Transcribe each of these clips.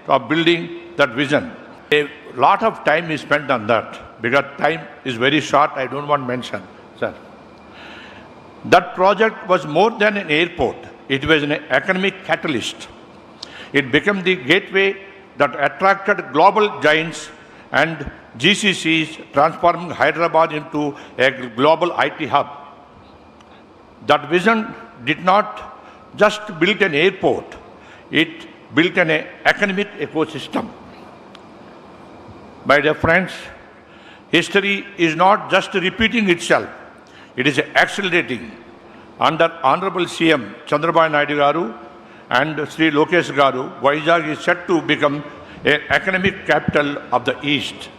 of building that vision. A lot of time is spent on that because time is very short. I don't want to mention, sir. That project was more than an airport. It was an economic catalyst. It became the gateway that attracted global giants and GCCs, transforming Hyderabad into a global IT hub. That vision did not just build an airport, it built an economic ecosystem. My dear friends, history is not just repeating itself, it is accelerating. Under Honorable CM Chandrababu Naidu garu and Sri Lokesh garu, Vizag is set to become an economic capital of the East.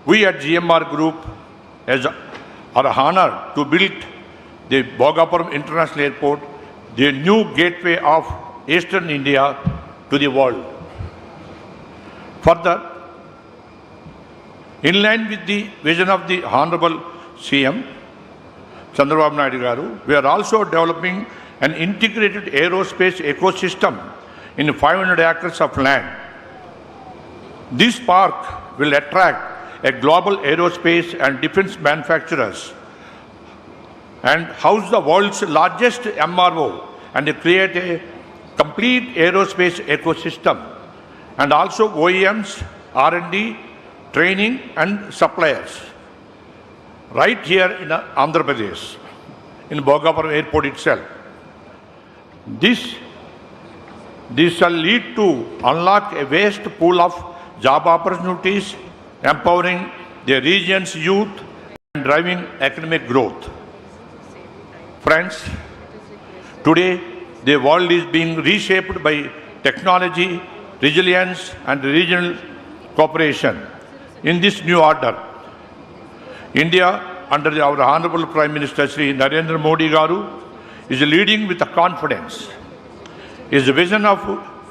We at GMR Group are honored to build the Bhogapuram International Airport, the new gateway of Eastern India to the world. Further, in line with the vision of the Honorable CM Chandrababu Naidu garu, we are also developing an integrated aerospace ecosystem in 500 acres of land. This park will attract a global aerospace and defense manufacturers and house the world's largest MRO and create a complete aerospace ecosystem, and also OEMs, R&D, training and suppliers right here in Andhra Pradesh, in Bhogapuram Airport itself. This shall lead to unlock a vast pool of job opportunities, empowering the region's youth and driving economic growth. Friends, today the world is being reshaped by technology, resilience and regional cooperation. In this new order, India, under our Honorable Prime Minister Sri Narendra Modi garu, is leading with confidence. His vision of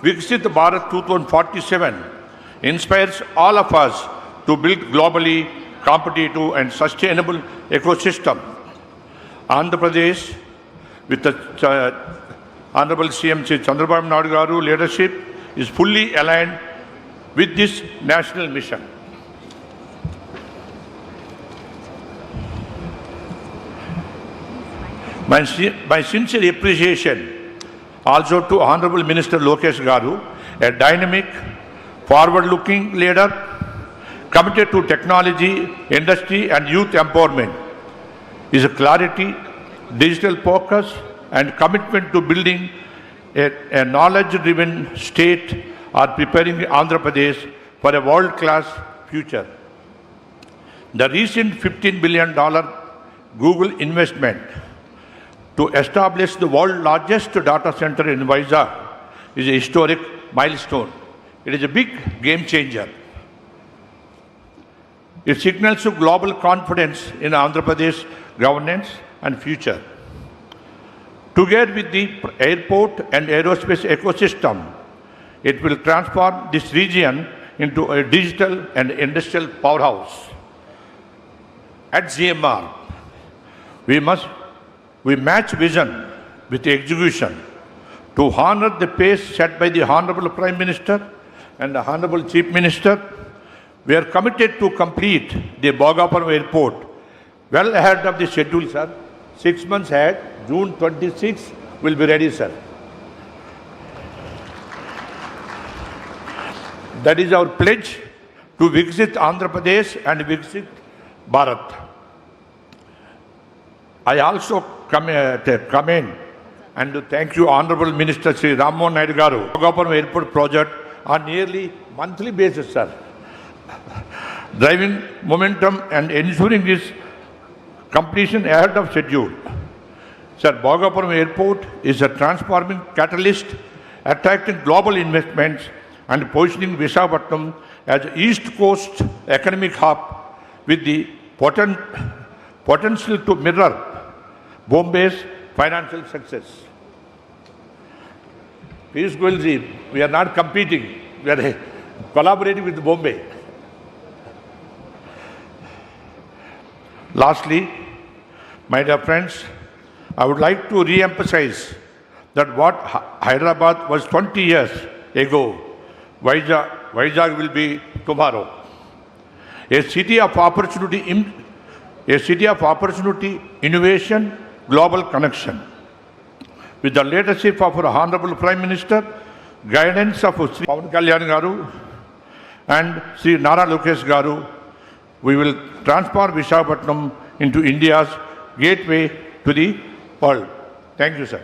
Viksit Bharat 2047 inspires all of us to build globally competitive and sustainable ecosystem. Andhra Pradesh, with the Honorable CM Chandrababu Naidu garu leadership, is fully aligned with this national mission. My sincere appreciation also to Honorable Minister Lokesh garu, a dynamic, forward-looking leader committed to technology, industry and youth empowerment. His clarity, digital focus and commitment to building a knowledge-driven state are preparing Andhra Pradesh for a world-class future. The recent $15 billion Google investment to establish the world's largest data center in Vizag is a historic milestone. It is a big game changer. It signals global confidence in Andhra Pradesh governance and future. Together with the airport and aerospace ecosystem, it will transform this region into a digital and industrial powerhouse. At GMR, we match vision with execution to honor the pace set by the Honorable Prime Minister and the Honorable Chief Minister. We are committed to complete the Bhogapuram Airport well ahead of the schedule, sir. 6 months ahead, June 26 will be ready, sir. That is our pledge to Viksit Andhra Pradesh and Viksit Bharat. I also commend and to thank you, Honorable Minister Sri Rammohan Naidu garu, Bhogapuram Airport project on nearly monthly basis, sir, driving momentum and ensuring its completion ahead of schedule. Sir, Bhogapuram Airport is a transforming catalyst, attracting global investments and positioning Visakhapatnam as an East Coast economic hub with the potential to mirror Bombay's financial success. Piyush Goyalji, we are not competing, we are collaborating with Bombay. Lastly, my dear friends, I would like to re-emphasize that what Hyderabad was 20 years ago Vizag will be tomorrow. A city of opportunity, innovation, global connection. With the leadership of our Honorable Prime Minister, guidance of Sri Pawan Kalyan Garu and Sri Nara Lokesh Garu, we will transform Visakhapatnam into India's gateway to the world. Thank you, sir.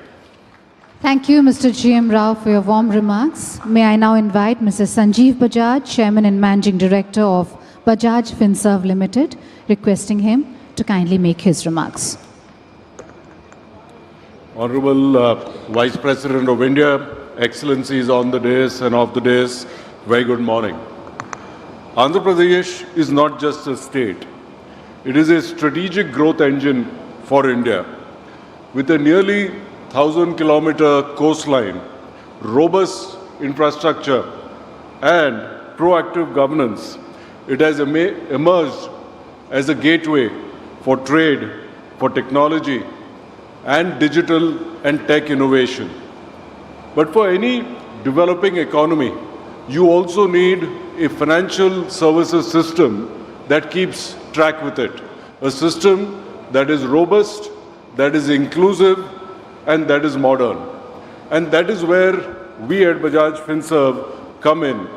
Thank you, Mr. GM Rao, for your warm remarks. May I now invite Mr. Sanjeev Bajaj, Chairman and Managing Director of Bajaj Finserv Limited, requesting him to kindly make his remarks. Honorable Vice President of India, Excellencies on the dais and off the dais, very good morning. Andhra Pradesh is not just a state. It is a strategic growth engine for India. With a nearly 1,000-kilometer coastline, robust infrastructure, and proactive governance, it has emerged as a gateway for trade, for technology, and digital and tech innovation. But for any developing economy, you also need a financial services system that keeps track with it. A system that is robust, that is inclusive, and that is modern. And that is where we at Bajaj Finserv come in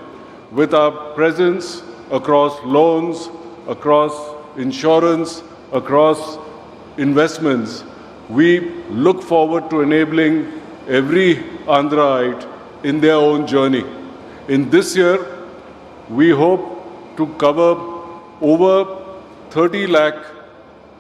with our presence across loans, across insurance, across investments. We look forward to enabling every Andhraite in their own journey. In this year, we hope to cover over 30 lakh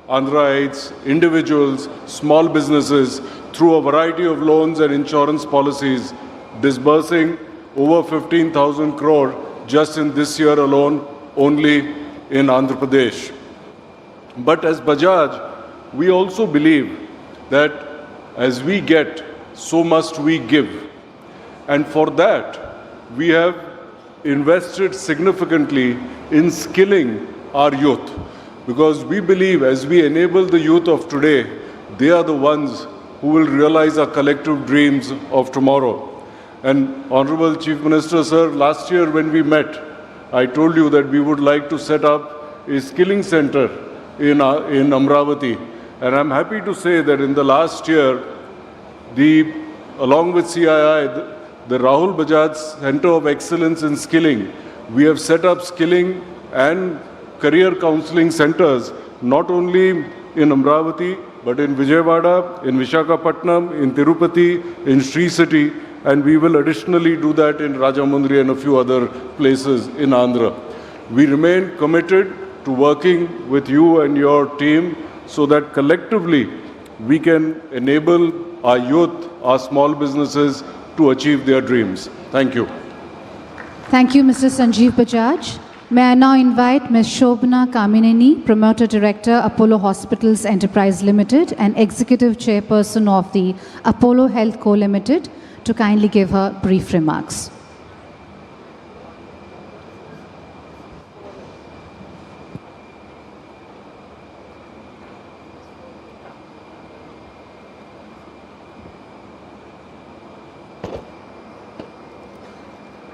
Andhraites, individuals, small businesses through a variety of loans and insurance policies, disbursing over 15,000 crore just in this year alone, only in Andhra Pradesh. But as Bajaj, we also believe that as we get, so must we give. And for that, we have invested significantly in skilling our youth. Because we believe as we enable the youth of today, they are the ones who will realize our collective dreams of tomorrow. And Honorable Chief Minister, sir, last year when we met, I told you that we would like to set up a skilling center in Amravati. And I'm happy to say that in the last year, along with CII, the Rahul Bajaj Center of Excellence in Skilling, we have set up skilling and career counseling centers, not only in Amravati, but in Vijayawada, in Visakhapatnam, in Tirupati, in Sri City, and we will additionally do that in Rajamundry and a few other places in Andhra. We remain committed to working with you and your team so that collectively we can enable our youth, our small businesses to achieve their dreams. Thank you. Thank you, Mr. Sanjeev Bajaj. May I now invite Ms. Shobhana Kamineni, Promoter Director, Apollo Hospitals Enterprise Limited and Executive Chairperson of the Apollo Health Co. Limited, to kindly give her brief remarks.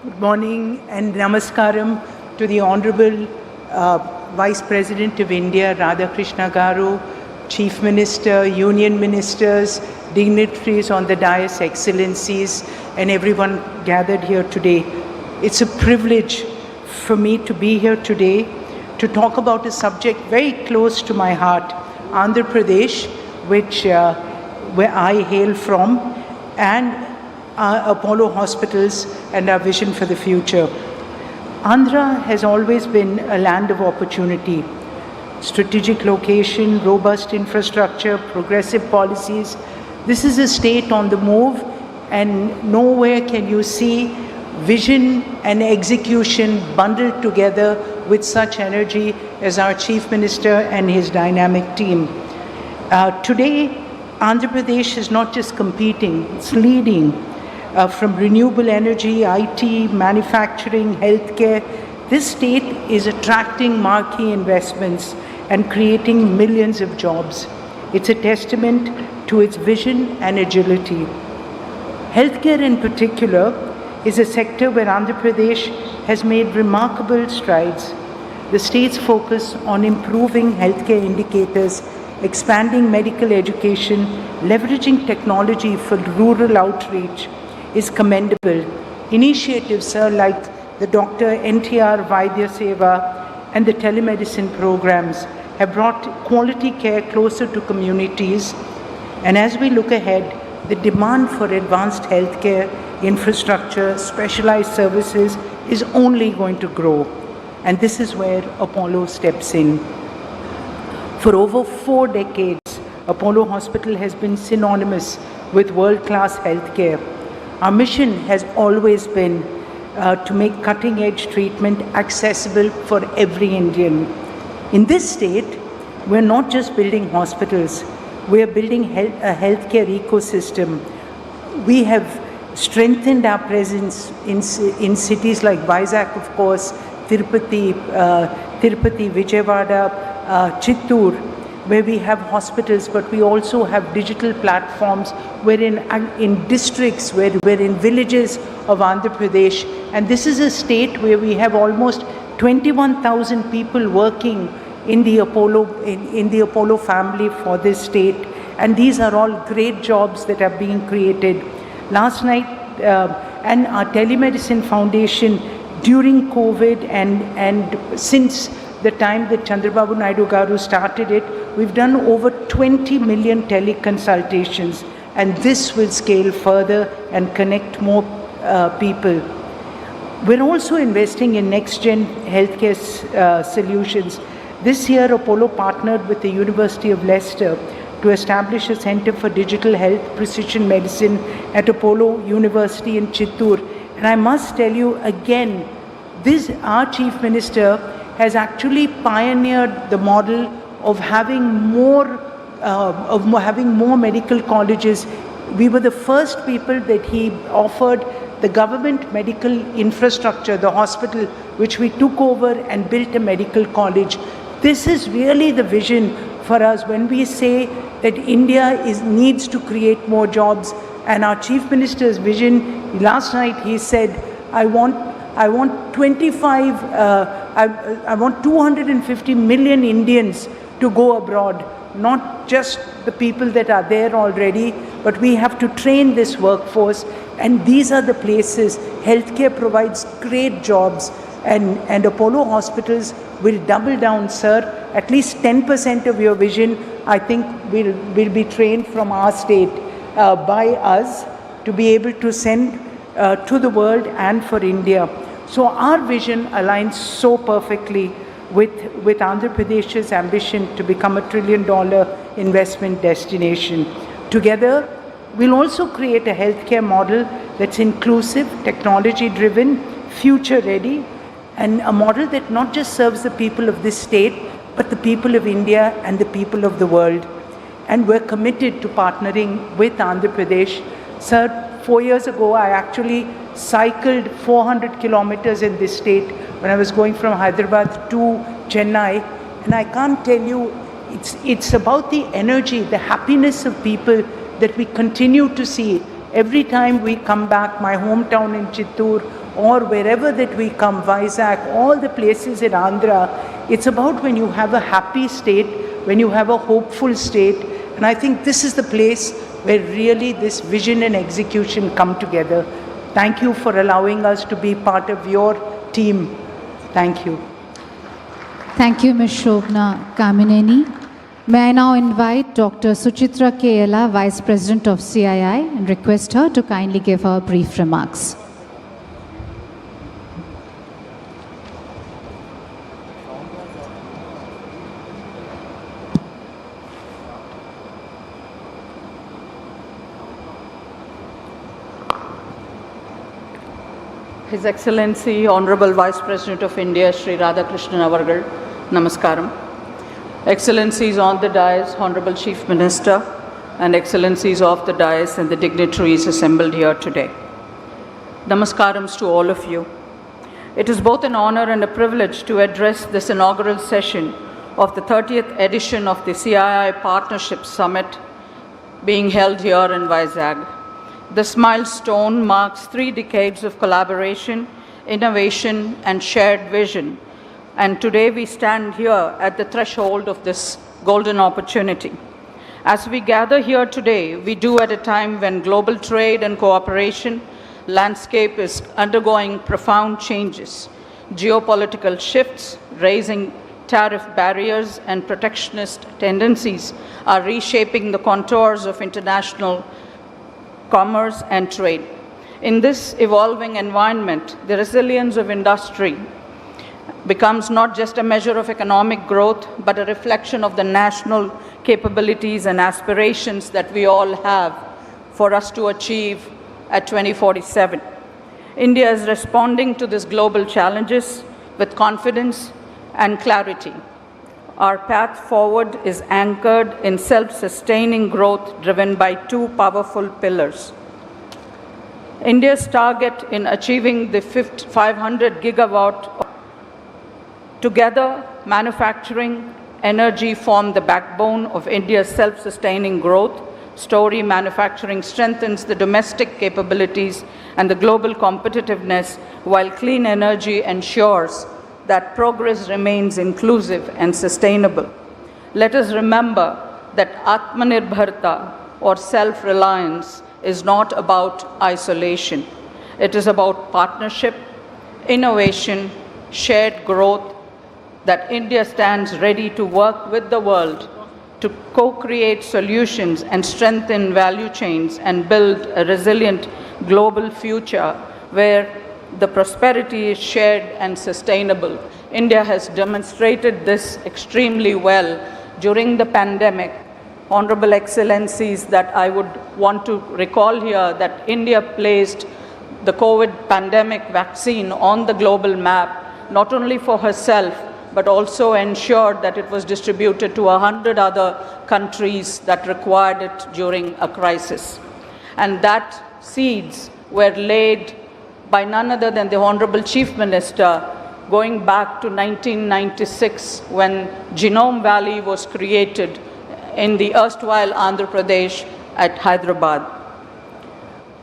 Good morning and namaskaram to the Honorable Vice President of India, Radhakrishna Garu, Chief Minister, Union Ministers, dignitaries on the dais, Excellencies, and everyone gathered here today. It's a privilege for me to be here today to talk about a subject very close to my heart, Andhra Pradesh, where I hail from, and Apollo Hospitals and our vision for the future. Andhra has always been a land of opportunity. Strategic location, robust infrastructure, progressive policies. This is a state on the move, and nowhere can you see vision and execution bundled together with such energy as our Chief Minister and his dynamic team. Today, Andhra Pradesh is not just competing, it's leading. From renewable energy, IT, manufacturing, healthcare, this state is attracting marquee investments and creating millions of jobs. It's a testament to its vision and agility. Healthcare in particular is a sector where Andhra Pradesh has made remarkable strides. The state's focus on improving healthcare indicators, expanding medical education, leveraging technology for rural outreach is commendable. Initiatives like the Dr. NTR Vaidya Seva and the telemedicine programs have brought quality care closer to communities. And as we look ahead, the demand for advanced healthcare infrastructure, specialized services is only going to grow. And this is where Apollo steps in. For over 4 decades, Apollo Hospital has been synonymous with world-class healthcare. Our mission has always been to make cutting-edge treatment accessible for every Indian. In this state, we're not just building hospitals, we're building a healthcare ecosystem. We have strengthened our presence in cities like Vizag, of course, Tirupati, Vijayawada, Chittoor, where we have hospitals, but we also have digital platforms. We're in districts, we're in villages of Andhra Pradesh, and this is a state where we have almost 21,000 people working in the Apollo family for this state, and these are all great jobs that are being created. Last night, and our telemedicine foundation during COVID and since the time that Chandrababu Naidu Garu started it, we've done over 20 million teleconsultations, and this will scale further and connect more people. We're also investing in next-gen healthcare solutions. This year, Apollo partnered with the University of Leicester to establish a Center for Digital Health Precision Medicine at Apollo University in Chittoor. And I must tell you again, our Chief Minister has actually pioneered the model of having more medical colleges. We were the first people that he offered the government medical infrastructure, the hospital, which we took over and built a medical college. This is really the vision for us when we say that India needs to create more jobs. And our Chief Minister's vision, last night he said, I want 250 million Indians to go abroad, not just the people that are there already, but we have to train this workforce. And these are the places. Healthcare provides great jobs, and Apollo hospitals will double down, sir. At least 10% of your vision, I think, will be trained from our state by us to be able to send to the world and for India. So our vision aligns so perfectly with Andhra Pradesh's ambition to become $1 trillion investment destination. Together, we'll also create a healthcare model that's inclusive, technology-driven, future-ready, and a model that not just serves the people of this state, but the people of India and the people of the world. And we're committed to partnering with Andhra Pradesh. Sir, 4 years ago, I actually cycled 400 kilometers in this state when I was going from Hyderabad to Chennai. And I can't tell you, it's about the energy, the happiness of people that we continue to see every time we come back, my hometown in Chittoor, or wherever that we come, Vizag, all the places in Andhra. It's about when you have a happy state, when you have a hopeful state. And I think this is the place where really this vision and execution come together. Thank you for allowing us to be part of your team. Thank you. Thank you, Ms. Shobna Kamineni. May I now invite Dr. Suchitra Kela, Vice President of CII, and request her to kindly give her brief remarks. His Excellency, Honorable Vice President of India, Sri Radhakrishnan Avargal, Namaskaram. Excellencies on the dais, Honorable Chief Minister, and Excellencies of the dais and the dignitaries assembled here today. Namaskarams to all of you. It is both an honor and a privilege to address this inaugural session of the 30th edition of the CII Partnership Summit being held here in Vizag. This milestone marks 3 decades of collaboration, innovation, and shared vision. And today we stand here at the threshold of this golden opportunity. As we gather here today, we do at a time when global trade and cooperation landscape is undergoing profound changes. Geopolitical shifts, raising tariff barriers, and protectionist tendencies are reshaping the contours of international commerce and trade. In this evolving environment, the resilience of industry becomes not just a measure of economic growth, but a reflection of the national capabilities and aspirations that we all have for us to achieve at 2047. India is responding to these global challenges with confidence and clarity. Our path forward is anchored in self-sustaining growth driven by 2 powerful pillars. India's target in achieving the 500 gigawatt together, manufacturing, energy form the backbone of India's self-sustaining growth story. Manufacturing strengthens the domestic capabilities and the global competitiveness, while clean energy ensures that progress remains inclusive and sustainable. Let us remember that Atmanirbharta, or self-reliance, is not about isolation. It is about partnership, innovation, shared growth, that India stands ready to work with the world to co-create solutions and strengthen value chains and build a resilient global future where the prosperity is shared and sustainable. India has demonstrated this extremely well during the pandemic. Honorable Excellencies, that I would want to recall here that India placed the COVID pandemic vaccine on the global map, not only for herself, but also ensured that it was distributed to 100 other countries that required it during a crisis. And that seeds were laid by none other than the Honorable Chief Minister, going back to 1996 when Genome Valley was created in the erstwhile Andhra Pradesh at Hyderabad.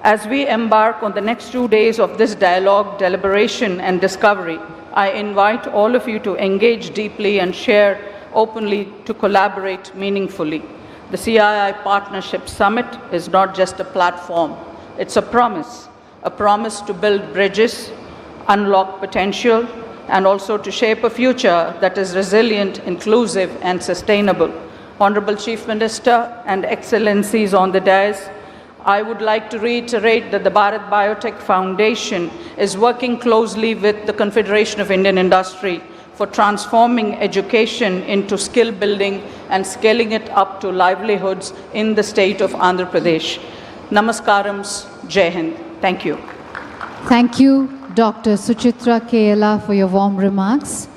As we embark on the next 2 days of this dialogue, deliberation, and discovery, I invite all of you to engage deeply and share openly, to collaborate meaningfully. The CII Partnership Summit is not just a platform, it's a promise to build bridges, unlock potential, and also to shape a future that is resilient, inclusive, and sustainable. Honorable Chief Minister and Excellencies on the dais, I would like to reiterate that the Bharat Biotech Foundation is working closely with the Confederation of Indian Industry for transforming education into skill building and scaling it up to livelihoods in the state of Andhra Pradesh. Namaskarams, Jai Hind. Thank you. Thank you, Dr. Suchitra Kela, for your warm remarks.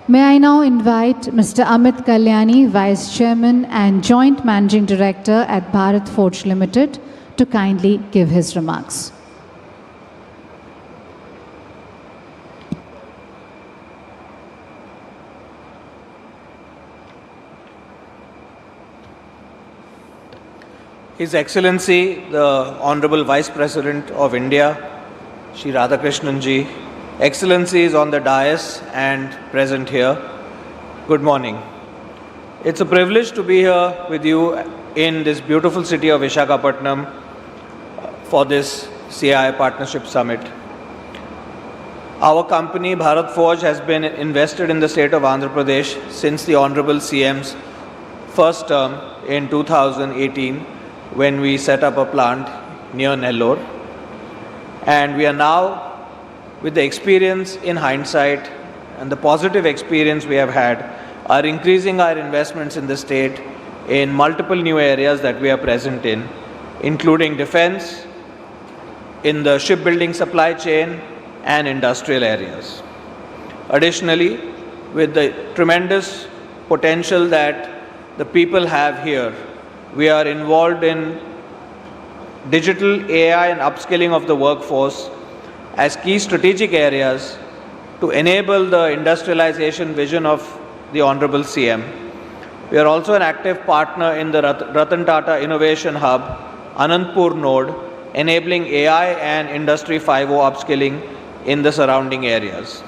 May I now invite Mr. Amit Kalyani, Vice Chairman and Joint Managing Director at Bharat Forge Limited, to kindly give his remarks. His Excellency, the Honorable Vice President of India, Shri Radhakrishnan Ji, Excellencies on the dais and present here, good morning. It's a privilege to be here with you in this beautiful city of Visakhapatnam for this CII Partnership Summit. Our company, Bharat Forge, has been invested in the state of Andhra Pradesh since the Honorable CM's first term in 2018, when we set up a plant near Nellore. And we are now, with the experience in hindsight and the positive experience we have had, are increasing our investments in the state in multiple new areas that we are present in, including defense, in the shipbuilding supply chain, and industrial areas. Additionally, with the tremendous potential that the people have here, we are involved in digital AI and upskilling of the workforce as key strategic areas to enable the industrialization vision of the Honorable CM. We are also an active partner in the Ratan Tata Innovation Hub, Anandpur Node, enabling AI and Industry 5.0 upskilling in the surrounding areas.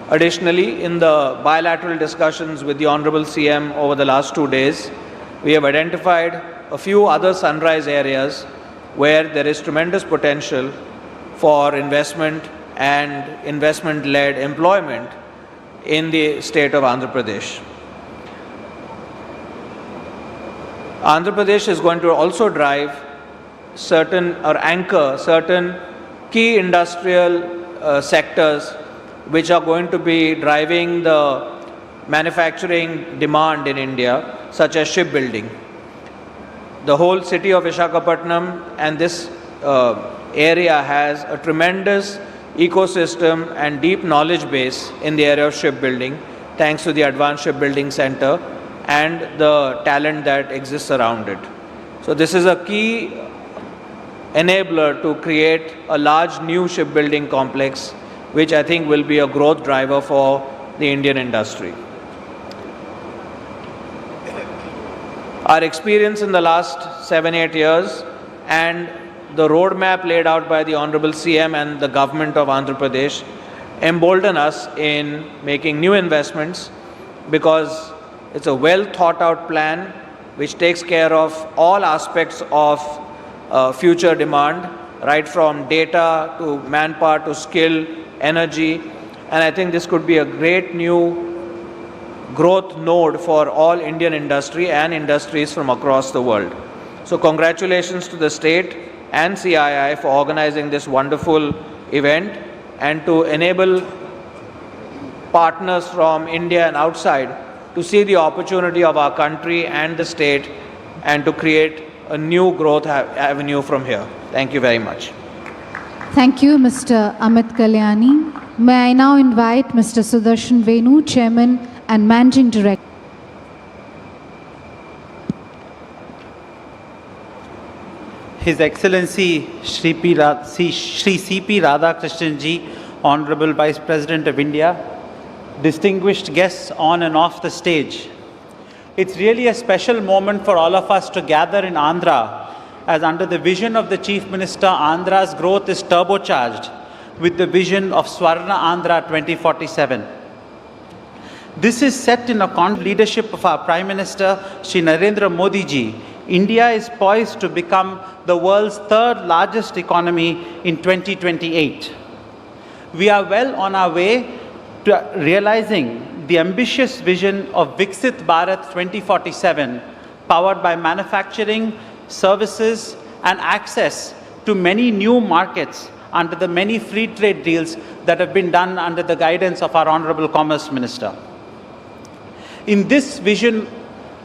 Additionally, in the bilateral discussions with the Honorable CM over the last 2 days, we have identified a few other sunrise areas where there is tremendous potential for investment and investment-led employment in the state of Andhra Pradesh. Andhra Pradesh is going to also drive certain or anchor certain key industrial sectors which are going to be driving the manufacturing demand in India, such as shipbuilding. The whole city of Visakhapatnam and this area has a tremendous ecosystem and deep knowledge base in the area of shipbuilding, thanks to the Advanced Shipbuilding Center and the talent that exists around it. So this is a key enabler to create a large new shipbuilding complex, which I think will be a growth driver for the Indian industry. Our experience in the last 7-8 years and the roadmap laid out by the Honorable CM and the Government of Andhra Pradesh embolden us in making new investments, because it's a well thought out plan which takes care of all aspects of future demand, right from data to manpower to skill, energy, and I think this could be a great new growth node for all Indian industry and industries from across the world. So congratulations to the state and CII for organizing this wonderful event and to enable partners from India and outside to see the opportunity of our country and the state and to create a new growth avenue from here. Thank you very much. Thank you, Mr. Amit Kalyani. May I now invite Mr. Sudarshan Venu, Chairman and Managing Director. His Excellency Shri C.P. Radhakrishnan Ji, Honorable Vice President of India, distinguished guests on and off the stage. It's really a special moment for all of us to gather in Andhra, as under the vision of the Chief Minister, Andhra's growth is turbocharged with the vision of Swarna Andhra 2047. This is set in a leadership of our Prime Minister, Shri Narendra Modi Ji. India is poised to become the world's third largest economy in 2028. We are well on our way to realizing the ambitious vision of Viksit Bharat 2047, powered by manufacturing, services, and access to many new markets under the many free trade deals that have been done under the guidance of our Honorable Commerce Minister. In this vision,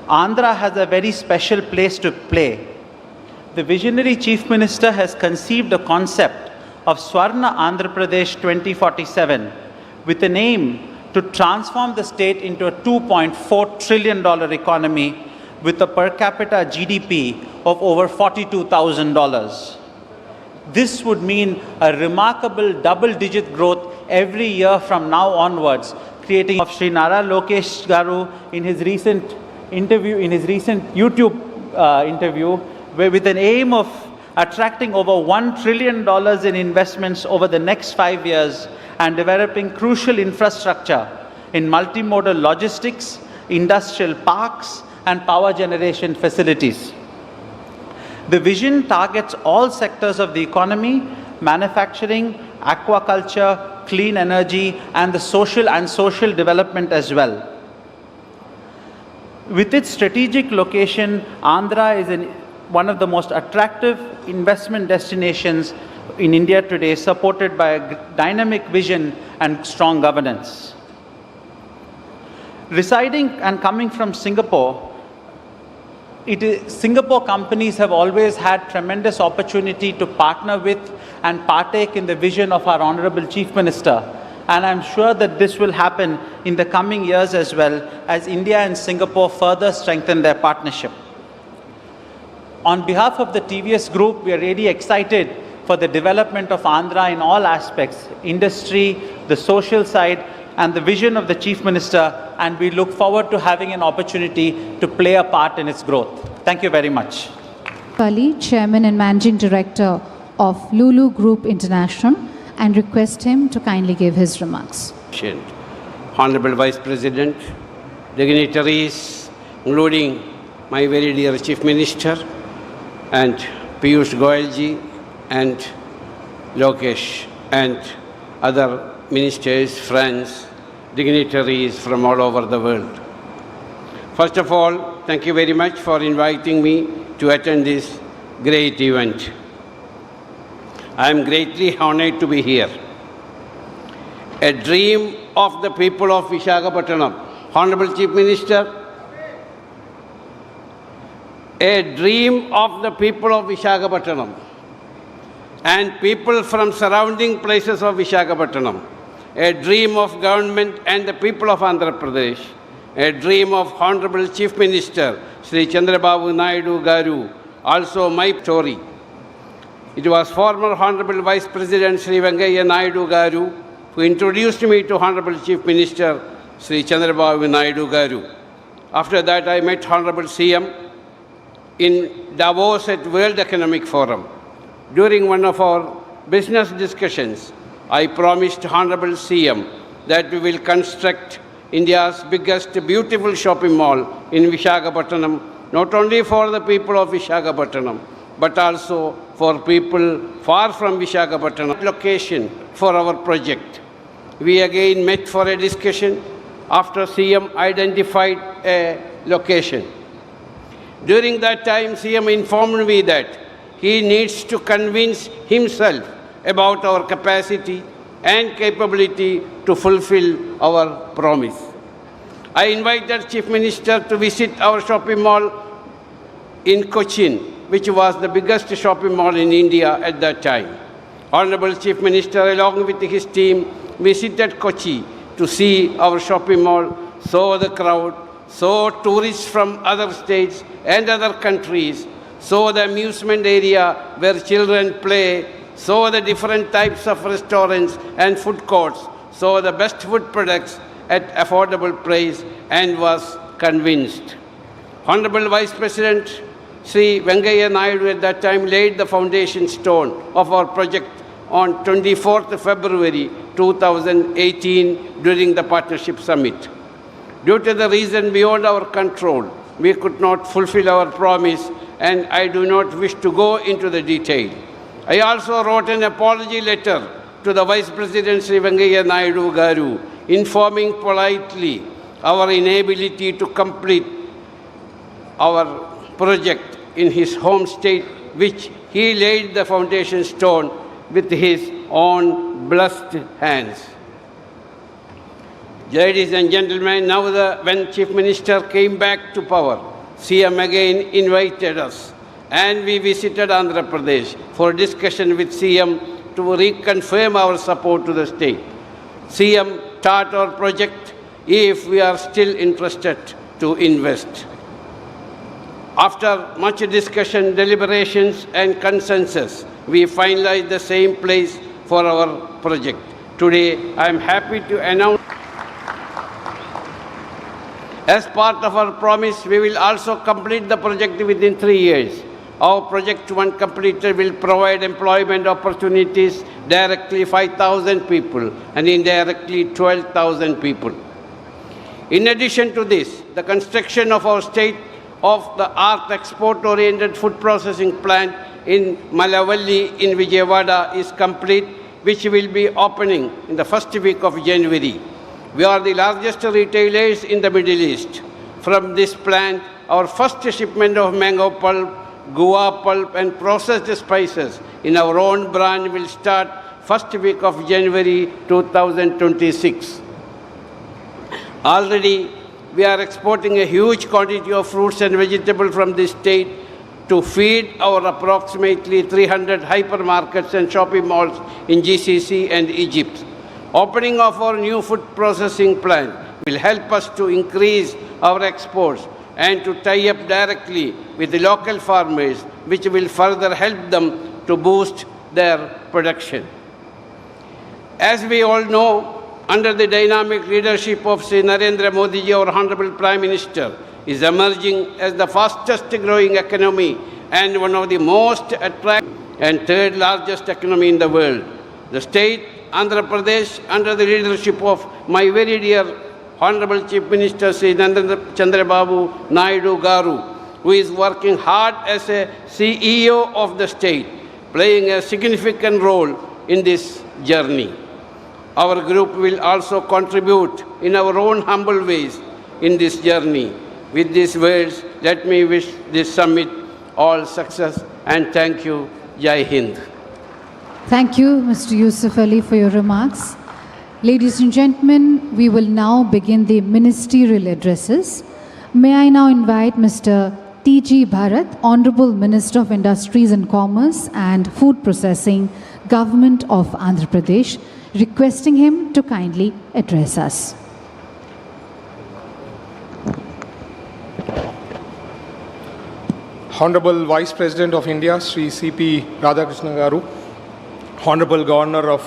Andhra has a very special place to play. The visionary Chief Minister has conceived a concept of Swarna Andhra Pradesh 2047 with an aim to transform the state into a $2.4 trillion economy with a per capita GDP of over $42,000. This would mean a remarkable double-digit growth every year from now onwards, creating of Sri Nara Lokesh Garu in his recent YouTube interview, where with an aim of attracting over $1 trillion in investments over the next 5 years and developing crucial infrastructure in multimodal logistics, industrial parks, and power generation facilities. The vision targets all sectors of the economy: manufacturing, aquaculture, clean energy, and the social development as well. With its strategic location, Andhra is one of the most attractive investment destinations in India today, supported by a dynamic vision and strong governance. Residing and coming from Singapore, Singapore companies have always had tremendous opportunity to partner with and partake in the vision of our Honorable Chief Minister. And I'm sure that this will happen in the coming years as well, as India and Singapore further strengthen their partnership. On behalf of the TVS Group, we are really excited for the development of Andhra in all aspects: industry, the social side, and the vision of the Chief Minister, and we look forward to having an opportunity to play a part in its growth. Thank you very much. Ali, Chairman and Managing Director of Lulu Group International, and request him to kindly give his remarks. Honorable Vice President, dignitaries, including my very dear Chief Minister and Piyush Goyal ji and Lokesh and other ministers, friends, dignitaries from all over the world. First of all, thank you very much for inviting me to attend this great event. I am greatly honored to be here. A dream of the people of Visakhapatnam. Honorable Chief Minister, a dream of the people of Visakhapatnam and people from surrounding places of Visakhapatnam. A dream of government and the people of Andhra Pradesh. A dream of Honorable Chief Minister Sri Chandrababu Naidu Garu. Also my story. It was former Honorable Vice President Sri Venkaiah Naidu Garu who introduced me to Honorable Chief Minister Sri Chandrababu Naidu Garu. After that, I met Honorable CM in Davos at World Economic Forum. During one of our business discussions, I promised Honorable CM that we will construct India's biggest beautiful shopping mall in Visakhapatnam, not only for the people of Visakhapatnam, but also for people far from Visakhapatnam. Location for our project. We again met for a discussion after CM identified a location. During that time, CM informed me that he needs to convince himself about our capacity and capability to fulfill our promise. I invited Chief Minister to visit our shopping mall in Cochin, which was the biggest shopping mall in India at that time. Honorable Chief Minister, along with his team, visited Kochi to see our shopping mall, saw the crowd, saw tourists from other states and other countries, saw the amusement area where children play, saw the different types of restaurants and food courts, saw the best food products at affordable price, and was convinced. Honorable Vice President Sri Venkaiah Naidu at that time laid the foundation stone of our project on 24th February 2018 during the Partnership Summit. Due to the reason beyond our control, we could not fulfill our promise, and I do not wish to go into the detail. I also wrote an apology letter to the Vice President Sri Venkaiah Naidu Garu, informing politely our inability to complete our project in his home state, which he laid the foundation stone with his own blessed hands. Ladies and gentlemen, now when Chief Minister came back to power, CM again invited us, and we visited Andhra Pradesh for discussion with CM to reconfirm our support to the state. CM taught our project if we are still interested to invest. After much discussion, deliberations, and consensus, we finalized the same place for our project. Today, I am happy to announce, as part of our promise, we will also complete the project within 3 years. Our project, when completed, will provide employment opportunities directly 5,000 people and indirectly 12,000 people. In addition to this, the construction of our state-of-the-art export-oriented food processing plant in Malavalli in Vijayawada is complete, which will be opening in the first week of January. We are the largest retailers in the Middle East. From this plant, our first shipment of mango pulp, guava pulp, and processed spices in our own brand will start first week of January 2026. Already, we are exporting a huge quantity of fruits and vegetables from this state to feed our approximately 300 hypermarkets and shopping malls in GCC and Egypt. Opening of our new food processing plant will help us to increase our exports and to tie up directly with the local farmers, which will further help them to boost their production. As we all know, under the dynamic leadership of Sri Narendra Modi ji, our Honorable Prime Minister, is emerging as the fastest growing economy and one of the most attractive and third largest economy in the world. The state, Andhra Pradesh, under the leadership of my very dear Honorable Chief Minister Sri Chandrababu Naidu Garu, who is working hard as a CEO of the state, playing a significant role in this journey. Our group will also contribute in our own humble ways in this journey. With these words, let me wish this summit all success and thank you. Jai Hind. Thank you, Mr. Yusuf Ali, for your remarks. Ladies and gentlemen, we will now begin the ministerial addresses. May I now invite Mr. T.G. Bharat, Honorable Minister of Industries and Commerce and Food Processing, Government of Andhra Pradesh, requesting him to kindly address us. Honorable Vice President of India, Sri C.P. Radhakrishnan Garu, Honorable Governor of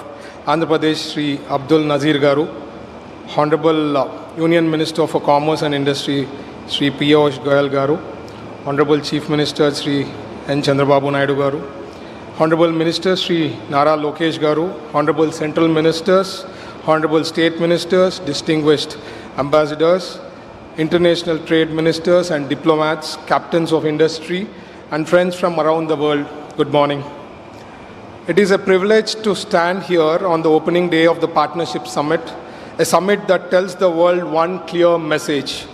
Andhra Pradesh, Sri Abdul Nazir Garu, Honorable Union Minister for Commerce and Industry, Sri Piyush Goyal Garu, Honorable Chief Minister, Sri N. Chandrababu Naidu Garu, Honorable Minister, Sri Nara Lokesh Garu, Honorable Central Ministers, Honorable State Ministers, distinguished ambassadors, international trade ministers and diplomats, captains of industry, and friends from around the world, good morning. It is a privilege to stand here on the opening day of the Partnership Summit, a summit that tells the world one clear message.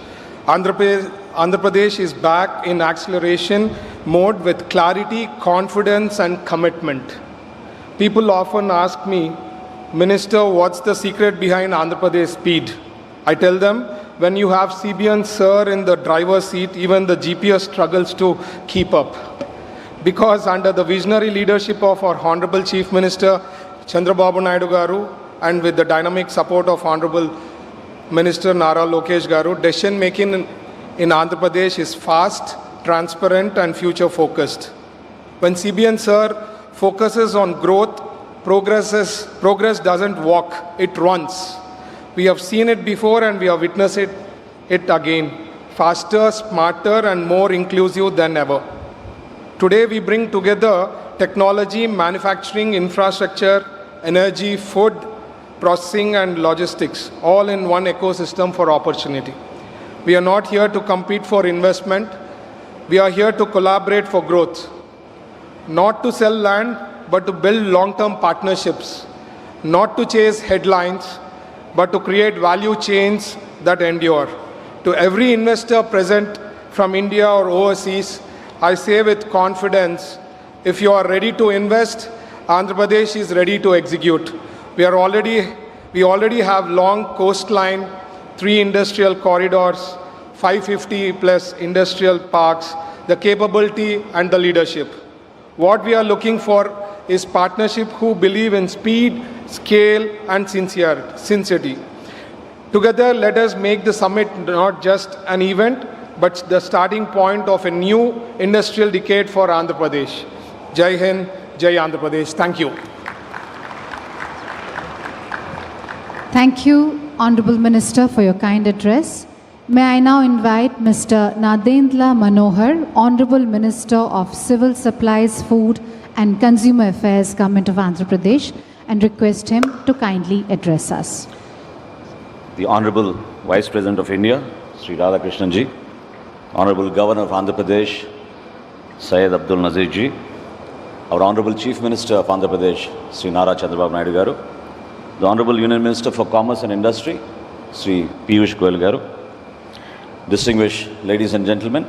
Andhra Pradesh is back in acceleration mode with clarity, confidence, and commitment. People often ask me, Minister, what's the secret behind Andhra Pradesh speed? I tell them, when you have CBN Sir in the driver's seat, even the GPS struggles to keep up. Because under the visionary leadership of our Honorable Chief Minister Chandrababu Naidu Garu and with the dynamic support of Honorable Minister Nara Lokesh Garu, decision making in Andhra Pradesh is fast, transparent and future focused. When CBN Sir focuses on growth, progress doesn't walk, it runs. We have seen it before and we have witnessed it again. Faster, smarter and more inclusive than ever. Today we bring together technology, manufacturing, infrastructure, energy, food, processing and logistics, all in one ecosystem for opportunity. We are not here to compete for investment. We are here to collaborate for growth. Not to sell land, but to build long-term partnerships. Not to chase headlines, but to create value chains that endure. To every investor present from India or overseas, I say with confidence, if you are ready to invest, Andhra Pradesh is ready to execute. We already have long coastline, 3 industrial corridors, 550 plus industrial parks, the capability and the leadership. What we are looking for is partnership who believe in speed, scale and sincerity. Together, let us make the summit not just an event, but the starting point of a new industrial decade for Andhra Pradesh. Jai Hind, Jai Andhra Pradesh. Thank you. Thank you, Honorable Minister, for your kind address. May I now invite Mr. Nadendra Manohar, Honorable Minister of Civil Supplies, Food and Consumer Affairs, Government of Andhra Pradesh, and request him to kindly address us. The Honorable Vice President of India, Sri Radhakrishnan Ji, Honorable Governor of Andhra Pradesh, Syed Abdul Nazir Ji, our Honorable Chief Minister of Andhra Pradesh, Sri Nara Chandrababu Naidu Garu, the Honorable Union Minister for Commerce and Industry, Sri Piyush Goyal Garu, distinguished ladies and gentlemen,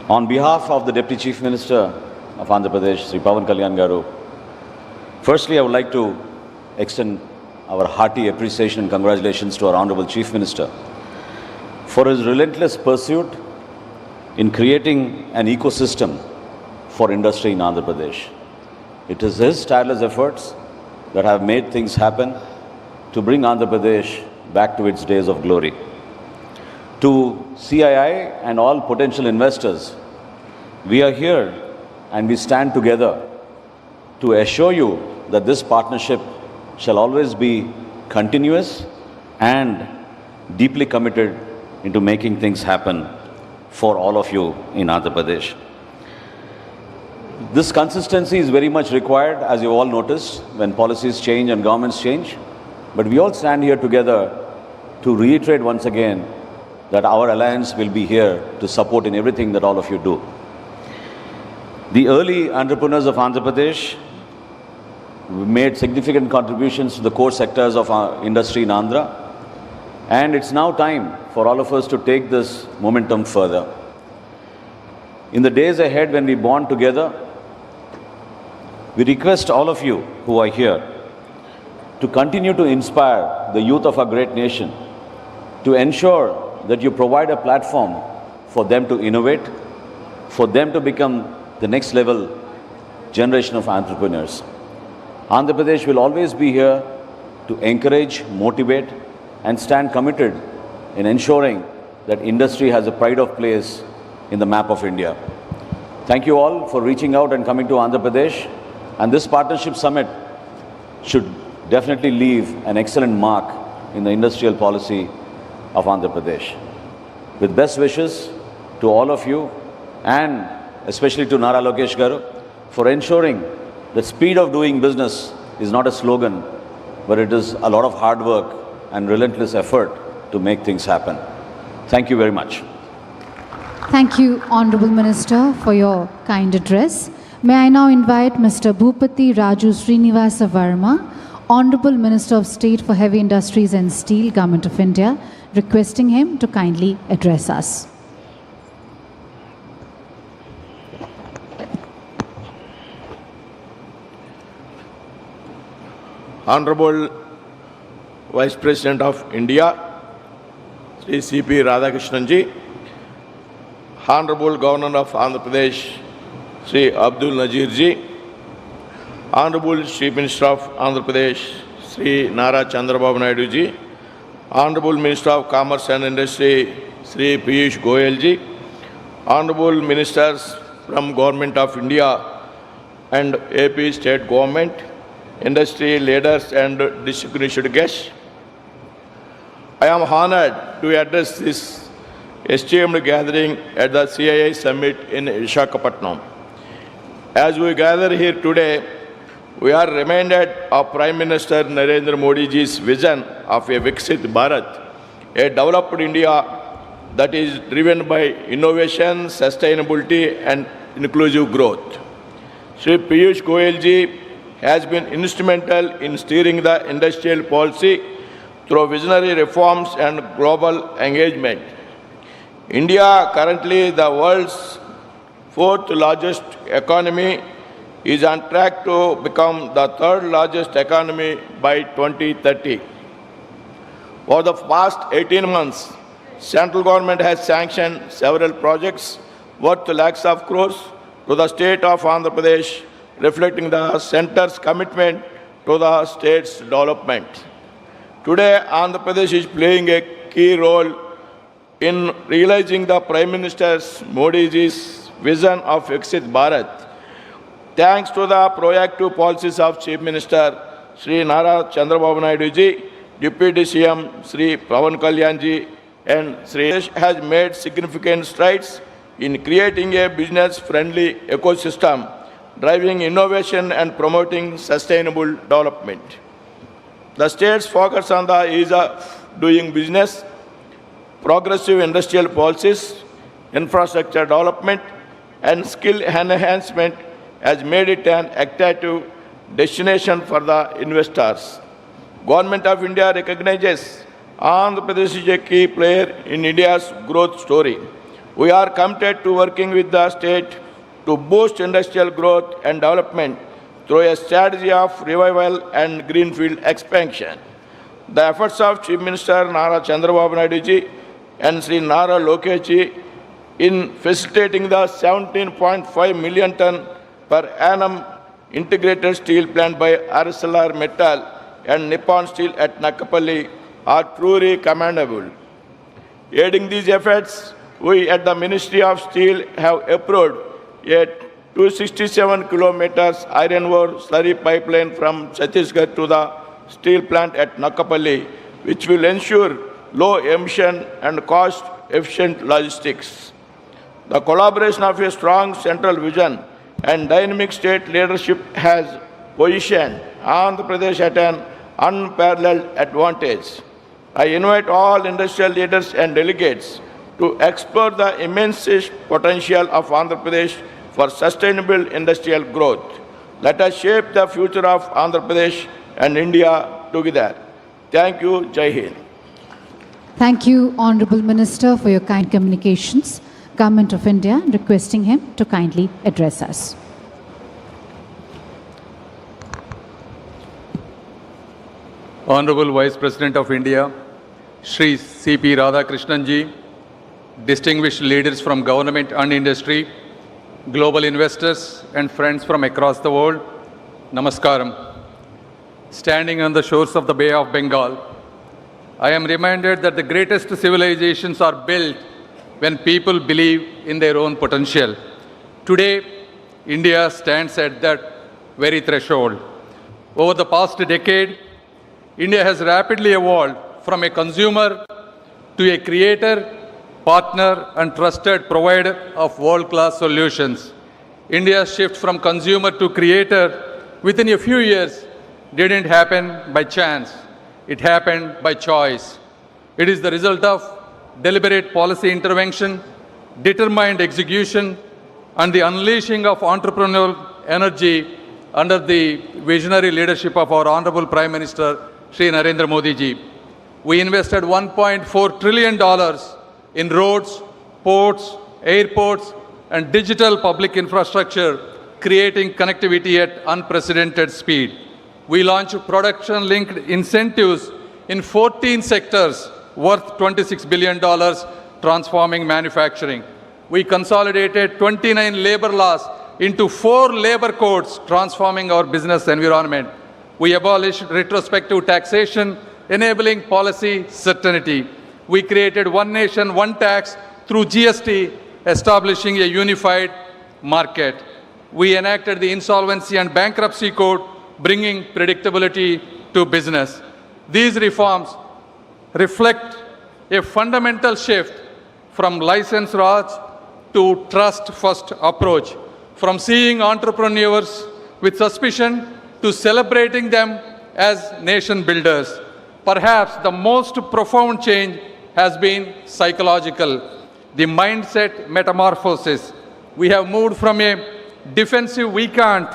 on behalf of the Deputy Chief Minister of Andhra Pradesh, Sri Pawan Kalyan Garu, firstly I would like to extend our hearty appreciation and congratulations to our Honorable Chief Minister for his relentless pursuit in creating an ecosystem for industry in Andhra Pradesh. It is his tireless efforts that have made things happen to bring Andhra Pradesh back to its days of glory. To CII and all potential investors, we are here and we stand together to assure you that this partnership shall always be continuous and deeply committed into making things happen for all of you in Andhra Pradesh. This consistency is very much required, as you all noticed, when policies change and governments change. But we all stand here together to reiterate once again that our alliance will be here to support in everything that all of you do. The early entrepreneurs of Andhra Pradesh made significant contributions to the core sectors of our industry in Andhra, and it's now time for all of us to take this momentum further. In the days ahead, when we bond together, we request all of you who are here to continue to inspire the youth of our great nation, to ensure that you provide a platform for them to innovate, for them to become the next level generation of entrepreneurs. Andhra Pradesh will always be here to encourage, motivate, and stand committed in ensuring that industry has a pride of place in the map of India. Thank you all for reaching out and coming to Andhra Pradesh. And this Partnership Summit should definitely leave an excellent mark in the industrial policy of Andhra Pradesh. With best wishes to all of you, and especially to Nara Lokesh Garu, for ensuring that speed of doing business is not a slogan, but it is a lot of hard work and relentless effort to make things happen. Thank you very much. Thank you, Honourable Minister, for your kind address. May I now invite Mr. Bhupati Raju Srinivasa Verma, Honourable Minister of State for Heavy Industries and Steel, Government of India, requesting him to kindly address us. Honorable Vice President of India, Sri C.P. Radhakrishnan ji, Honorable Governor of Andhra Pradesh, Sri Abdul Nazir ji, Honorable Chief Minister of Andhra Pradesh, Sri Nara Chandrababu Naidu ji, Honorable Minister of Commerce and Industry, Sri Piyush Goyal ji, Honorable Ministers from Government of India and AP State Government, industry leaders and distinguished guests, I am honored to address this esteemed gathering at the CII Summit in Visakhapatnam. As we gather here today, we are reminded of Prime Minister Narendra Modi ji's vision of a Viksit Bharat, a developed India that is driven by innovation, sustainability and inclusive growth. Sri Piyush Goyal ji has been instrumental in steering the industrial policy through visionary reforms and global engagement. India, currently the world's fourth largest economy, is on track to become the third largest economy by 2030. For the past 18 months, central government has sanctioned several projects worth lakhs of crores to the state of Andhra Pradesh, reflecting the centre's commitment to the state's development. Today, Andhra Pradesh is playing a key role in realizing the Prime Minister Modi ji's vision of Viksit Bharat. Thanks to the proactive policies of Chief Minister Sri Nara Chandrababu Naidu ji, Deputy CM Sri Pawan Kalyan ji, and Sri has made significant strides in creating a business-friendly ecosystem, driving innovation and promoting sustainable development. The state's focus on the ease of doing business, progressive industrial policies, infrastructure development, and skill enhancement has made it an attractive destination for the investors. Government of India recognizes Andhra Pradesh is a key player in India's growth story. We are committed to working with the state to boost industrial growth and development through a strategy of revival and greenfield expansion. The efforts of Chief Minister Nara Chandrababu Naidu ji and Sri Nara Lokesh ji in facilitating the 17.5 million ton per annum integrated steel plant by ArcelorMittal and Nippon Steel at Nakapalli are truly commendable. Aiding these efforts, we at the Ministry of Steel have approved a 267 kilometers iron ore slurry pipeline from Chhattisgarh to the steel plant at Nakapalli, which will ensure low emission and cost-efficient logistics. The collaboration of a strong central vision and dynamic state leadership has positioned Andhra Pradesh at an unparalleled advantage. I invite all industrial leaders and delegates to explore the immense potential of Andhra Pradesh for sustainable industrial growth. Let us shape the future of Andhra Pradesh and India together. Thank you. Jai Hind. Thank you, Honourable Minister, for your kind communications. Government of India requesting him to kindly address us. Honorable Vice President of India, Shri C.P. Radhakrishnan ji, distinguished leaders from government and industry, global investors and friends from across the world, Namaskaram. Standing on the shores of the Bay of Bengal, I am reminded that the greatest civilizations are built when people believe in their own potential. Today, India stands at that very threshold. Over the past decade, India has rapidly evolved from a consumer to a creator, partner, and trusted provider of world-class solutions. India's shift from consumer to creator within a few years didn't happen by chance. It happened by choice. It is the result of deliberate policy intervention, determined execution, and the unleashing of entrepreneurial energy under the visionary leadership of our Honorable Prime Minister, Shri Narendra Modi ji. We invested $1.4 trillion in roads, ports, airports, and digital public infrastructure, creating connectivity at unprecedented speed. We launched production-linked incentives in 14 sectors worth $26 billion, transforming manufacturing. We consolidated 29 labor laws into 4 labor codes, transforming our business environment. We abolished retrospective taxation, enabling policy certainty. We created one nation, one tax through GST, establishing a unified market. We enacted the Insolvency and Bankruptcy Code, bringing predictability to business. These reforms reflect a fundamental shift from license Raj to trust-first approach, from seeing entrepreneurs with suspicion to celebrating them as nation builders. Perhaps the most profound change has been psychological, the mindset metamorphosis. We have moved from a defensive we can't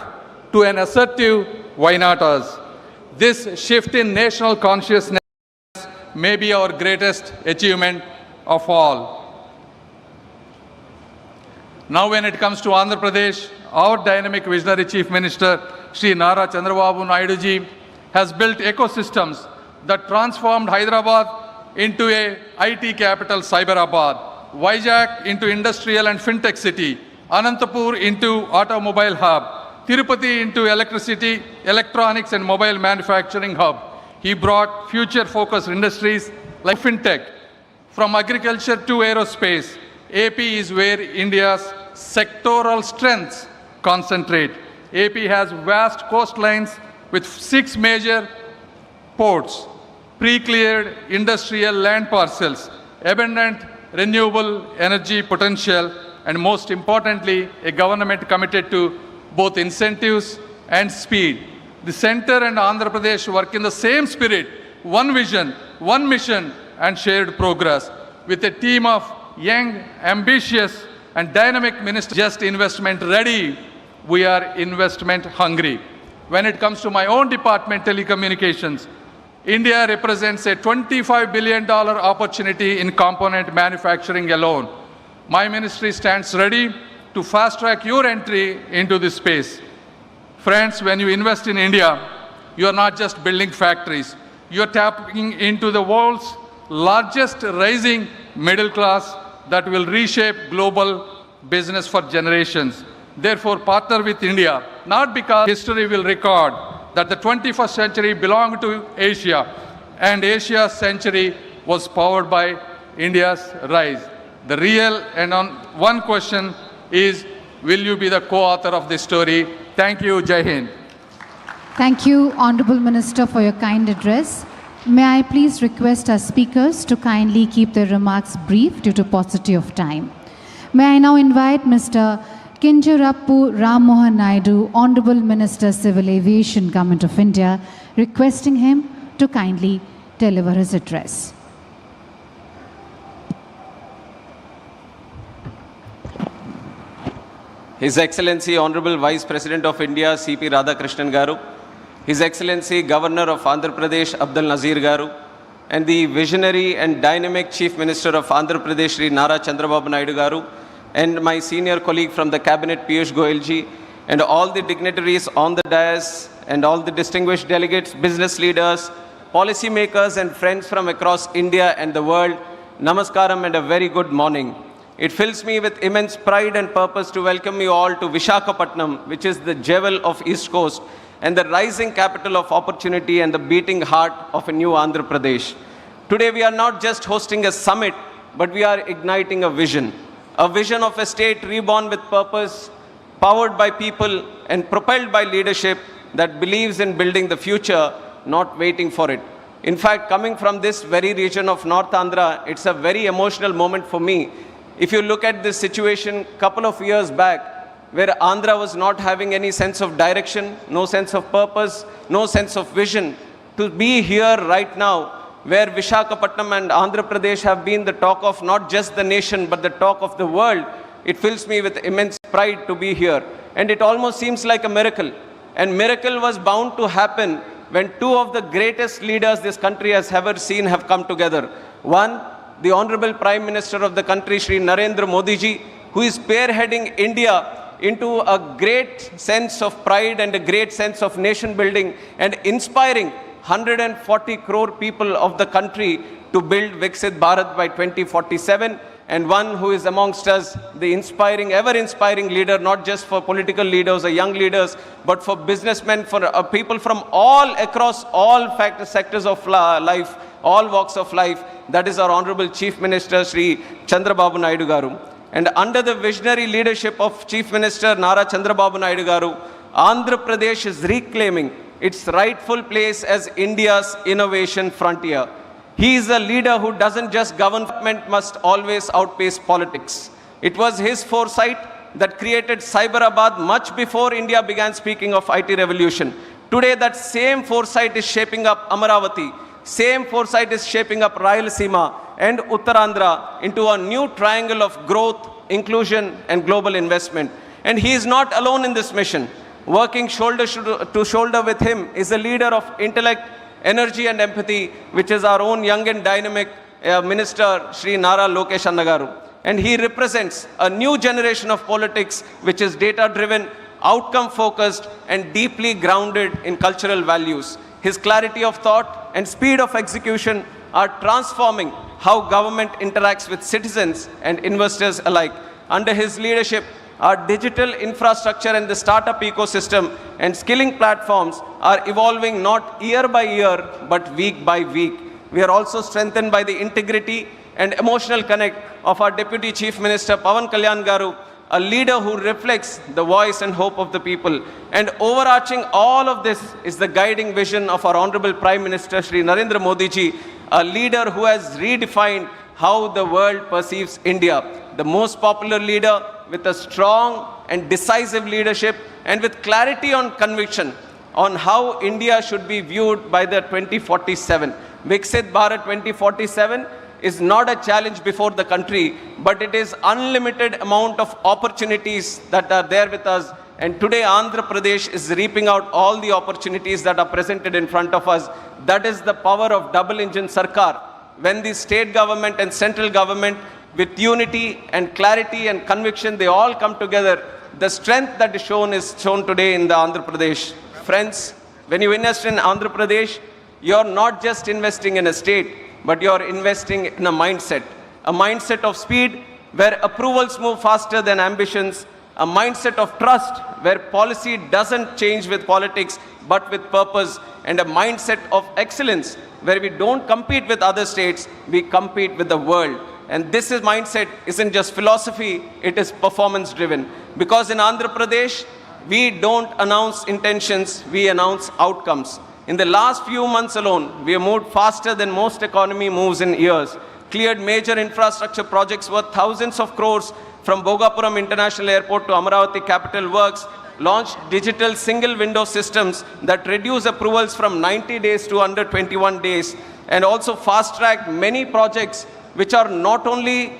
to an assertive why not us. This shift in national consciousness may be our greatest achievement of all. Now when it comes to Andhra Pradesh, our dynamic visionary Chief Minister, Shri Nara Chandrababu Naidu ji, has built ecosystems that transformed Hyderabad into a IT capital Cyberabad, Vizag into industrial and fintech city, Anantapur into automobile hub, Tirupati into electricity, electronics and mobile manufacturing hub. He brought future-focused industries like fintech. From agriculture to aerospace, AP is where India's sectoral strengths concentrate. AP has vast coastlines with 6 major ports, pre-cleared industrial land parcels, abundant renewable energy potential, and most importantly, a government committed to both incentives and speed. The center and Andhra Pradesh work in the same spirit, one vision, one mission, and shared progress. With a team of young, ambitious, and dynamic ministers, just investment ready, we are investment hungry. When it comes to my own department, telecommunications, India represents a $25 billion opportunity in component manufacturing alone. My ministry stands ready to fast-track your entry into this space. Friends, when you invest in India, you are not just building factories. You are tapping into the world's largest rising middle class that will reshape global business for generations. Therefore, partner with India, not because history will record that the 21st century belonged to Asia and Asia's century was powered by India's rise. The real and one question is, will you be the co-author of this story? Thank you. Jai Hind. Thank you, Honourable Minister, for your kind address. May I please request our speakers to kindly keep their remarks brief due to paucity of time. May I now invite Mr. Kinjarappu Ram Mohan Naidu, Honorable Minister Civil Aviation, Government of India, requesting him to kindly deliver his address. His Excellency Honorable Vice President of India, C.P. Radhakrishnan Garu, His Excellency Governor of Andhra Pradesh, Abdul Nazir Garu, and the visionary and dynamic Chief Minister of Andhra Pradesh, Shri Nara Chandrababu Naidu Garu, and my senior colleague from the Cabinet, Piyush Goyal ji, and all the dignitaries on the dais, and all the distinguished delegates, business leaders, policymakers, and friends from across India and the world, Namaskaram and a very good morning. It fills me with immense pride and purpose to welcome you all to Visakhapatnam, which is the jewel of East Coast and the rising capital of opportunity and the beating heart of a new Andhra Pradesh. Today we are not just hosting a summit, but we are igniting a vision of a state reborn with purpose, powered by people and propelled by leadership that believes in building the future, not waiting for it. In fact, coming from this very region of North Andhra, it's a very emotional moment for me. If you look at this situation a couple of years back, where Andhra was not having any sense of direction, no sense of purpose, no sense of vision, to be here right now, where Visakhapatnam and Andhra Pradesh have been the talk of not just the nation, but the talk of the world, it fills me with immense pride to be here. And it almost seems like a miracle. And miracle was bound to happen when two of the greatest leaders this country has ever seen have come together. One, the Honorable Prime Minister of the country, Shri Narendra Modi ji, who is spearheading India into a great sense of pride and a great sense of nation building and inspiring 140 crore people of the country to build Viksit Bharat by 2047. And one who is amongst us, the inspiring, ever-inspiring leader, not just for political leaders or young leaders, but for businessmen, for people from all across all sectors of life, all walks of life. That is our Honorable Chief Minister, Shri Chandrababu Naidu Garu. And under the visionary leadership of Chief Minister Nara Chandrababu Naidu Garu, Andhra Pradesh is reclaiming its rightful place as India's innovation frontier. He is a leader who doesn't just govern, government must always outpace politics. It was his foresight that created Cyberabad much before India began speaking of IT revolution. Today that same foresight is shaping up Amaravati, same foresight is shaping up Rayalaseema and Uttarandhra into a new triangle of growth, inclusion and global investment. And he is not alone in this mission. Working shoulder to shoulder with him is a leader of intellect, energy and empathy, which is our own young and dynamic Minister, Shri Nara Lokesh Annagaru. And he represents a new generation of politics, which is data-driven, outcome-focused, and deeply grounded in cultural values. His clarity of thought and speed of execution are transforming how government interacts with citizens and investors alike. Under his leadership, our digital infrastructure and the startup ecosystem and skilling platforms are evolving not year by year, but week by week. We are also strengthened by the integrity and emotional connect of our Deputy Chief Minister, Pawan Kalyan Garu, a leader who reflects the voice and hope of the people. And overarching all of this is the guiding vision of our Honorable Prime Minister, Shri Narendra Modi ji, a leader who has redefined how the world perceives India. The most popular leader with a strong and decisive leadership and with clarity on conviction on how India should be viewed by the 2047. Viksit Bharat 2047 is not a challenge before the country, but it is unlimited amount of opportunities that are there with us. And today Andhra Pradesh is reaping out all the opportunities that are presented in front of us. That is the power of double engine Sarkar. When the state government and central government with unity and clarity and conviction, they all come together. The strength that is shown today in the Andhra Pradesh. Friends, when you invest in Andhra Pradesh, you're not just investing in a state, but you're investing in a mindset of speed where approvals move faster than ambitions, a mindset of trust where policy doesn't change with politics, but with purpose, and a mindset of excellence where we don't compete with other states, we compete with the world. And this mindset isn't just philosophy, it is performance driven. Because in Andhra Pradesh, we don't announce intentions, we announce outcomes. In the last few months alone, we have moved faster than most economy moves in years, cleared major infrastructure projects worth thousands of crores from Bhogapuram International Airport to Amaravati Capital Works, launched digital single window systems that reduce approvals from 90 days to under 21 days, and also fast-tracked many projects which are not only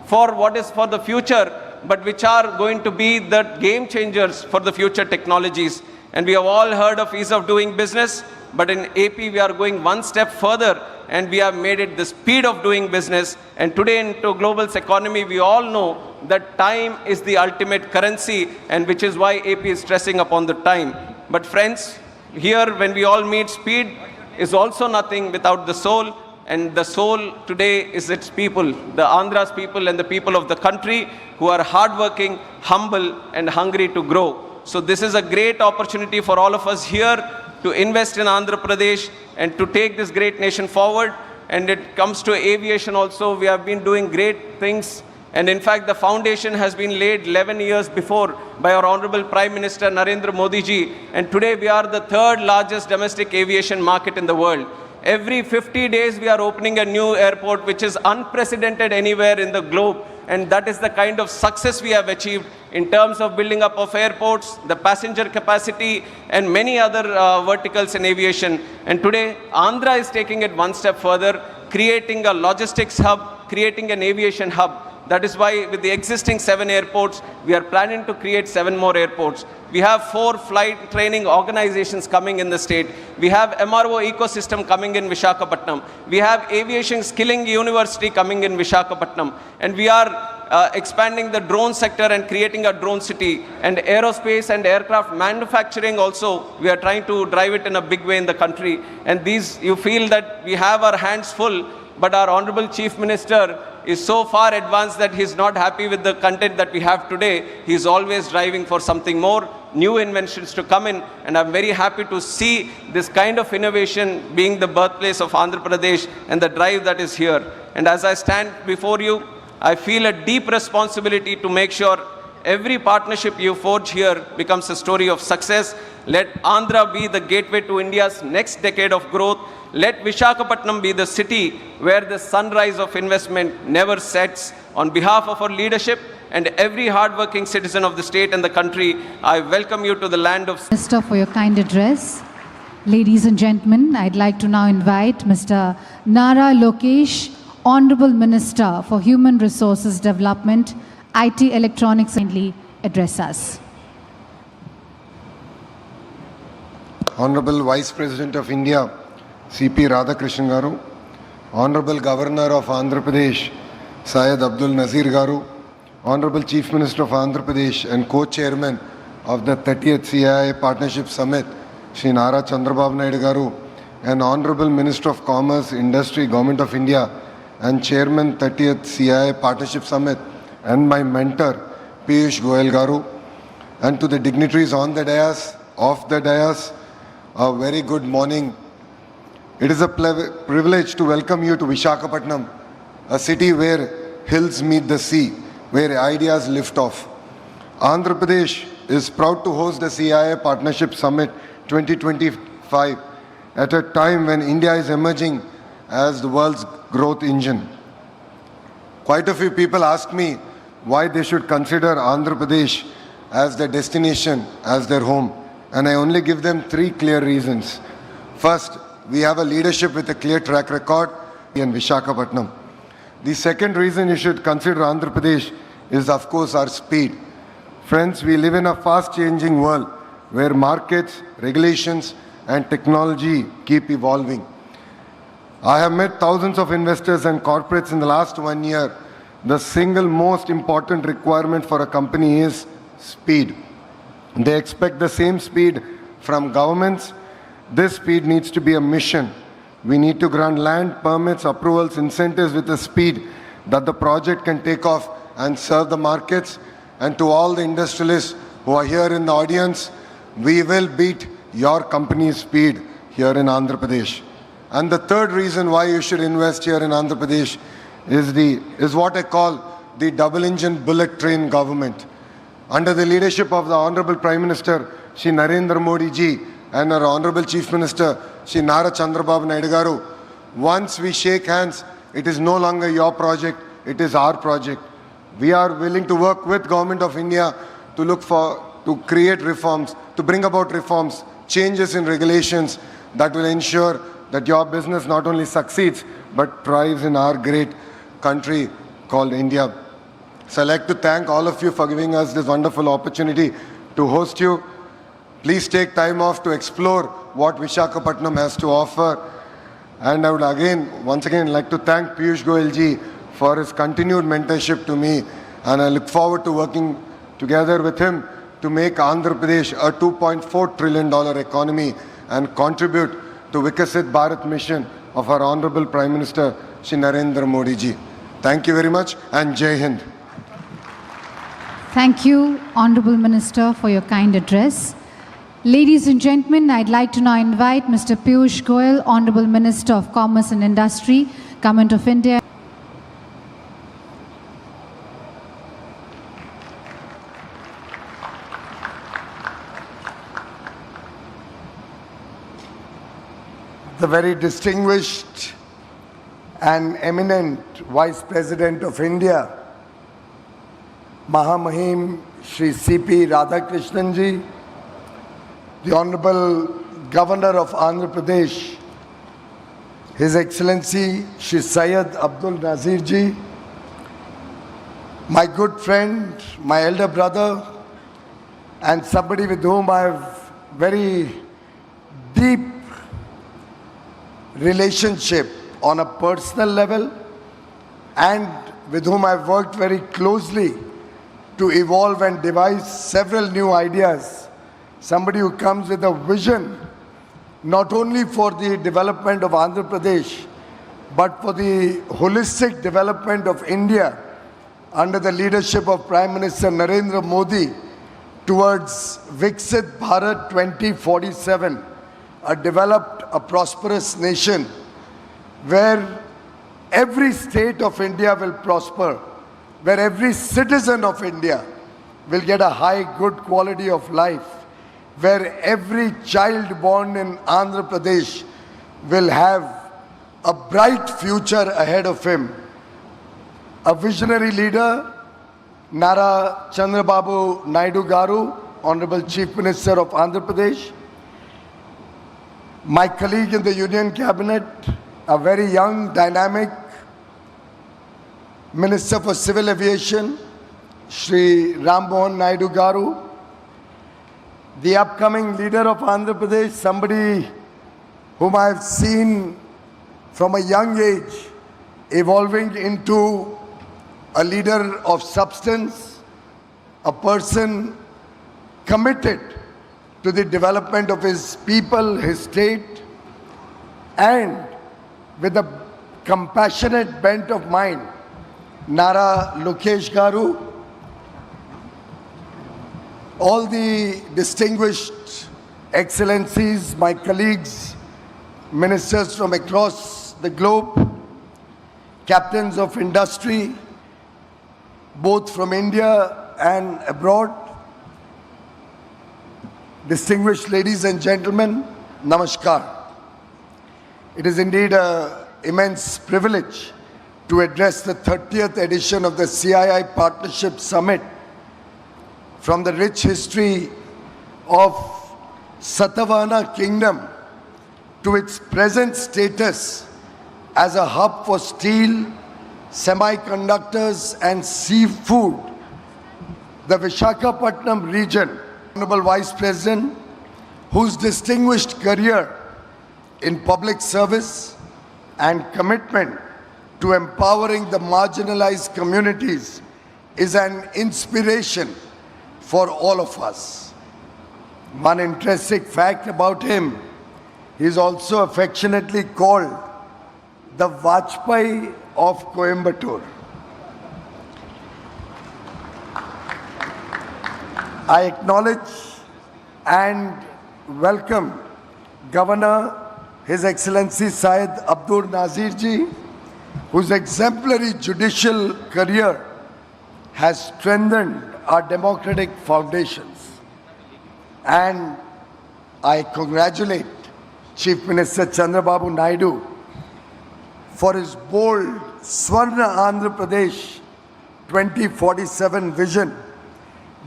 for what is for the future, but which are going to be the game changers for the future technologies. And we have all heard of ease of doing business, but in AP we are going one step further, and we have made it the speed of doing business. And today into global economy, we all know that time is the ultimate currency, and which is why AP is stressing upon the time. But friends, here when we all meet, speed is also nothing without the soul. And the soul today is its people, the Andhra's people and the people of the country who are hardworking, humble, and hungry to grow. So this is a great opportunity for all of us here to invest in Andhra Pradesh and to take this great nation forward. And it comes to aviation also, we have been doing great things. And in fact, the foundation has been laid 11 years before by our Honorable Prime Minister Narendra Modi ji. And today we are the third largest domestic aviation market in the world. Every 50 days we are opening a new airport, which is unprecedented anywhere in the globe. And that is the kind of success we have achieved in terms of building up of airports, the passenger capacity, and many other verticals in aviation. And today, Andhra is taking it one step further, creating a logistics hub, creating an aviation hub. That is why with the existing 7 airports, we are planning to create 7 more airports. We have 4 flight training organizations coming in the state. We have MRO ecosystem coming in Visakhapatnam. We have aviation skilling university coming in Visakhapatnam. And we are expanding the drone sector and creating a drone city. And aerospace and aircraft manufacturing also, we are trying to drive it in a big way in the country. And these, you feel that we have our hands full, but our Honorable Chief Minister is so far advanced that he's not happy with the content that we have today. He's always driving for something more, new inventions to come in, and I'm very happy to see this kind of innovation being the birthplace of Andhra Pradesh and the drive that is here. And as I stand before you, I feel a deep responsibility to make sure every partnership you forge here becomes a story of success. Let Andhra be the gateway to India's next decade of growth. Let Visakhapatnam be the city where the sunrise of investment never sets. On behalf of our leadership and every hardworking citizen of the state and the country, I welcome you to the land of... Minister, for your kind address. Ladies and gentlemen, I'd like to now invite Mr. Nara Lokesh, Honorable Minister for Human Resources Development, IT Electronics, kindly address us. Honorable Vice President of India, CP Radhakrishnan Garu, Honorable Governor of Andhra Pradesh, Syed Abdul Nazir Garu, Honorable Chief Minister of Andhra Pradesh and Co-Chairman of the 30th CII Partnership Summit, Shri Nara Chandrababu Naidu Garu, and Honorable Minister of Commerce, Industry, Government of India, and Chairman 30th CII Partnership Summit, and my mentor, Piyush Goyal Garu, and to the dignitaries on the dais, off the dais, a very good morning. It is a privilege to welcome you to Visakhapatnam, a city where hills meet the sea, where ideas lift off. Andhra Pradesh is proud to host the CII Partnership Summit 2025 at a time when India is emerging as the world's growth engine. Quite a few people ask me why they should consider Andhra Pradesh as their destination, as their home, and I only give them 3 clear reasons. First, we have a leadership with a clear track record in Visakhapatnam. The second reason you should consider Andhra Pradesh is, of course, our speed. Friends, we live in a fast-changing world where markets, regulations, and technology keep evolving. I have met thousands of investors and corporates in the last 1 year. The single most important requirement for a company is speed. They expect the same speed from governments. This speed needs to be a mission. We need to grant land, permits, approvals, incentives with a speed that the project can take off and serve the markets. And to all the industrialists who are here in the audience, we will beat your company's speed here in Andhra Pradesh. And the third reason why you should invest here in Andhra Pradesh is what I call the double-engine bullet train government. Under the leadership of the Honorable Prime Minister, Shri Narendra Modi ji, and our Honorable Chief Minister, Shri Nara Chandrababu Naidu garu, once we shake hands, it is no longer your project, it is our project. We are willing to work with Government of India to create reforms, to bring about reforms, changes in regulations that will ensure that your business not only succeeds, but thrives in our great country called India. So I'd like to thank all of you for giving us this wonderful opportunity to host you. Please take time off to explore what Visakhapatnam has to offer. And I would once again like to thank Piyush Goyal ji for his continued mentorship to me. And I look forward to working together with him to make Andhra Pradesh a $2.4 trillion economy and contribute to Vikasit Bharat mission of our Honorable Prime Minister, Shri Narendra Modi ji. Thank you very much and Jai Hind. Thank you, Honorable Minister, for your kind address. Ladies and gentlemen, I'd like to now invite Mr. Piyush Goyal, Honorable Minister of Commerce and Industry, Government of India. The very distinguished and eminent Vice President of India, Mahamahim Shri C.P. Radhakrishnan ji, the Honorable Governor of Andhra Pradesh, His Excellency Shri Syed Abdul Nazir ji, my good friend, my elder brother, and somebody with whom I have very deep relationship on a personal level and with whom I've worked very closely to evolve and devise several new ideas. Somebody who comes with a vision not only for the development of Andhra Pradesh but for the holistic development of India under the leadership of Prime Minister Narendra Modi towards Viksit Bharat 2047, a developed, a prosperous nation where every state of India will prosper, where every citizen of India will get a high, good quality of life, where every child born in Andhra Pradesh will have a bright future ahead of him. A visionary leader, Nara Chandrababu Naidu garu, Honorable Chief Minister of Andhra Pradesh, my colleague in the Union Cabinet, a very young, dynamic Minister for Civil Aviation, Shri Ram Mohan Naidu garu, the upcoming leader of Andhra Pradesh, somebody whom I have seen from a young age evolving into a leader of substance, a person committed to the development of his people, his state, and with a compassionate bent of mind, Nara Lokesh garu, all the distinguished excellencies, my colleagues, ministers from across the globe, captains of industry, both from India and abroad, distinguished ladies and gentlemen, namaskar. It is indeed an immense privilege to address the 30th edition of the CII Partnership Summit from the rich history of Satavahana Kingdom to its present status as a hub for steel, semiconductors and seafood. The Visakhapatnam region, Honorable Vice President, whose distinguished career in public service and commitment to empowering the marginalized communities is an inspiration for all of us. One interesting fact about him, he is also affectionately called the Vajpayee of Coimbatore. I acknowledge and welcome Governor, His Excellency Syed Abdul Nazir ji, whose exemplary judicial career has strengthened our democratic foundations. And I congratulate Chief Minister Chandrababu Naidu for his bold Swarna Andhra Pradesh 2047 vision,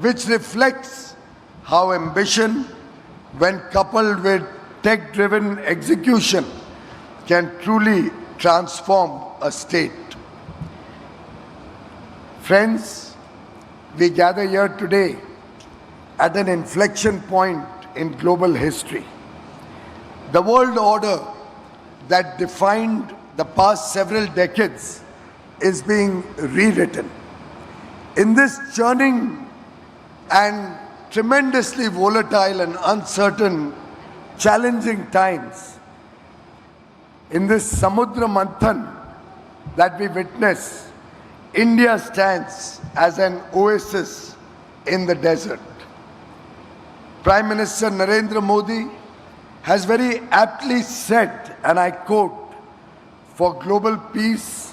which reflects how ambition, when coupled with tech-driven execution, can truly transform a state. Friends, we gather here today at an inflection point in global history. The world order that defined the past several decades is being rewritten. In this churning and tremendously volatile and uncertain, challenging times, in this Samudra Manthan that we witness, India stands as an oasis in the desert. Prime Minister Narendra Modi has very aptly said, and I quote, "For global peace,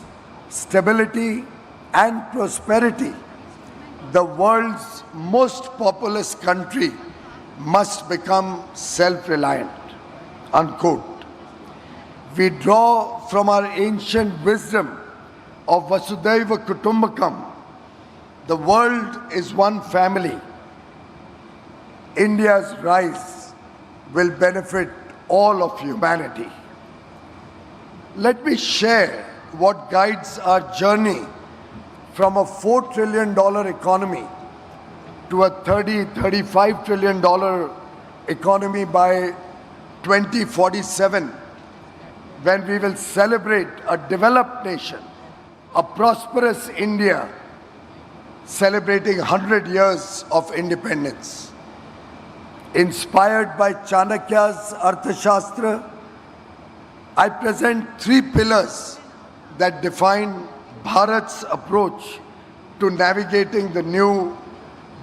stability, and prosperity, the world's most populous country must become self-reliant," unquote. We draw from our ancient wisdom of Vasudhaiva Kutumbakam. The world is one family. India's rise will benefit all of humanity. Let me share what guides our journey from a $4 trillion economy to a $35 trillion economy by 2047, when we will celebrate a developed nation, a prosperous India, celebrating 100 years of independence. Inspired by Chanakya's Arthashastra, I present 3 pillars that define Bharat's approach to navigating the new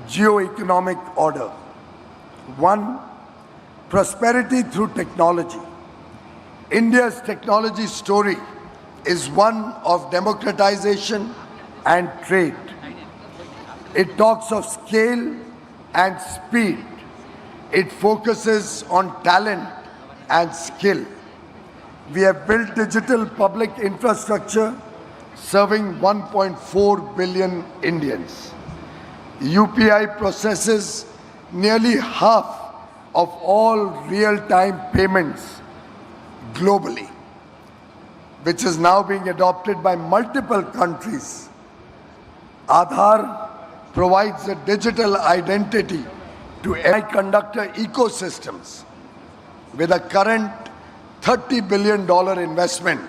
geoeconomic order. 1. Prosperity through technology. India's technology story is one of democratization and trade. It talks of scale and speed. It focuses on talent and skill. We have built digital public infrastructure serving 1.4 billion Indians. UPI processes nearly half of all real-time payments globally, which is now being adopted by multiple countries. Aadhaar provides a digital identity to semiconductor ecosystems with a current $30 billion investment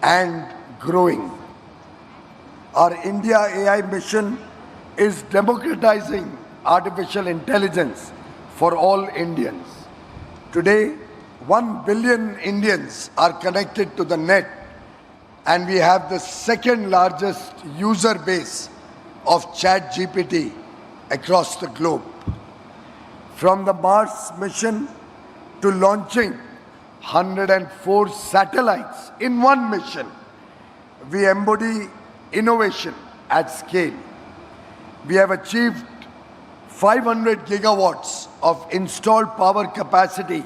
and growing. Our India AI mission is democratizing artificial intelligence for all Indians. Today, 1 billion Indians are connected to the net, and we have the second largest user base of ChatGPT across the globe. From the Mars mission to launching 104 satellites in one mission, we embody innovation at scale. We have achieved 500 gigawatts of installed power capacity,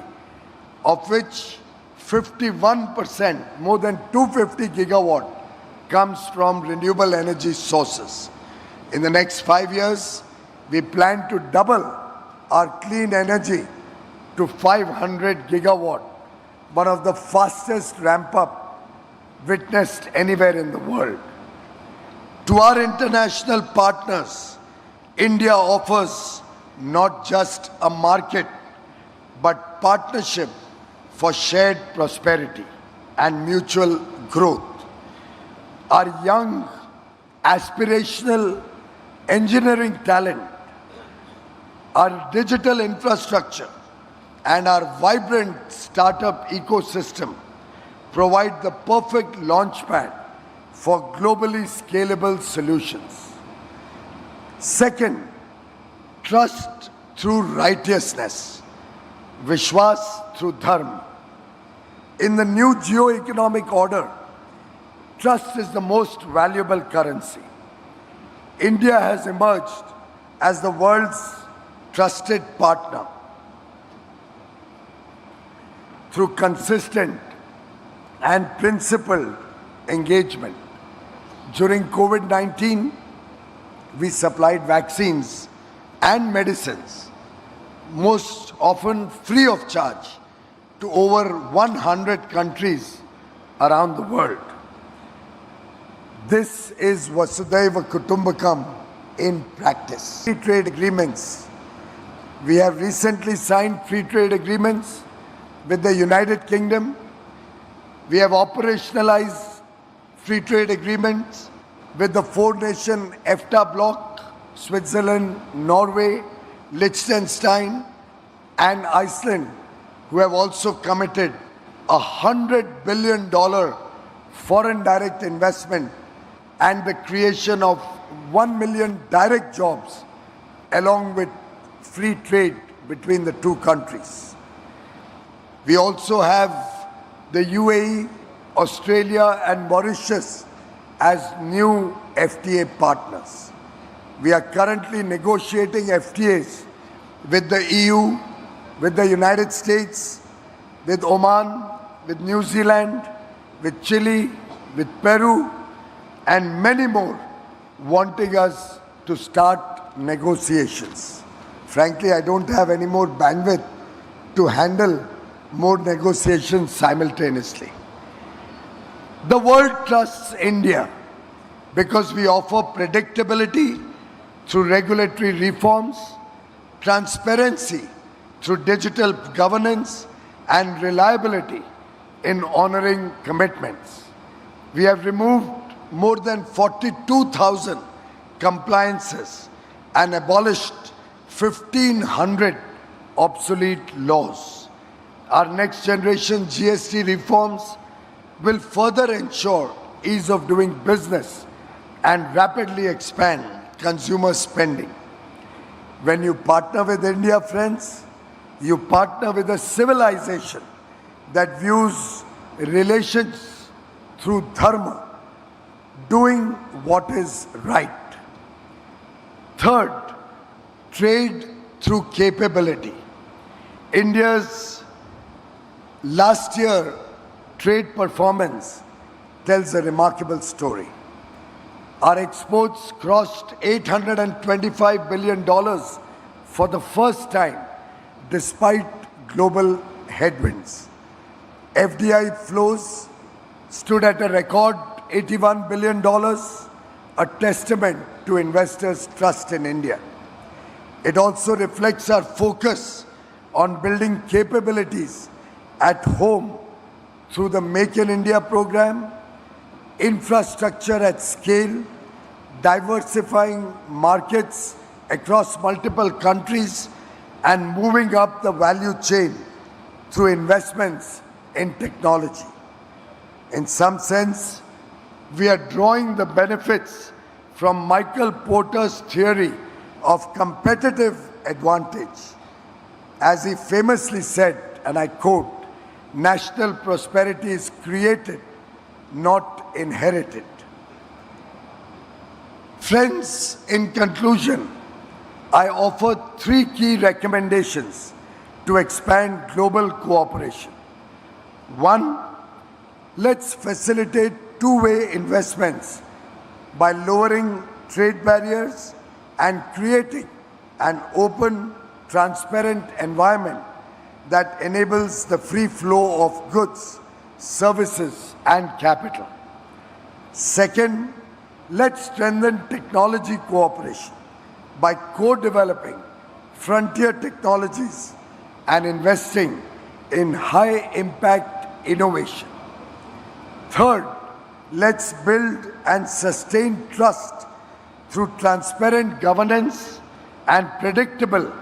of which 51%, more than 250 gigawatt, comes from renewable energy sources. In the next 5 years, we plan to double our clean energy to 500 gigawatt, one of the fastest ramp-up witnessed anywhere in the world. To our international partners, India offers not just a market, but partnership for shared prosperity and mutual growth. Our young, aspirational engineering talent, our digital infrastructure, and our vibrant startup ecosystem provide the perfect launchpad for globally scalable solutions. Second, trust through righteousness, Vishwas through Dharma. In the new geoeconomic order, trust is the most valuable currency. India has emerged as the world's trusted partner. through consistent and principled engagement. During COVID-19, we supplied vaccines and medicines, most often free of charge, to over 100 countries around the world. This is Vasudhaiva Kutumbakam in practice. Free trade agreements. We have recently signed free trade agreements with the United Kingdom. We have operationalized free trade agreements with the four-nation EFTA bloc, Switzerland, Norway, Liechtenstein, and Iceland, who have also committed $100 billion foreign direct investment and the creation of 1 million direct jobs, along with free trade between the two countries. We also have the UAE, Australia, and Mauritius as new FTA partners. We are currently negotiating FTAs with the EU, with the United States, with Oman, with New Zealand, with Chile, with Peru, and many more wanting us to start negotiations. Frankly, I don't have any more bandwidth to handle more negotiations simultaneously. The world trusts India because we offer predictability through regulatory reforms, transparency through digital governance, and reliability in honoring commitments. We have removed more than 42,000 compliances and abolished 1,500 obsolete laws. Our next generation GST reforms will further ensure ease of doing business and rapidly expand consumer spending. When you partner with India, friends, you partner with a civilization that views relations through dharma, doing what is right. Third, trade through capability. India's last year trade performance tells a remarkable story. Our exports crossed $825 billion for the first time despite global headwinds. FDI flows stood at a record $81 billion, a testament to investors' trust in India. It also reflects our focus on building capabilities at home through the Make in India program, infrastructure at scale, diversifying markets across multiple countries, and moving up the value chain through investments in technology. In some sense, we are drawing the benefits from Michael Porter's theory of competitive advantage. As he famously said, and I quote, "National prosperity is created, not inherited." Friends, in conclusion, I offer 3 key recommendations to expand global cooperation. 1, let's facilitate two-way investments by lowering trade barriers and creating an open, transparent environment that enables the free flow of goods, services, and capital. Second, let's strengthen technology cooperation by co-developing frontier technologies and investing in high-impact innovation. Third, let's build and sustain trust through transparent governance and predictable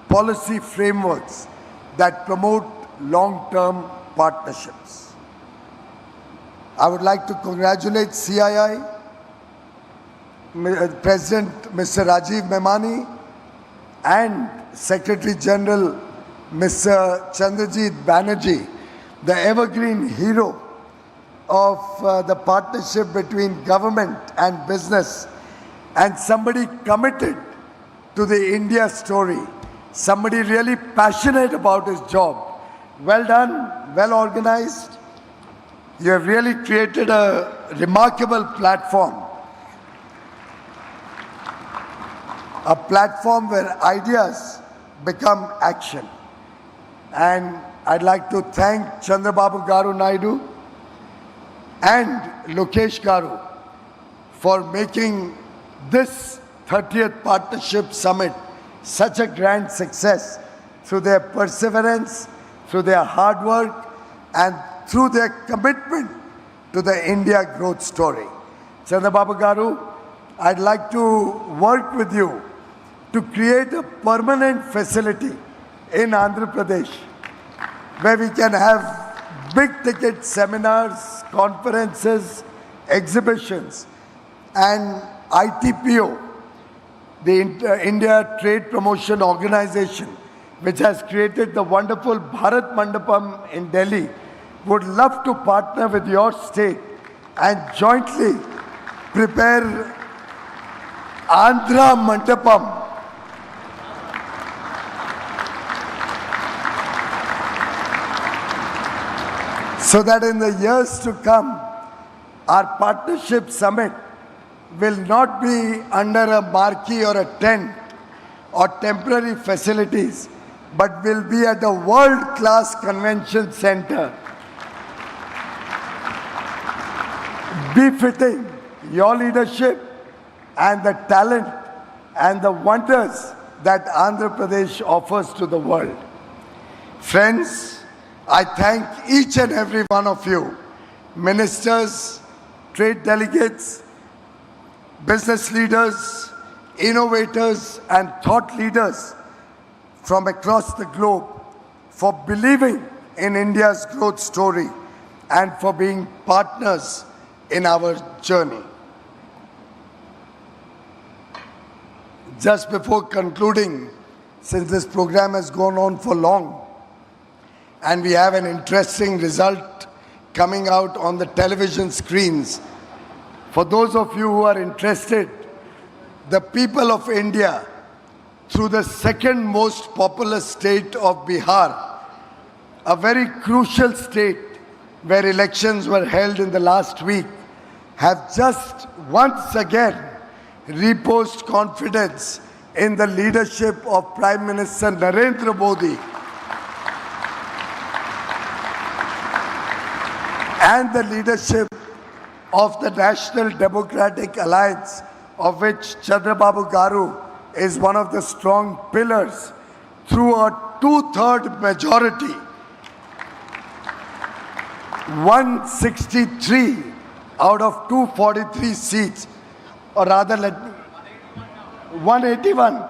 policy frameworks that promote long-term partnerships. I would like to congratulate CII, President Mr. Rajiv Memani, and Secretary General Mr. Chandrajit Banerjee, the evergreen hero of the partnership between government and business, and somebody committed to the India story, somebody really passionate about his job, Well done, well organized. You have really created a remarkable platform. A platform where ideas become action. And I'd like to thank Chandrababu Garu Naidu and Lokesh Garu for making this 30th Partnership Summit such a grand success through their perseverance, through their hard work, and through their commitment to the India growth story. Chandrababu Garu, I'd like to work with you to create a permanent facility in Andhra Pradesh where we can have big ticket seminars, conferences, exhibitions, and ITPO, the India Trade Promotion Organization, which has created the wonderful Bharat Mandapam in Delhi, would love to partner with your state and jointly prepare Andhra Mandapam, so that in the years to come, our partnership summit will not be under a marquee or a tent or temporary facilities, but will be at a world-class convention center, befitting your leadership and the talent and the wonders that Andhra Pradesh offers to the world. Friends, I thank each and every one of you, ministers, trade delegates, business leaders, innovators, and thought leaders from across the globe for believing in India's growth story and for being partners in our journey. Just before concluding, since this program has gone on for long, and we have an interesting result coming out on the television screens, for those of you who are interested, the people of India, through the second most populous state of Bihar, a very crucial state where elections were held in the last week, have just once again reposed confidence in the leadership of Prime Minister Narendra Modi and the leadership of the National Democratic Alliance, of which Chandrababu Garu is one of the strong pillars, through a 2/3 majority. 163 out of 243 seats, or rather 181.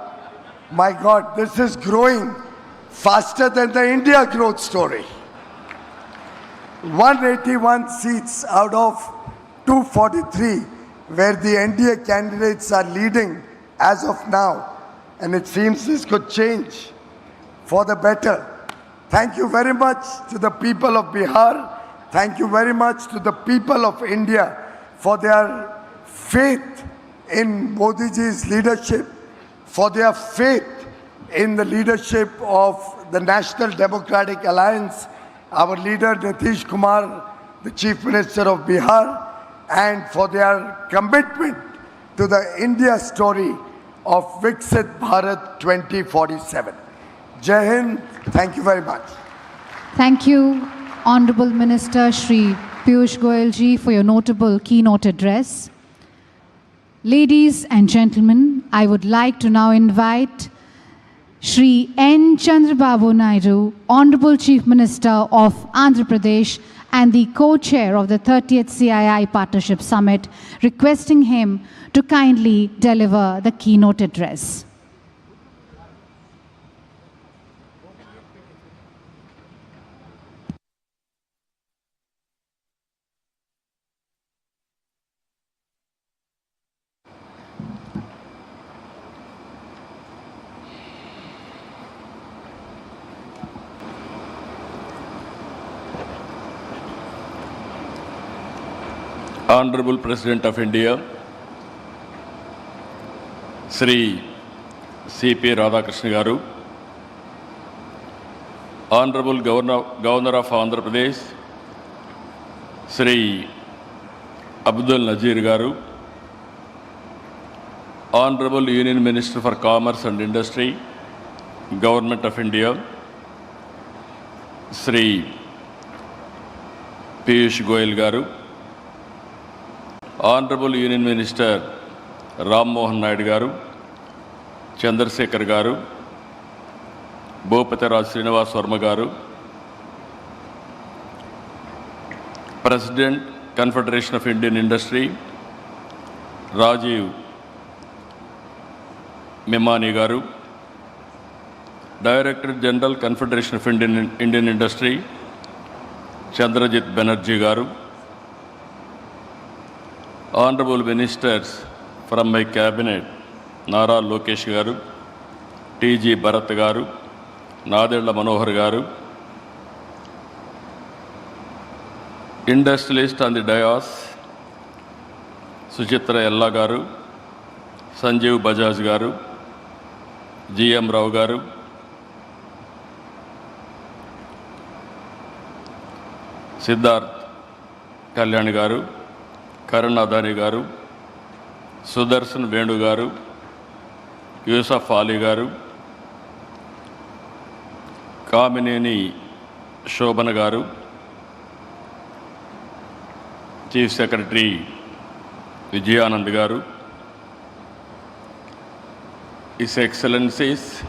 My God, this is growing faster than the India growth story. 181 seats out of 243, where the NDA candidates are leading as of now, and it seems this could change for the better. Thank you very much to the people of Bihar. Thank you very much to the people of India for their faith in Modi ji's leadership, for their faith in the leadership of the National Democratic Alliance, our leader Nitish Kumar, the Chief Minister of Bihar, and for their commitment to the India story of Viksit Bharat 2047. Jai Hind, thank you very much. Thank you, Honorable Minister Shri Piyush Goyal ji, for your notable keynote address. Ladies and gentlemen, I would like to now invite Shri N. Chandrababu Naidu, Honorable Chief Minister of Andhra Pradesh and the co-chair of the 30th CII Partnership Summit, requesting him to kindly deliver the keynote address. Honorable President of India, Sri C.P. Radhakrishnan Garu, Honorable Governor of Andhra Pradesh, Sri Abdul Nazir Garu, Honorable Union Minister for Commerce and Industry, Government of India, Sri Piyush Goyal Garu, Honorable Union Minister Ram Mohan Naidu Garu, Chandrasekhar Garu, Bhupati Srinivas Varma Garu, President, Confederation of Indian Industry, Rajiv Memani Garu, Director General, Confederation of Indian Industry, Chandrajit Banerjee Garu, Honorable Ministers from my cabinet, Nara Lokesh Garu, T.G. Bharat Garu, Nadella Manohar Garu, industrialist on the dais, Suchitra Ella Garu, Sanjeev Bajaj Garu, G.M. Rao Garu, Siddharth Kalyan Garu, Karan Adani Garu, Sudarshan Venu Garu, Yusuf Ali Garu, Kamineni Shobana Garu, Chief Secretary Vijayanand Garu, His Excellencies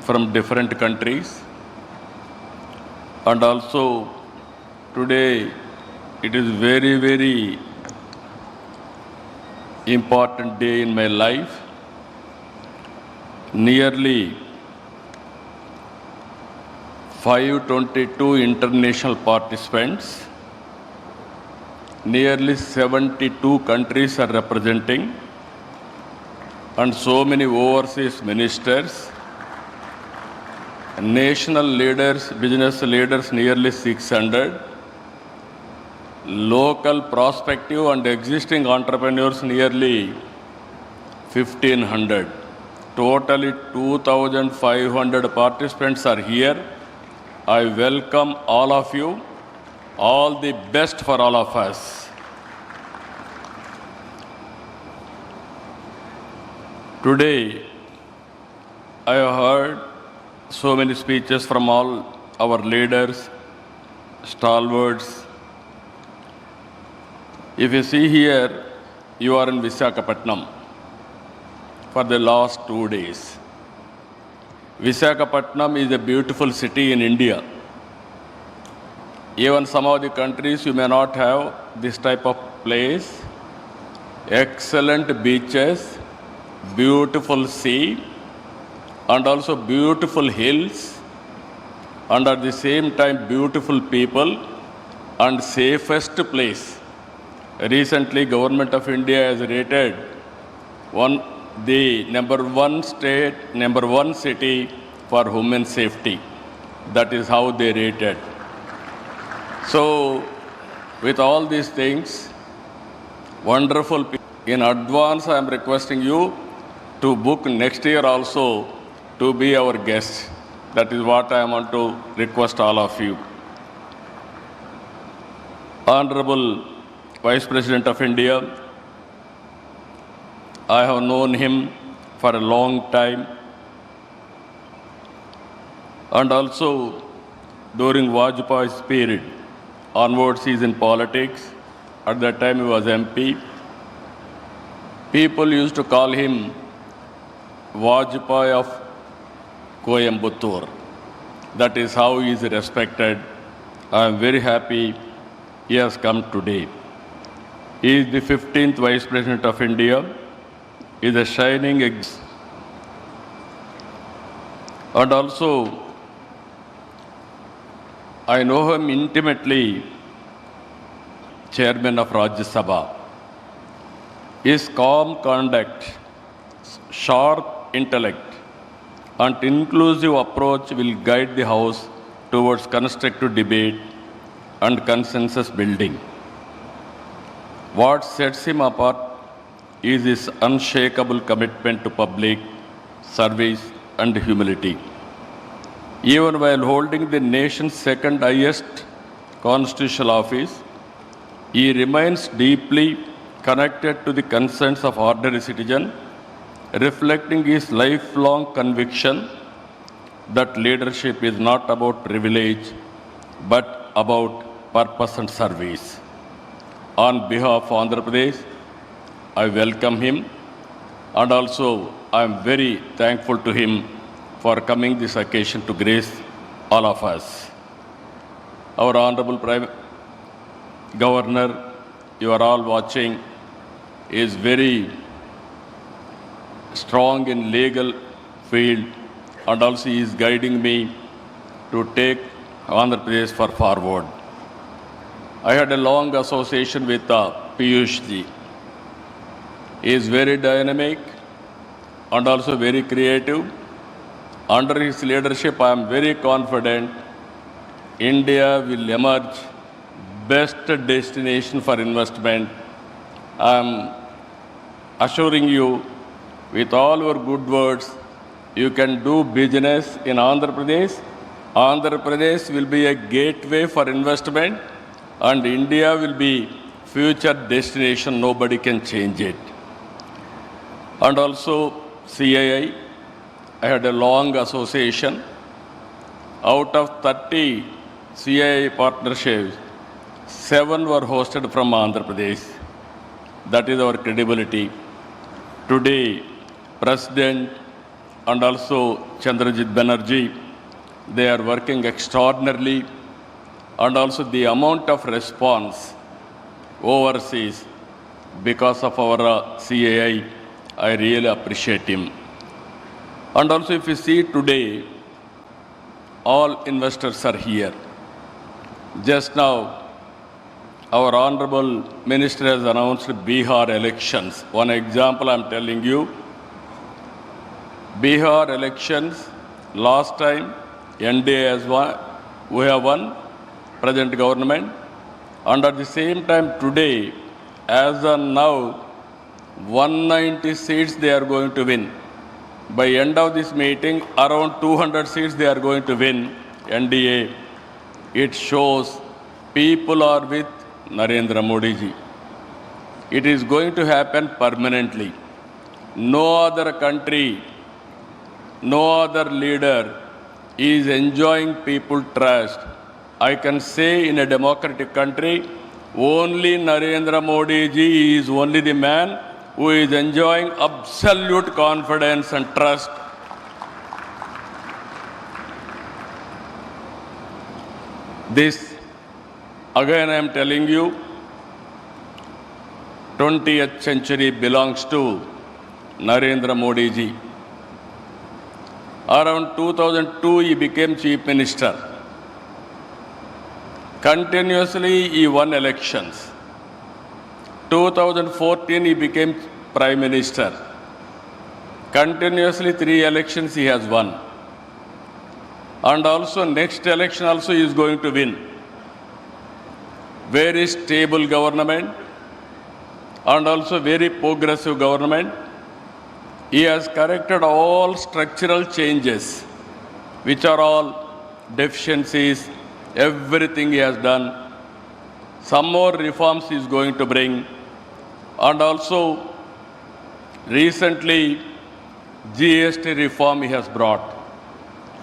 from different countries, and also today it is very, very important day in my life. Nearly 522 international participants, nearly 72 countries are representing, and so many overseas ministers, national leaders, business leaders, nearly 600, local prospective and existing entrepreneurs, nearly 1,500. Totally 2,500 participants are here. I welcome all of you. All the best for all of us. Today, I have heard so many speeches from all our leaders, stalwarts. If you see here, you are in Visakhapatnam for the last 2 days. Visakhapatnam is a beautiful city in India. Even some of the countries you may not have this type of place. Excellent beaches, beautiful sea, and also beautiful hills, and at the same time beautiful people and safest place. Recently, Government of India has rated the number one city for human safety. That is how they rated. So, with all these things, wonderful people. In advance, I am requesting you to book next year also to be our guest. That is what I want to request all of you. Honorable Vice President of India, I have known him for a long time, and also during Vajpayee's period, onwards he is in politics. At that time he was MP. People used to call him Vajpayee of Coimbatore. That is how he is respected. I am very happy he has come today. He is the 15th Vice President of India. He is a shining example. And also, I know him intimately, Chairman of Rajya Sabha. His calm conduct, sharp intellect, and inclusive approach will guide the House towards constructive debate and consensus building. What sets him apart is his unshakable commitment to public service and humility. Even while holding the nation's second highest constitutional office, he remains deeply connected to the concerns of ordinary citizens, reflecting his lifelong conviction that leadership is not about privilege, but about purpose and service. On behalf of Andhra Pradesh, I welcome him, and also I am very thankful to him for coming this occasion to grace all of us. Our Honorable Prime Governor, you are all watching, is very strong in legal field, and also he is guiding me to take Andhra Pradesh forward. I had a long association with Piyush ji. He is very dynamic and also very creative. Under his leadership, I am very confident India will emerge best destination for investment. I am assuring you, with all your good words, you can do business in Andhra Pradesh. Andhra Pradesh will be a gateway for investment, and India will be future destination. Nobody can change it. And also CII, I had a long association. Out of 30 CII partnerships, 7 were hosted from Andhra Pradesh. That is our credibility. Today, President and also Chandrajit Banerjee, they are working extraordinarily, and also the amount of response overseas because of our CII, I really appreciate him. And also if you see today, all investors are here. Just now, our Honorable Minister has announced Bihar elections. One example I am telling you, Bihar elections, last time NDA has won, we have won, present government, and at the same time today, as of now, 190 seats they are going to win. By end of this meeting, around 200 seats they are going to win, NDA. It shows people are with Narendra Modi ji. It is going to happen permanently. No other country, no other leader is enjoying people's trust. I can say in a democratic country, only Narendra Modi ji is only the man who is enjoying absolute confidence and trust. This, again I am telling you, 20th century belongs to Narendra Modi ji. Around 2002, he became Chief Minister. Continuously, he won elections. 2014, he became Prime Minister. Continuously, 3 elections he has won. And also, next election also he is going to win. Very stable government and also very progressive government. He has corrected all structural changes, which are all deficiencies, everything he has done. Some more reforms he is going to bring. And also, recently, GST reform he has brought.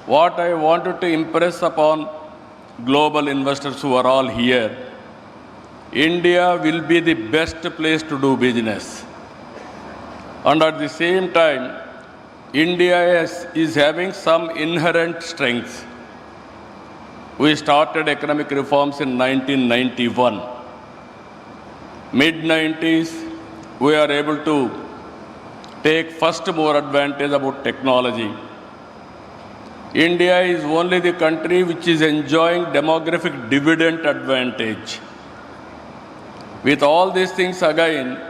What I wanted to impress upon global investors who are all here, India will be the best place to do business. And at the same time, India is having some inherent strengths. We started economic reforms in 1991. Mid-90s, we are able to take first more advantage about technology. India is only the country which is enjoying demographic dividend advantage. With all these things again,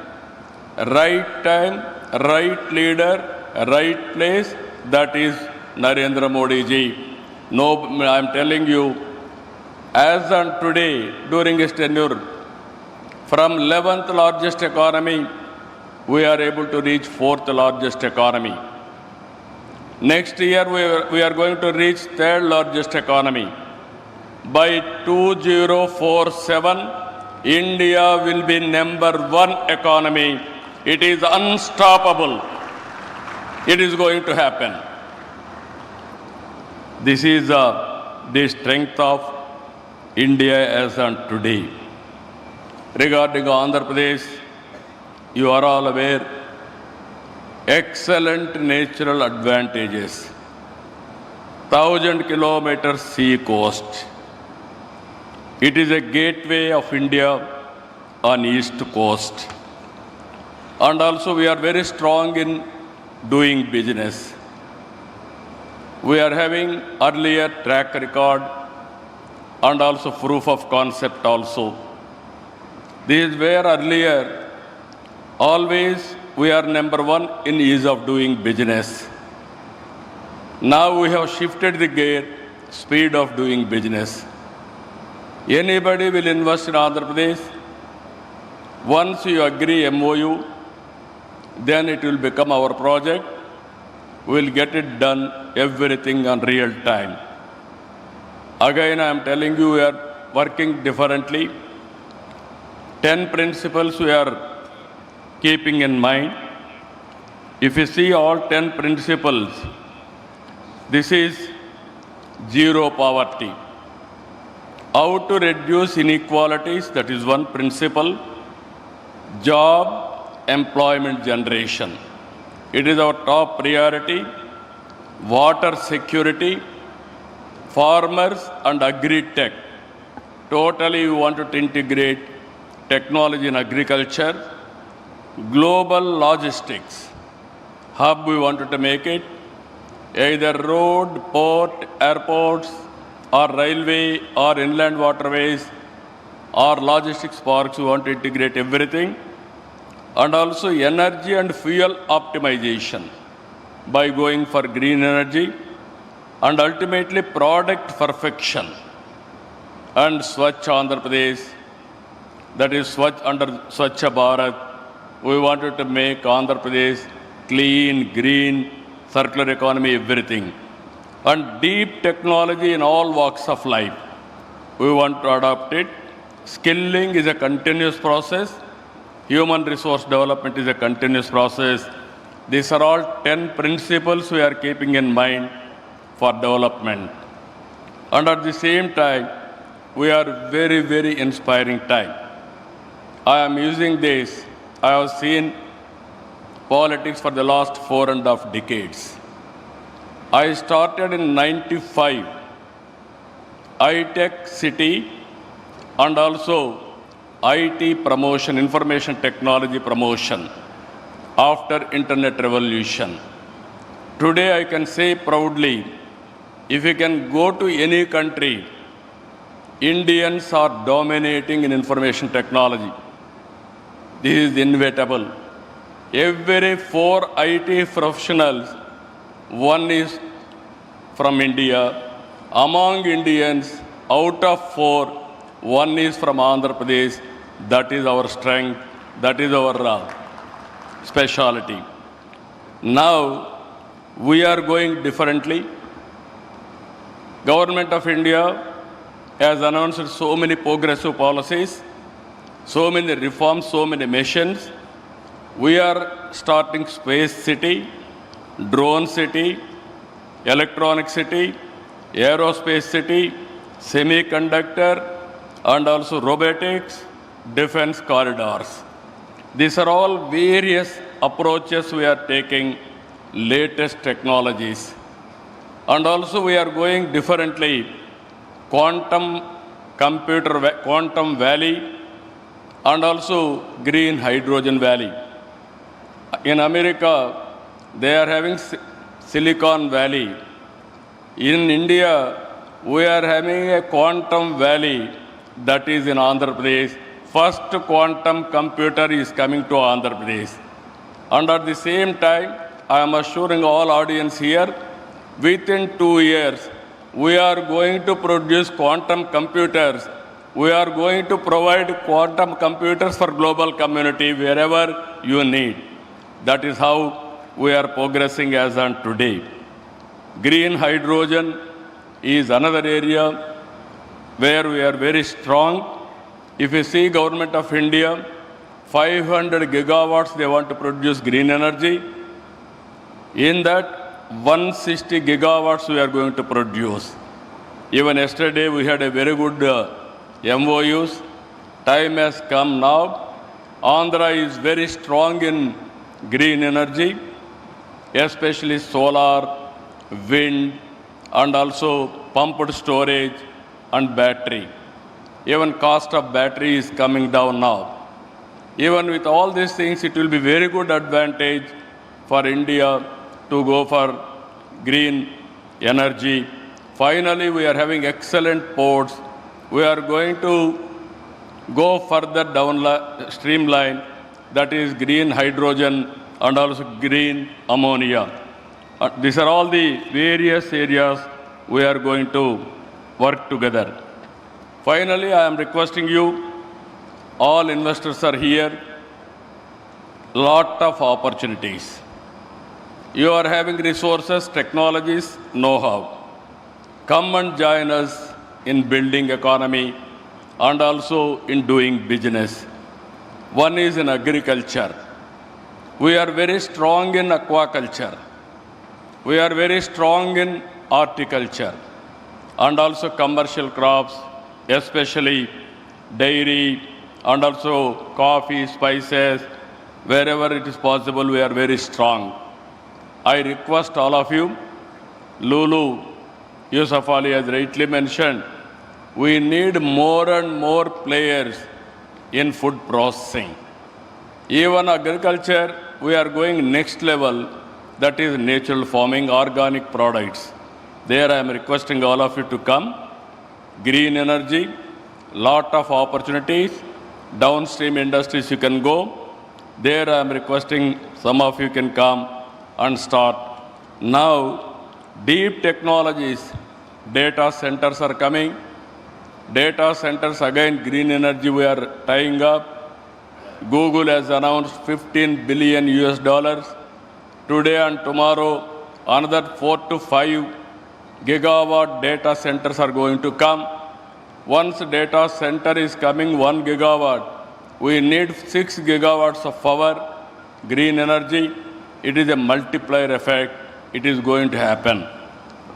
right time, right leader, right place, that is Narendra Modi ji. No, I am telling you, as on today, during his tenure, from 11th largest economy, we are able to reach 4th largest economy. Next year, we are going to reach third largest economy. By 2047, India will be number one economy. It is unstoppable. It is going to happen. This is the strength of India as on today. Regarding Andhra Pradesh, you are all aware, excellent natural advantages. 1,000 kilometers sea coast. It is a gateway of India on east coast. And also we are very strong in doing business. We are having earlier track record and also proof of concept also. This is where earlier always we are number one in ease of doing business. Now we have shifted the gear, speed of doing business. Anybody will invest in Andhra Pradesh. Once you agree MOU, then it will become our project. We will get it done, everything on real time. Again, I am telling you, we are working differently. 10 principles we are keeping in mind. If you see all 10 principles, this is zero poverty. How to reduce inequalities, that is one principle. Job, employment generation. It is our top priority. Water security, farmers and agri-tech. Totally we wanted to integrate technology in agriculture. Global logistics hub we wanted to make it. Either road, port, airports, or railway, or inland waterways, or logistics parks, we want to integrate everything. And also energy and fuel optimization by going for green energy, and ultimately product perfection. And Swachh Andhra Pradesh, that is under Swachh Bharat, we wanted to make Andhra Pradesh clean, green, circular economy, everything. And deep technology in all walks of life. We want to adopt it. Skilling is a continuous process. Human resource development is a continuous process. These are all 10 principles we are keeping in mind for development. And at the same time, we are very, very inspiring time. I am using this. I have seen politics for the last 4.5 decades. I started in 95, I-Tech city, and also IT promotion, information technology promotion after internet revolution. Today I can say proudly, if you can go to any country, Indians are dominating in information technology. This is inevitable. Every 4 IT professionals, one is from India. Among Indians, out of 4, one is from Andhra Pradesh. That is our strength. That is our speciality. Now, we are going differently. Government of India has announced so many progressive policies, so many reforms, so many missions. We are starting space city, drone city, electronic city, aerospace city, semiconductor, and also robotics, defense corridors. These are all various approaches we are taking, latest technologies. And also we are going differently, quantum valley, and also green hydrogen valley. In America, they are having Silicon Valley. In India, we are having a quantum valley that is in Andhra Pradesh. First quantum computer is coming to Andhra Pradesh. And at the same time, I am assuring all audience here, within 2 years, we are going to produce quantum computers. We are going to provide quantum computers for global community wherever you need. That is how we are progressing as on today. Green hydrogen is another area where we are very strong. If you see Government of India, 500 gigawatts they want to produce green energy. In that, 160 gigawatts we are going to produce. Even yesterday we had a very good MOUs. Time has come now. Andhra is very strong in green energy, especially solar, wind, and also pumped storage and battery. Even cost of battery is coming down now. Even with all these things, it will be very good advantage for India to go for green energy. Finally, we are having excellent ports. We are going to go further down streamline, that is green hydrogen and also green ammonia. These are all the various areas we are going to work together. Finally, I am requesting you, all investors are here, lot of opportunities. You are having resources, technologies, know-how. Come and join us in building economy and also in doing business. One is in agriculture. We are very strong in aquaculture. We are very strong in horticulture and also commercial crops, especially dairy and also coffee, spices. Wherever it is possible, we are very strong. I request all of you, Lulu, Yusuf Ali has rightly mentioned, we need more and more players in food processing. Even agriculture, we are going next level, that is natural farming, organic products. There I am requesting all of you to come. Green energy, lot of opportunities. Downstream industries you can go. There I am requesting some of you can come and start. Now, deep technologies, data centers are coming. Data centers, again, green energy we are tying up. Google has announced $15 billion US. Today and tomorrow, another 4 to 5 gigawatt data centers are going to come. Once data center is coming 1 gigawatt, we need 6 gigawatts of power, green energy. It is a multiplier effect. It is going to happen.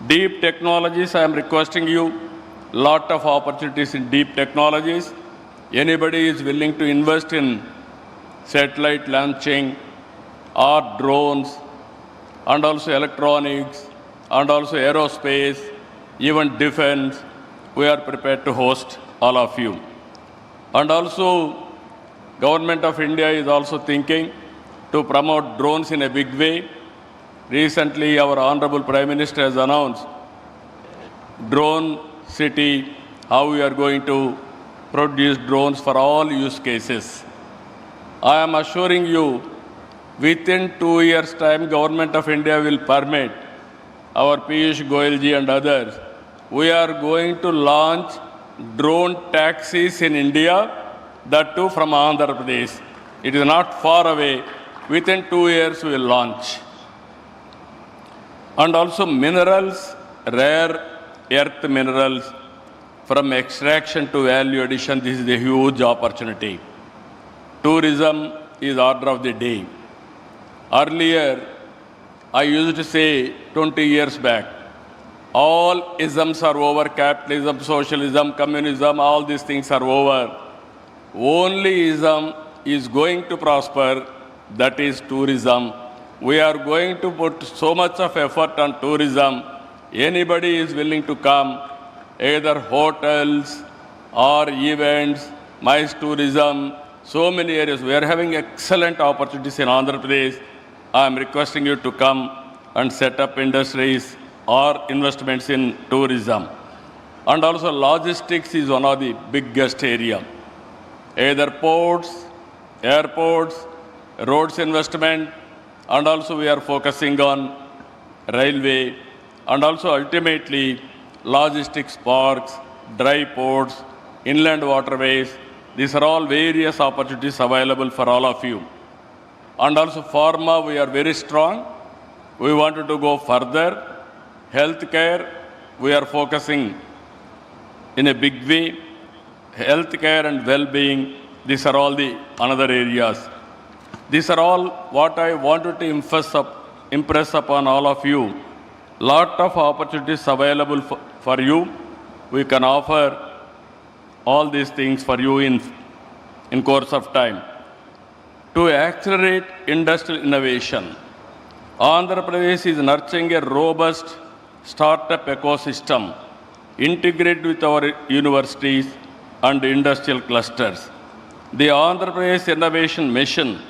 Deep technologies, I am requesting you, lot of opportunities in deep technologies. Anybody is willing to invest in satellite launching or drones and also electronics and also aerospace, even defense, we are prepared to host all of you. And also, Government of India is also thinking to promote drones in a big way. Recently, our Honorable Prime Minister has announced drone city, how we are going to produce drones for all use cases. I am assuring you, within 2 years' time, Government of India will permit our Piyush Goyalji and others. We are going to launch drone taxis in India, that too from Andhra Pradesh. It is not far away. Within 2 years, we will launch. And also minerals, rare earth minerals, from extraction to value addition, this is a huge opportunity. Tourism is order of the day. Earlier, I used to say 20 years back, all isms are over, capitalism, socialism, communism, all these things are over. Only ism is going to prosper, that is tourism. We are going to put so much of effort on tourism. Anybody is willing to come, either hotels or events, MICE tourism, so many areas. We are having excellent opportunities in Andhra Pradesh. I am requesting you to come and set up industries or investments in tourism. And also logistics is one of the biggest area. Either ports, airports, roads investment, and also we are focusing on railway, and also ultimately logistics parks, dry ports, inland waterways. These are all various opportunities available for all of you. And also pharma, we are very strong. We wanted to go further. Healthcare, we are focusing in a big way. Healthcare and well-being, these are all the another areas. These are all what I wanted to impress upon all of you. Lot of opportunities available for you. We can offer all these things for you in course of time. To accelerate industrial innovation, Andhra Pradesh is nurturing a robust startup ecosystem integrated with our universities and industrial clusters. The Andhra Pradesh Innovation Mission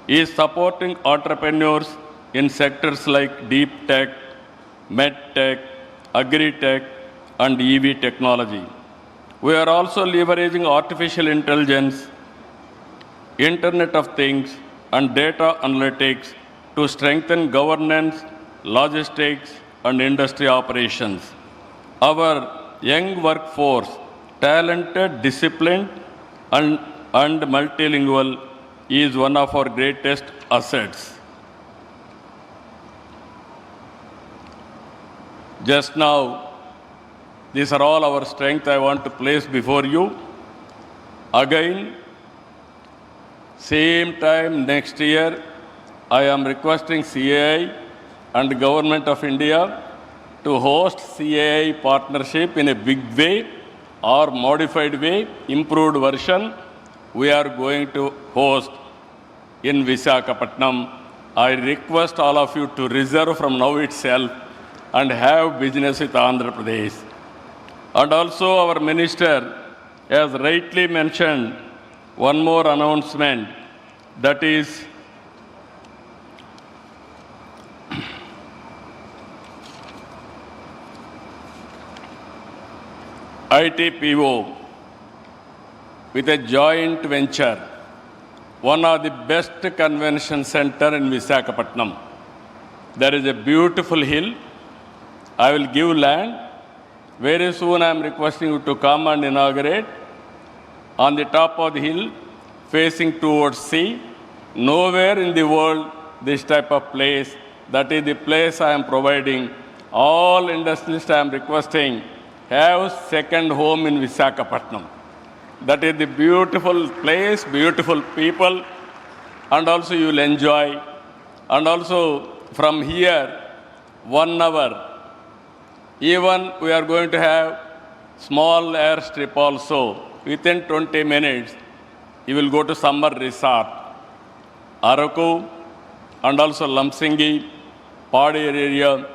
is supporting entrepreneurs in sectors like deep tech, med tech, agri tech, and EV technology. We are also leveraging artificial intelligence, Internet of Things, and data analytics to strengthen governance, logistics, and industry operations. Our young workforce, talented, disciplined, and multilingual, is one of our greatest assets. Just now, these are all our strength I want to place before you. Again, same time next year, I am requesting CII and Government of India to host CII Partnership in a big way or modified way, improved version. We are going to host in Visakhapatnam. I request all of you to reserve from now itself and have business with Andhra Pradesh. And also our minister has rightly mentioned one more announcement, that is ITPO with a joint venture, one of the best convention center in Visakhapatnam. There is a beautiful hill. I will give land. Very soon I am requesting you to come and inaugurate. On the top of the hill, facing towards sea. Nowhere in the world this type of place. That is the place I am providing. All industrialists I am requesting, have second home in Visakhapatnam. That is the beautiful place, beautiful people, and also you will enjoy. And also from here, 1 hour, even we are going to have small airstrip also. Within 20 minutes, you will go to summer resort, Araku, and also Lamsingi, Padi area,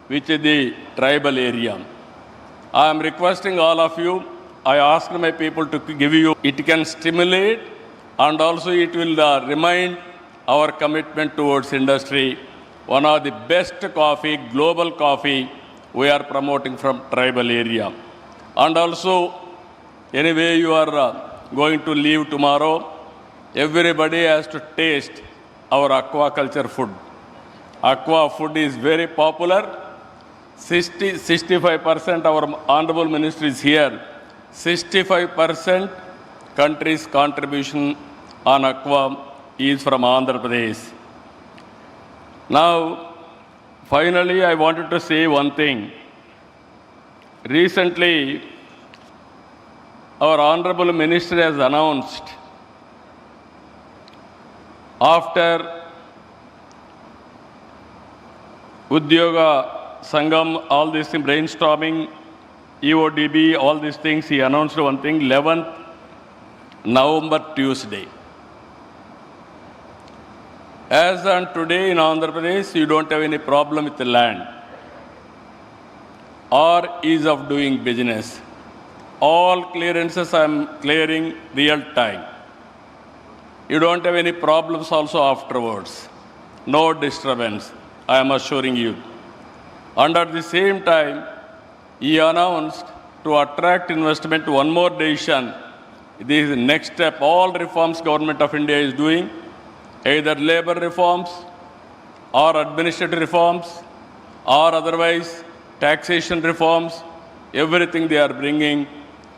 which is the tribal area. I am requesting all of you, I asked my people to give you, it can stimulate and also it will remind our commitment towards industry. One of the best coffee, global coffee, we are promoting from tribal area. And also, anyway, you are going to leave tomorrow. Everybody has to taste our aquaculture food. Aqua food is very popular. 65% our Honorable Minister is here. 65% country's contribution on aqua is from Andhra Pradesh. Now, finally, I wanted to say one thing. Recently, our Honorable Minister has announced, after Udyoga Sangam, all this brainstorming, EODB, all these things, he announced one thing, 11th November, Tuesday. As on today in Andhra Pradesh, you don't have any problem with the land or ease of doing business. All clearances I am clearing real time. You don't have any problems also afterwards. No disturbance, I am assuring you. And at the same time, he announced to attract investment, one more decision. This is the next step. All reforms Government of India is doing, either labor reforms or administrative reforms or otherwise taxation reforms, everything they are bringing.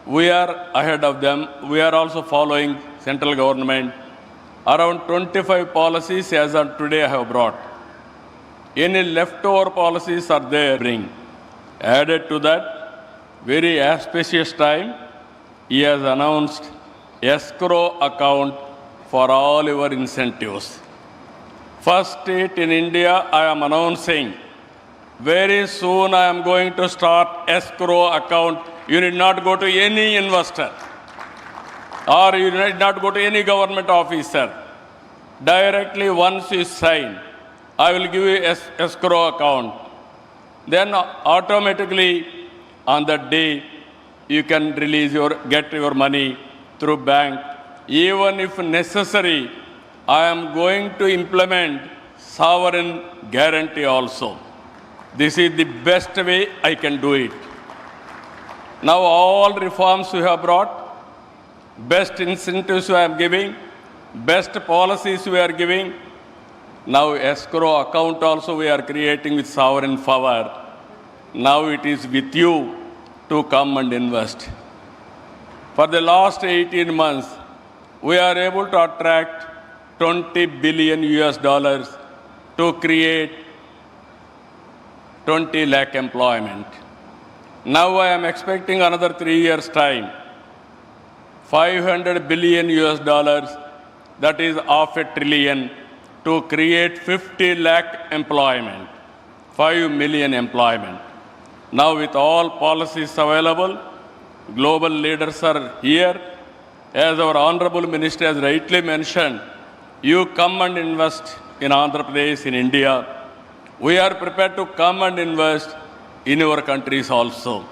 We are ahead of them. We are also following central government. Around 25 policies as of today I have brought. Any leftover policies are there bring. Added to that, very auspicious time, he has announced escrow account for all your incentives. First state in India, I am announcing, very soon I am going to start escrow account. You need not go to any investor or you need not go to any government officer. Directly once you sign, I will give you escrow account. Then automatically on that day, you can get your money through bank. Even if necessary, I am going to implement sovereign guarantee also. This is the best way I can do it. Now all reforms we have brought, best incentives we are giving, best policies we are giving. Now escrow account also we are creating with sovereign power. Now it is with you to come and invest. For the last 18 months, we are able to attract $20 billion to create 20 lakh employment. Now I am expecting another 3 years' time, $500 billion, that is $500 billion, to create 50 lakh employment, 5 million employment. Now with all policies available, global leaders are here. As our Honorable Minister has rightly mentioned, you come and invest in Andhra Pradesh, in India. We are prepared to come and invest in your countries also.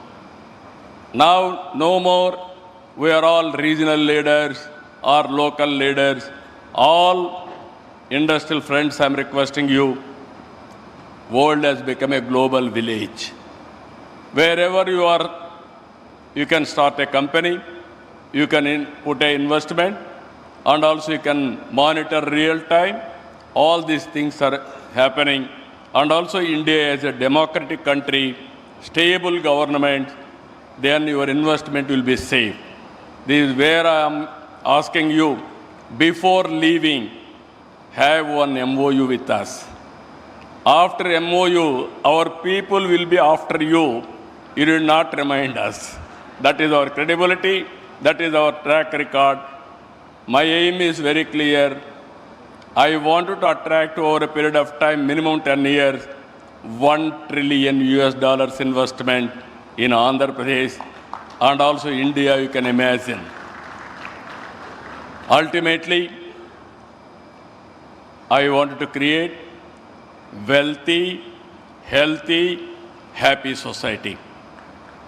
Now, no more, we are all regional leaders or local leaders. All industrial friends, I am requesting you, world has become a global village. Wherever you are, you can start a company, you can put an investment, and also you can monitor real time. All these things are happening. And also India is a democratic country, stable government, then your investment will be safe. This is where I am asking you, before leaving, have one MOU with us. After MOU, our people will be after you. You will not remind us. That is our credibility. That is our track record. My aim is very clear. I wanted to attract over a period of time, minimum 10 years, $1 trillion investment in Andhra Pradesh and also India, you can imagine. Ultimately, I wanted to create wealthy, healthy, happy society.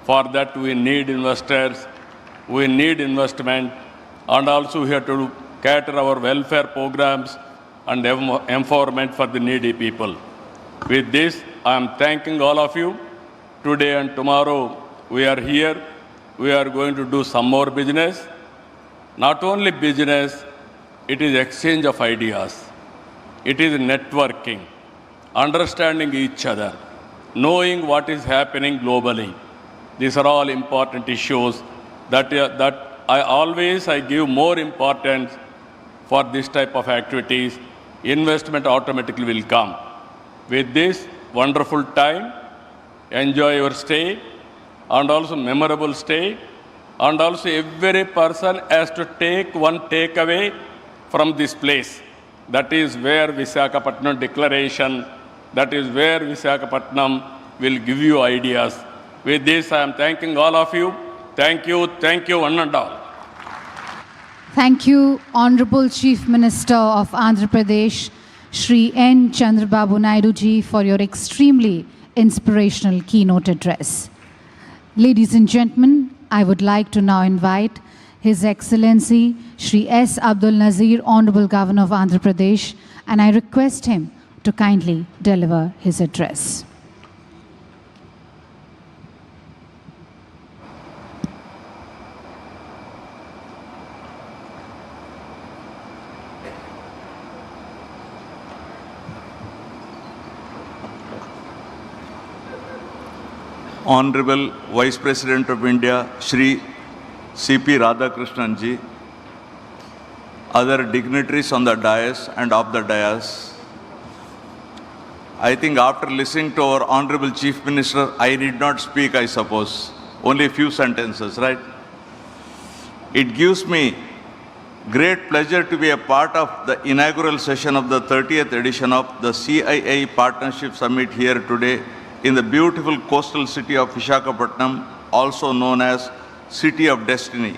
For that, we need investors, we need investment, and also we have to cater our welfare programs and empowerment for the needy people. With this, I am thanking all of you. Today and tomorrow, we are here. We are going to do some more business. Not only business, it is exchange of ideas. It is networking, understanding each other, knowing what is happening globally. These are all important issues that I give more importance for this type of activities. Investment automatically will come. With this wonderful time, enjoy your stay and also memorable stay, and also every person has to take one takeaway from this place. That is where Visakhapatnam declaration, that is where Visakhapatnam will give you ideas. With this, I am thanking all of you. Thank you, one and all. Thank you, Honorable Chief Minister of Andhra Pradesh, Shri N. Chandrababu Naidu ji, for your extremely inspirational keynote address. Ladies and gentlemen, I would like to now invite His Excellency Shri S. Abdul Nazir, Honorable Governor of Andhra Pradesh, and I request him to kindly deliver his address. Honorable Vice President of India, Shri C.P. Radhakrishnan ji, other dignitaries on the dais and off the dais, I think after listening to our Honorable Chief Minister, I need not speak, I suppose. Only a few sentences, right? It gives me great pleasure to be a part of the inaugural session of the 30th edition of the CII Partnership Summit here today in the beautiful coastal city of Visakhapatnam, also known as City of Destiny.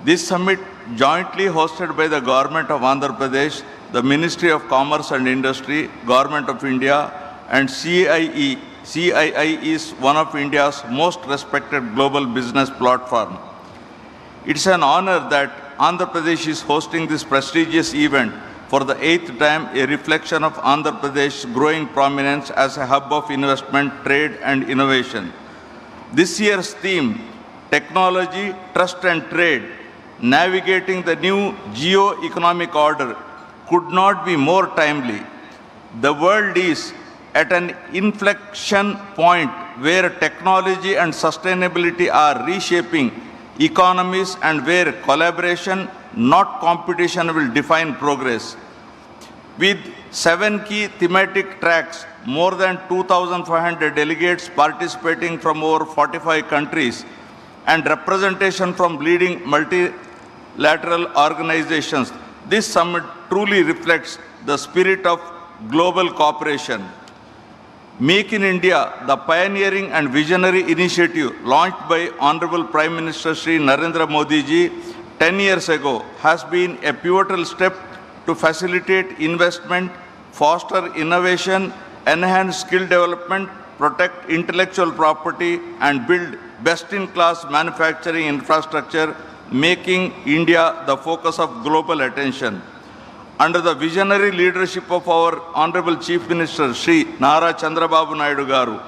This summit, jointly hosted by the Government of Andhra Pradesh, the Ministry of Commerce and Industry, Government of India, and CII. CII is one of India's most respected global business platform. It's an honor that Andhra Pradesh is hosting this prestigious event for the 8th time, a reflection of Andhra Pradesh's growing prominence as a hub of investment, trade, and innovation. This year's theme, Technology, Trust and Trade, Navigating the New Geoeconomic Order, could not be more timely. The world is at an inflection point where technology and sustainability are reshaping economies and where collaboration, not competition, will define progress. With 7 key thematic tracks, more than 2,500 delegates participating from over 45 countries, and representation from leading multilateral organizations, this summit truly reflects the spirit of global cooperation. Make in India, the pioneering and visionary initiative launched by Honorable Prime Minister Shri Narendra Modi ji 10 years ago, has been a pivotal step to facilitate investment, foster innovation, enhance skill development, protect intellectual property, and build best-in-class manufacturing infrastructure, making India the focus of global attention. Under the visionary leadership of our Honorable Chief Minister, Shri Nara Chandrababu Naidu garu,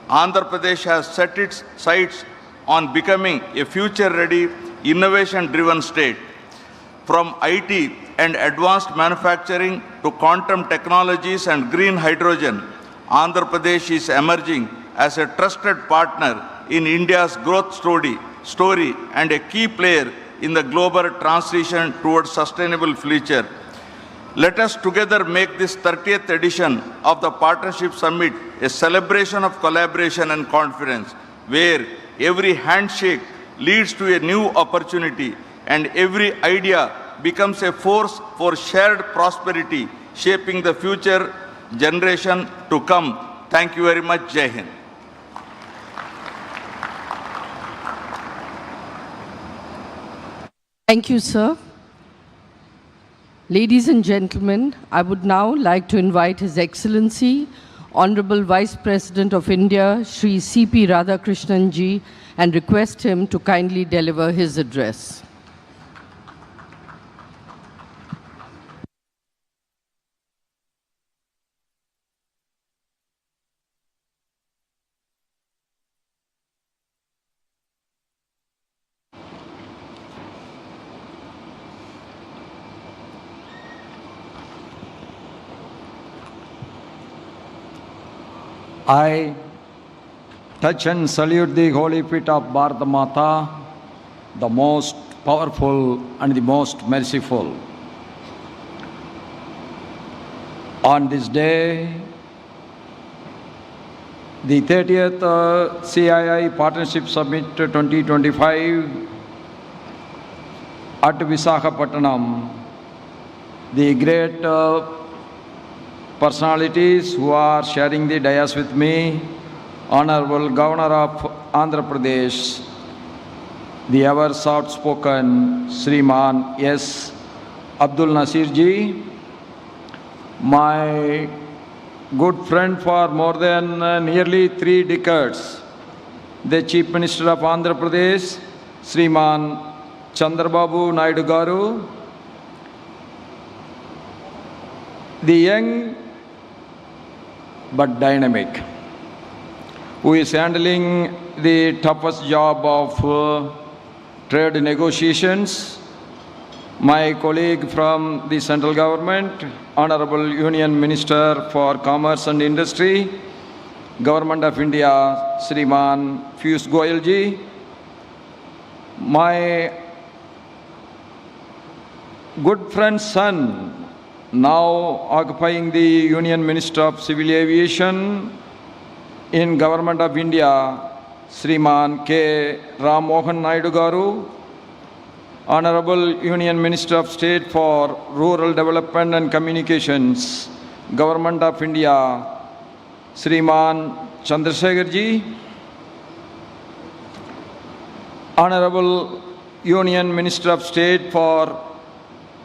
Andhra Pradesh has set its sights on becoming a future-ready, innovation-driven state. From IT and advanced manufacturing to quantum technologies and green hydrogen, Andhra Pradesh is emerging as a trusted partner in India's growth story and a key player in the global transition towards sustainable future. Let us together make this 30th edition of the Partnership Summit a celebration of collaboration and confidence, where every handshake leads to a new opportunity and every idea becomes a force for shared prosperity, shaping the future generation to come. Thank you very much. Jai Hind. Thank you, sir. Ladies and gentlemen, I would now like to invite His Excellency, Honorable Vice President of India, Shri C.P. Radhakrishnan ji, and request him to kindly deliver his address. I touch and salute the holy feet of Bharata Mata, the most powerful and the most merciful. On this day, the 30th CII Partnership Summit 2025 at Visakhapatnam, the great personalities who are sharing the dais with me, Honorable Governor of Andhra Pradesh, the ever soft-spoken Sriman S. Abdul Nasir ji, my good friend for more than nearly 3 decades, the Chief Minister of Andhra Pradesh, Sriman Chandrababu Naidu garu, the young but dynamic, who is handling the toughest job of trade negotiations, my colleague from the central government, Honorable Union Minister for Commerce and Industry, Government of India, Shriman Piyush Goyal ji, my good friend's son, now occupying the Union Minister of Civil Aviation in Government of India, Sriman K. Ram Mohan Naidu Garu, Honorable Union Minister of State for Rural Development and Communications, Government of India, Sriman Chandrasekhar Ji, Honorable Union Minister of State for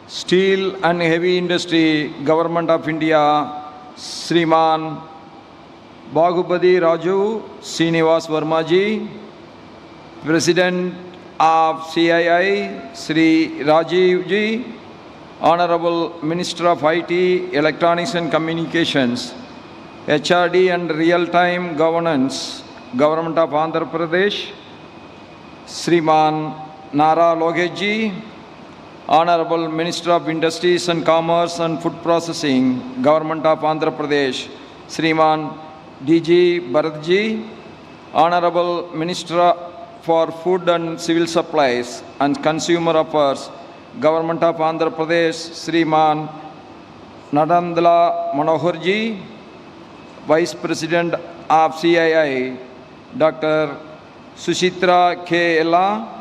Steel and Heavy Industry, Government of India, Sriman Baghupati Raju Srinivas Verma Ji, President of CII, Sri Rajiv Ji, Honorable Minister of IT, Electronics and Communications, HRD and Real-Time Governance, Government of Andhra Pradesh, Sriman Nara Lokesh Ji, Honorable Minister of Industries and Commerce and Food Processing, Government of Andhra Pradesh, Sriman DG Bharat Ji, Honorable Minister for Food and Civil Supplies and Consumer Affairs, Government of Andhra Pradesh, Sriman Nadandla Manohar Ji, Vice President of CII, Dr. Suchitra K. Ella,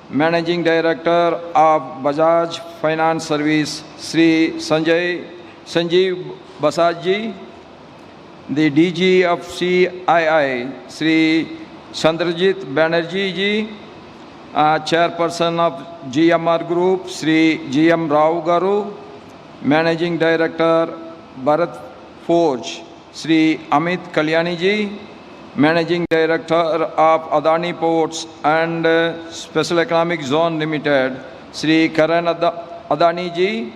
Managing Director of Bajaj Finance Service, Sri Sanjeev Basaj Ji, the DG of CII, Sri Chandrajit Banerjee Ji, Chairperson of GMR Group, Sri GM Rao Garu, Managing Director Bharat Forge, Sri Amit Kalyani Ji, Managing Director of Adani Ports and Special Economic Zone Limited, Sri Karan Adani Ji,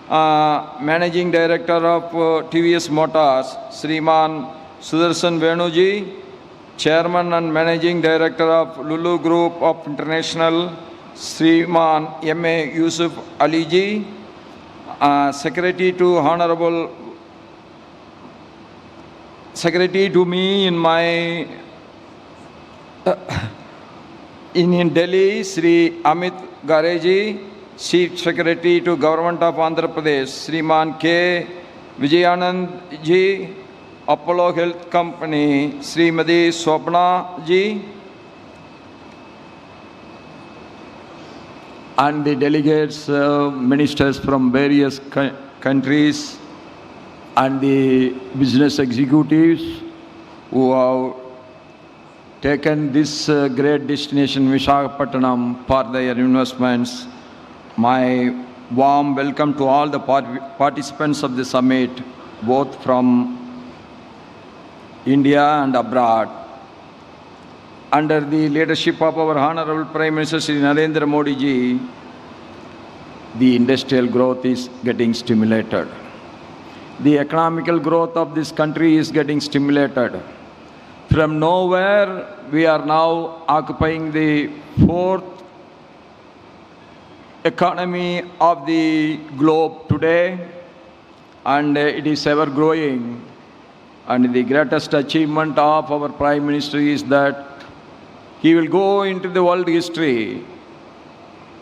Managing Director of TVS Motors, Sriman Sudarshan Venu Ji, Chairman and Managing Director of Lulu Group of International, Sriman M.A. Yusuf Ali Ji, Secretary to me in my in Delhi, Sri Amit Gareji, Chief Secretary to Government of Andhra Pradesh, Sriman K. Vijayanand Ji, Apollo Health Company, Srimati Swapna Ji, and the delegates, ministers from various countries, and the business executives who have taken this great destination, Visakhapatnam, for their investments. My warm welcome to all the participants of the summit, both from India and abroad. Under the leadership of our Honorable Prime Minister Sri Narendra Modi Ji, the industrial growth is getting stimulated. The economical growth of this country is getting stimulated. From nowhere, we are now occupying the fourth economy of the globe today, and it is ever growing. And the greatest achievement of our Prime Minister is that he will go into the world history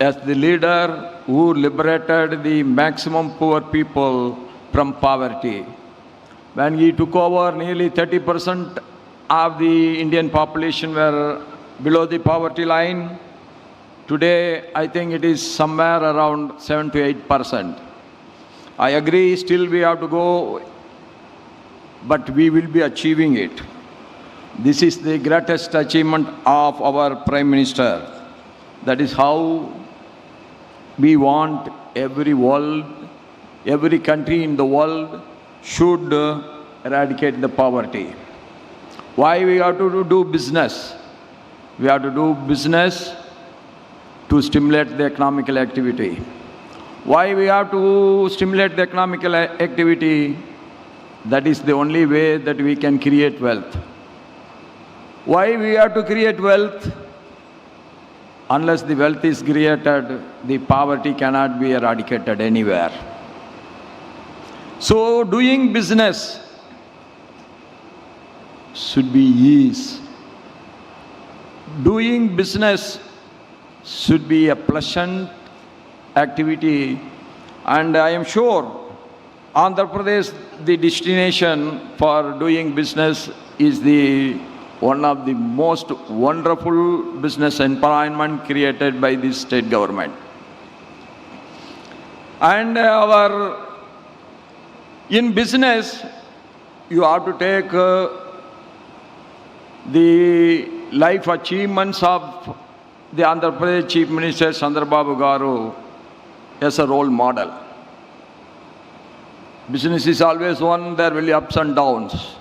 as the leader who liberated the maximum poor people from poverty. When he took over, nearly 30% of the Indian population were below the poverty line. Today, I think it is somewhere around 7 to 8%. I agree, still we have to go, but we will be achieving it. This is the greatest achievement of our Prime Minister. That is how we want every country in the world should eradicate the poverty. Why we have to do business? We have to do business to stimulate the economical activity. Why we have to stimulate the economical activity? That is the only way that we can create wealth. Why we have to create wealth? Unless the wealth is created, the poverty cannot be eradicated anywhere. So doing business should be ease. Doing business should be a pleasant activity, and I am sure Andhra Pradesh, the destination for doing business, is one of the most wonderful business environment created by the state government. And in business, you have to take the life achievements of the Andhra Pradesh Chief Minister Chandrababu Garu as a role model. Business is always one, there will be ups and downs.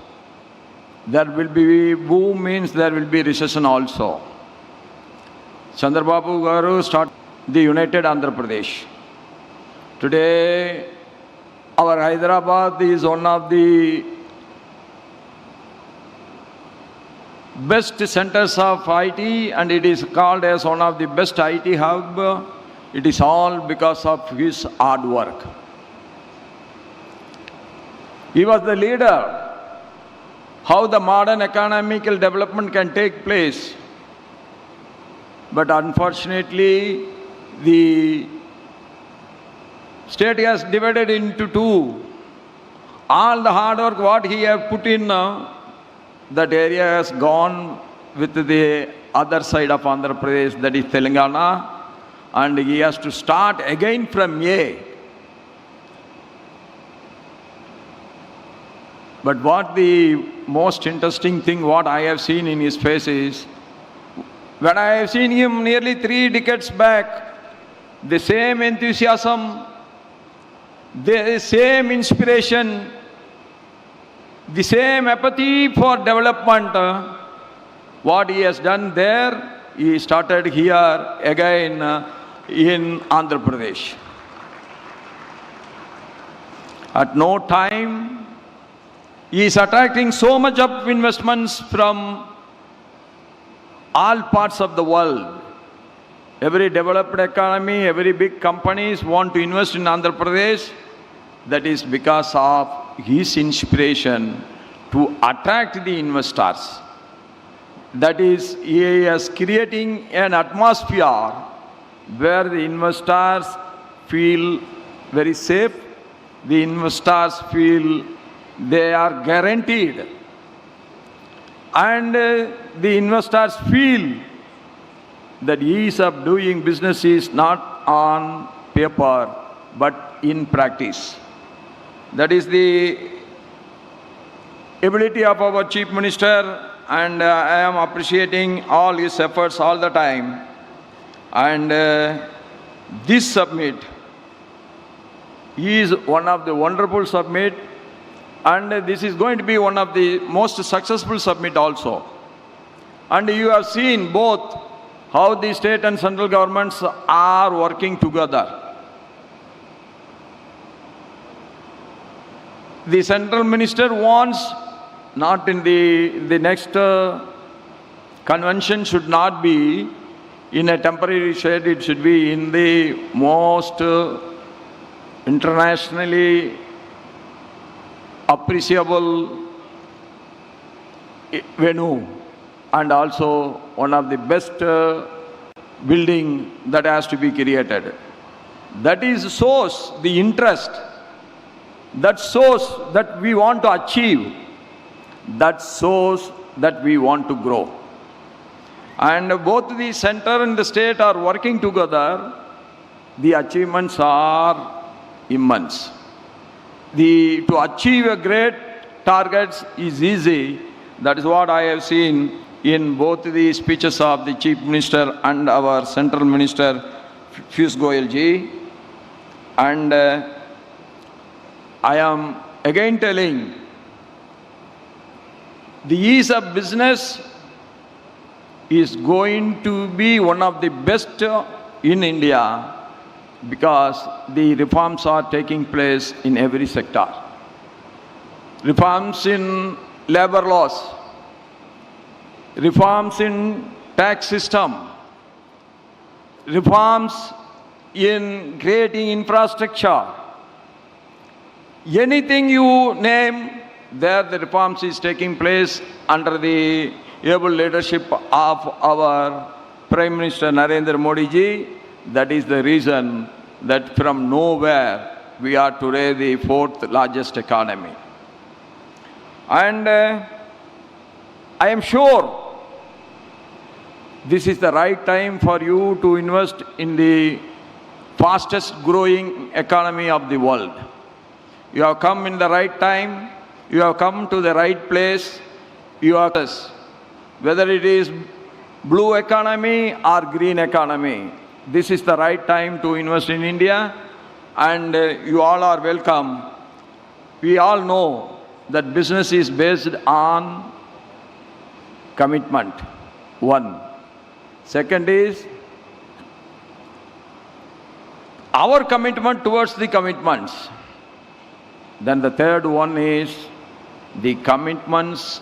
There will be boom, means there will be recession also. Chandrababu Garu started the United Andhra Pradesh. Today, our Hyderabad is one of the best centers of IT, and it is called as one of the best IT hub. It is all because of his hard work. He was the leader. How the modern economical development can take place. But unfortunately, the state has divided into two. All the hard work what he have put in, that area has gone with the other side of Andhra Pradesh, that is Telangana, and he has to start again from A. But what the most interesting thing what I have seen in his face is, when I have seen him nearly 3 decades back, the same enthusiasm, the same inspiration, the same apathy for development, what he has done there, he started here again in Andhra Pradesh. At no time, he is attracting so much of investments from all parts of the world. Every developed economy, every big companies want to invest in Andhra Pradesh. That is because of his inspiration to attract the investors. That is, he is creating an atmosphere where the investors feel very safe, the investors feel they are guaranteed, and the investors feel that ease of doing business is not on paper but in practice. That is the ability of our Chief Minister, and I am appreciating all his efforts all the time. And this summit is one of the wonderful summit, and this is going to be one of the most successful summit also. And you have seen both how the state and central governments are working together. The central minister wants, not in the next convention should not be in a temporary state, it should be in the most internationally appreciable venue, and also one of the best building that has to be created. That is shows the interest, that shows that we want to achieve, that shows that we want to grow. And both the center and the state are working together. The achievements are immense. To achieve a great targets is easy. That is what I have seen in both the speeches of the Chief Minister and our Central Minister, Piyush Goyal ji. And I am again telling, the ease of business is going to be one of the best in India, because the reforms are taking place in every sector. Reforms in labor laws, reforms in tax system, reforms in creating infrastructure. Anything you name, there the reforms is taking place under the able leadership of our Prime Minister Narendra Modi ji. That is the reason that from nowhere we are today the fourth largest economy. And I am sure this is the right time for you to invest in the fastest growing economy of the world. You have come in the right time, you have come to the right place, you are, whether it is blue economy or green economy, this is the right time to invest in India, and you all are welcome. We all know that business is based on commitment, one. Second is our commitment towards the commitments. Then the third one is the commitments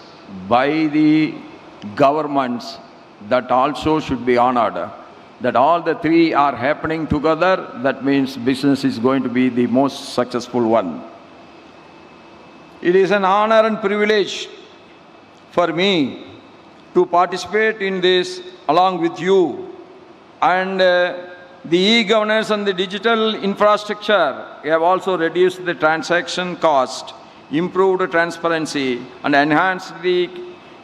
by the governments that also should be honored. That all the three are happening together, that means business is going to be the most successful one. It is an honor and privilege for me to participate in this along with you. And the e-governance and the digital infrastructure have also reduced the transaction cost, improved transparency, and enhanced the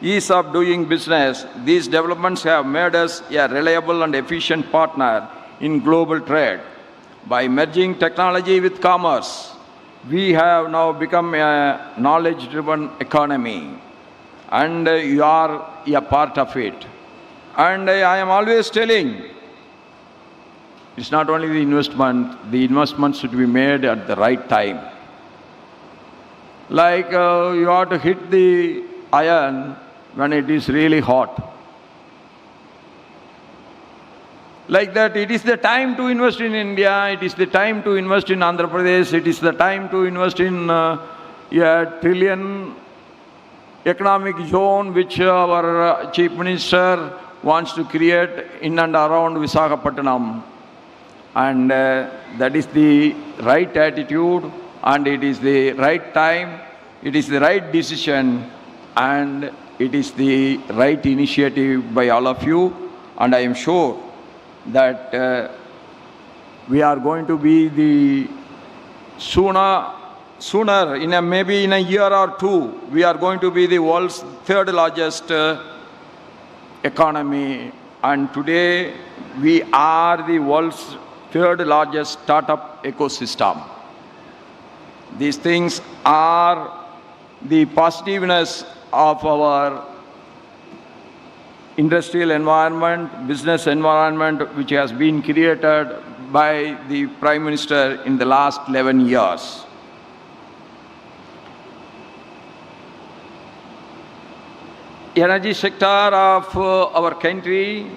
ease of doing business. These developments have made us a reliable and efficient partner in global trade. By merging technology with commerce, we have now become a knowledge-driven economy, and you are a part of it. And I am always telling, it's not only the investment should be made at the right time. Like you have to hit the iron when it is really hot. Like that, it is the time to invest in India, it is the time to invest in Andhra Pradesh, it is the time to invest in a trillion economic zone which our Chief Minister wants to create in and around Visakhapatnam. And that is the right attitude, and it is the right time, it is the right decision, and it is the right initiative by all of you. And I am sure that we are going to be the sooner, maybe in a year or two, we are going to be the world's third largest economy. And today we are the world's third largest startup ecosystem. These things are the positiveness of our industrial environment, business environment, which has been created by the Prime Minister in the last 11 years. Energy sector of our country,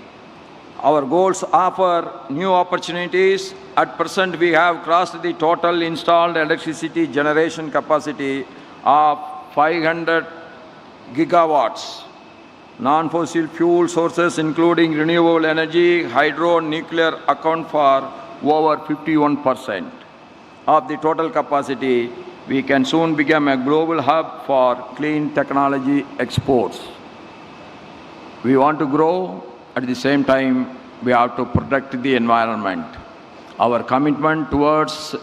our goals offer new opportunities. At present, we have crossed the total installed electricity generation capacity of 500 gigawatts. Non-fossil fuel sources, including renewable energy, hydro, nuclear, account for over 51% of the total capacity. We can soon become a global hub for clean technology exports. We want to grow. At the same time, we have to protect the environment. Our commitment towards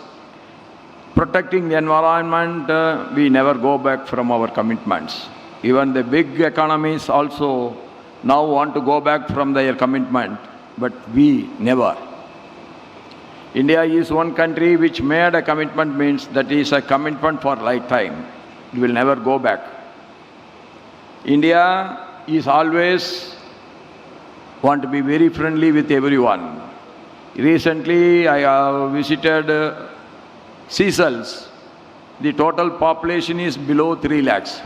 protecting the environment, we never go back from our commitments. Even the big economies also now want to go back from their commitment, but we never. India is one country which made a commitment, means that is a commitment for lifetime. It will never go back. India is always want to be very friendly with everyone. Recently, I have visited Seychelles. The total population is below 3 lakhs,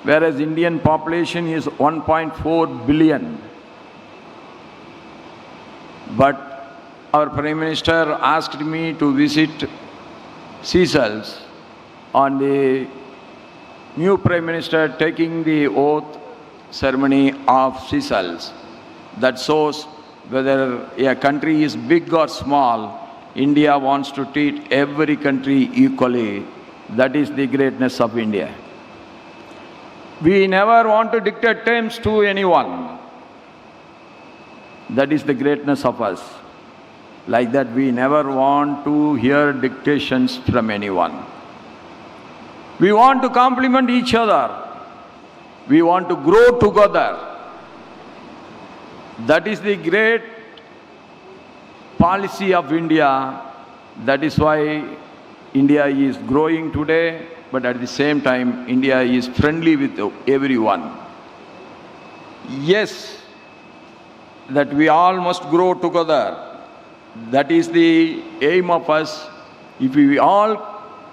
whereas Indian population is 1.4 billion. But our Prime Minister asked me to visit Seychelles on the new Prime Minister taking the oath ceremony of Seychelles. That shows whether a country is big or small, India wants to treat every country equally. That is the greatness of India. We never want to dictate terms to anyone. That is the greatness of us. Like that, we never want to hear dictations from anyone. We want to complement each other. We want to grow together. That is the great policy of India. That is why India is growing today, but at the same time, India is friendly with everyone. Yes, that we all must grow together. That is the aim of us. If we all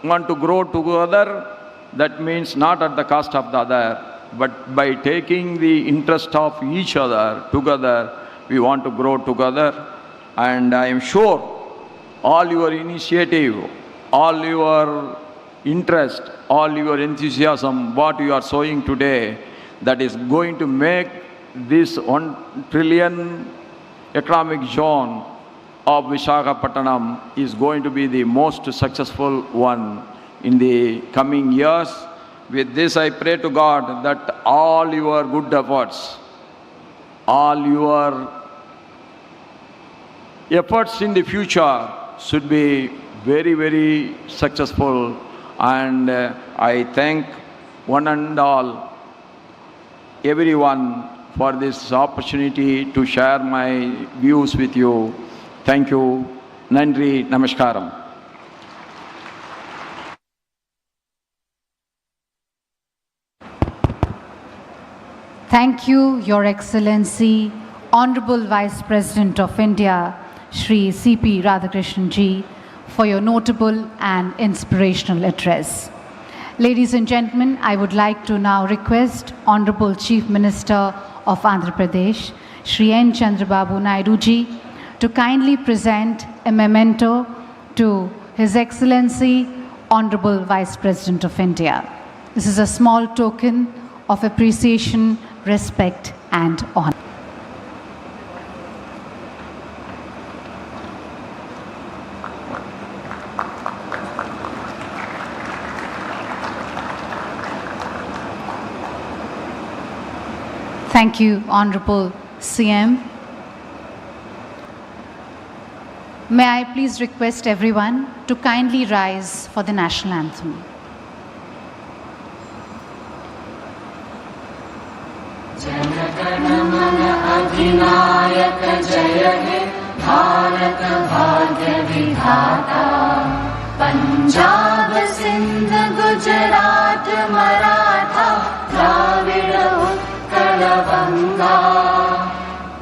want to grow together, that means not at the cost of the other, but by taking the interest of each other together, we want to grow together. And I am sure all your initiative, all your interest, all your enthusiasm, what you are showing today, that is going to make this 1 trillion economic zone of Visakhapatnam is going to be the most successful one in the coming years. With this, I pray to God that all your good efforts, all your efforts in the future should be very, very successful. And I thank one and all, everyone, for this opportunity to share my views with you. Thank you. Nandri, Namaskaram. Thank you, Your Excellency, Honorable Vice President of India, Shri C.P. Radhakrishnan ji, for your notable and inspirational address. Ladies and gentlemen, I would like to now request Honorable Chief Minister of Andhra Pradesh, Shri N. Chandrababu Naidu ji, to kindly present a memento to His Excellency, Honorable Vice President of India. This is a small token of appreciation, respect, and honor. Thank you, Honorable CM. May I please request everyone to kindly rise for the national anthem. अधिनायक जय हे भारत भाग्य विधाता पंजाब सिंध गुजरात मराठा द्राविड़ उत्कल बंगा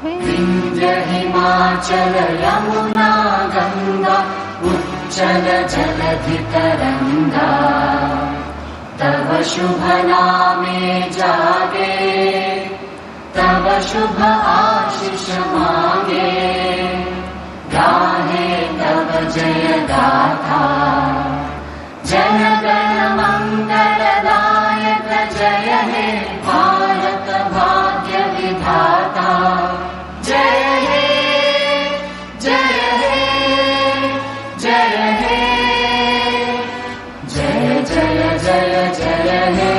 विंध्य हिमाचल यमुना गंगा उच्चल जलधि तरंगा तव शुभ नामे जागे तब शुभ आशीष मांगे गाहे तब जय गाथा जन गण मंगलदायक जय हे भारत भाग्य विधाता जय हे जय हे जय हे जय जय जय जय हे.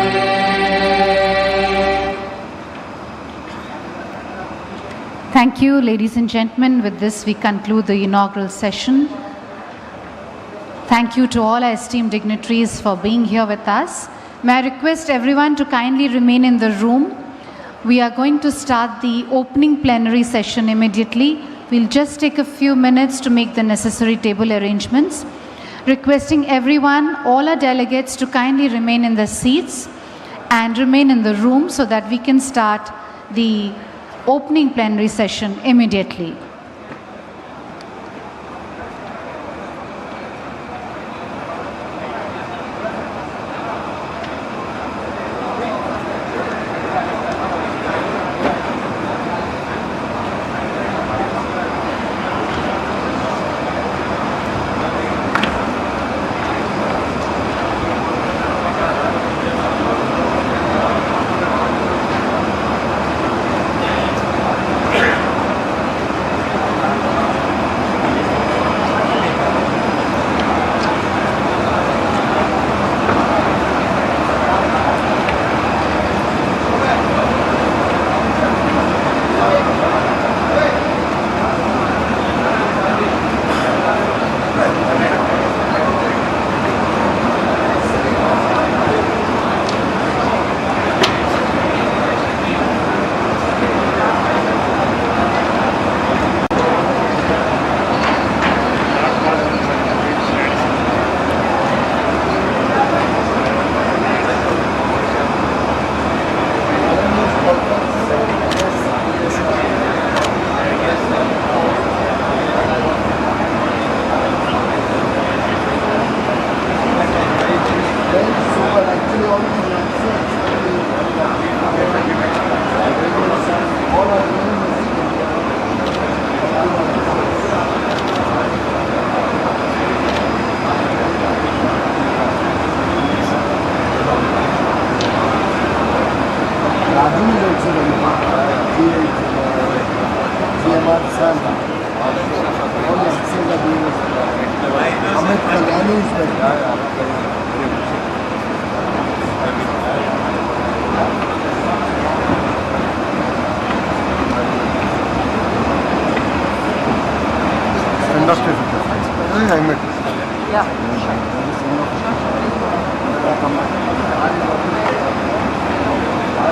Thank you, ladies and gentlemen. With this, we conclude the inaugural session. Thank you to all our esteemed dignitaries for being here with us. May I request everyone to kindly remain in the room. We are going to start the opening plenary session immediately. We'll just take a few minutes to make the necessary table arrangements. Requesting everyone, all our delegates, to kindly remain in their seats and remain in the room so that we can start the opening plenary session immediately.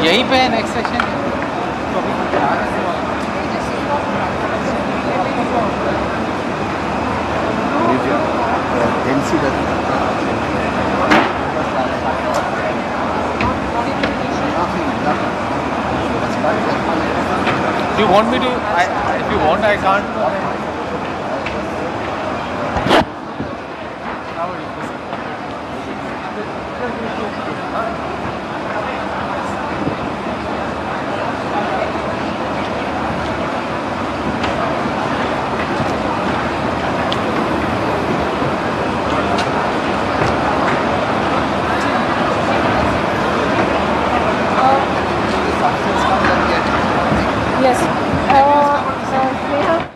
यहीं पे है next section Do you want me to? If you want, I can't. Yes. Neha.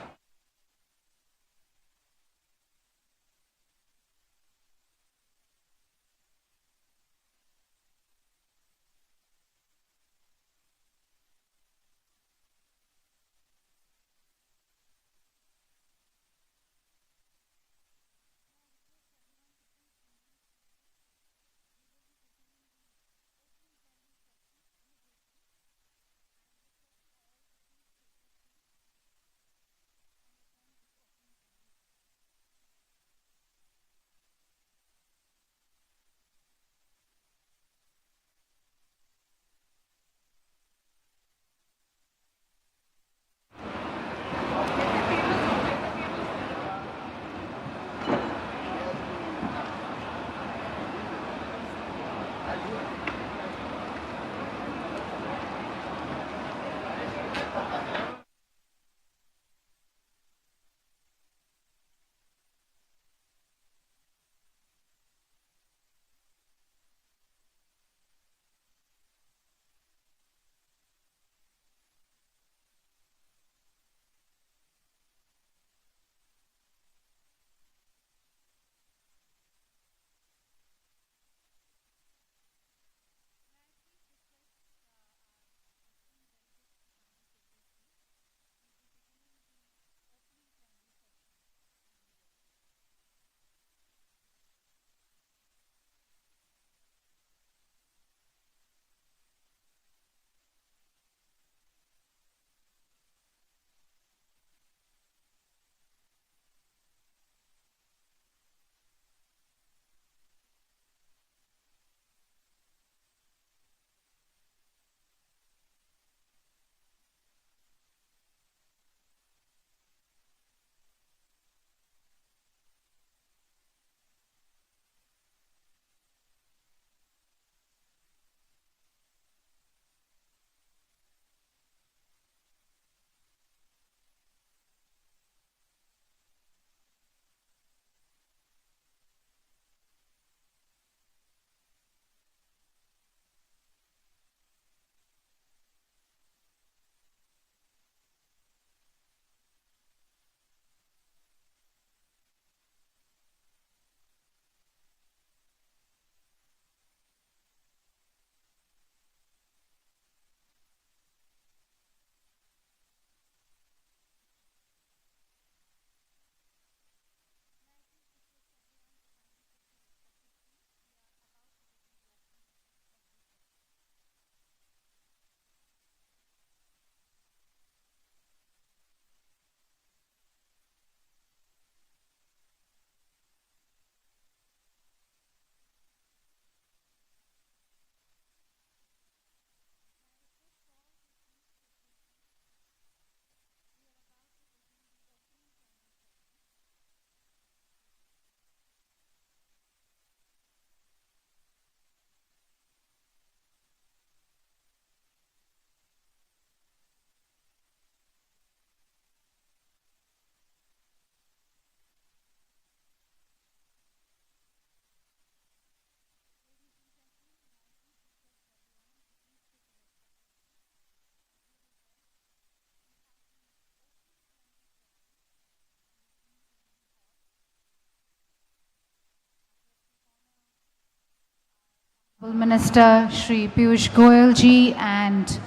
Minister Shri Piyush Goyal ji and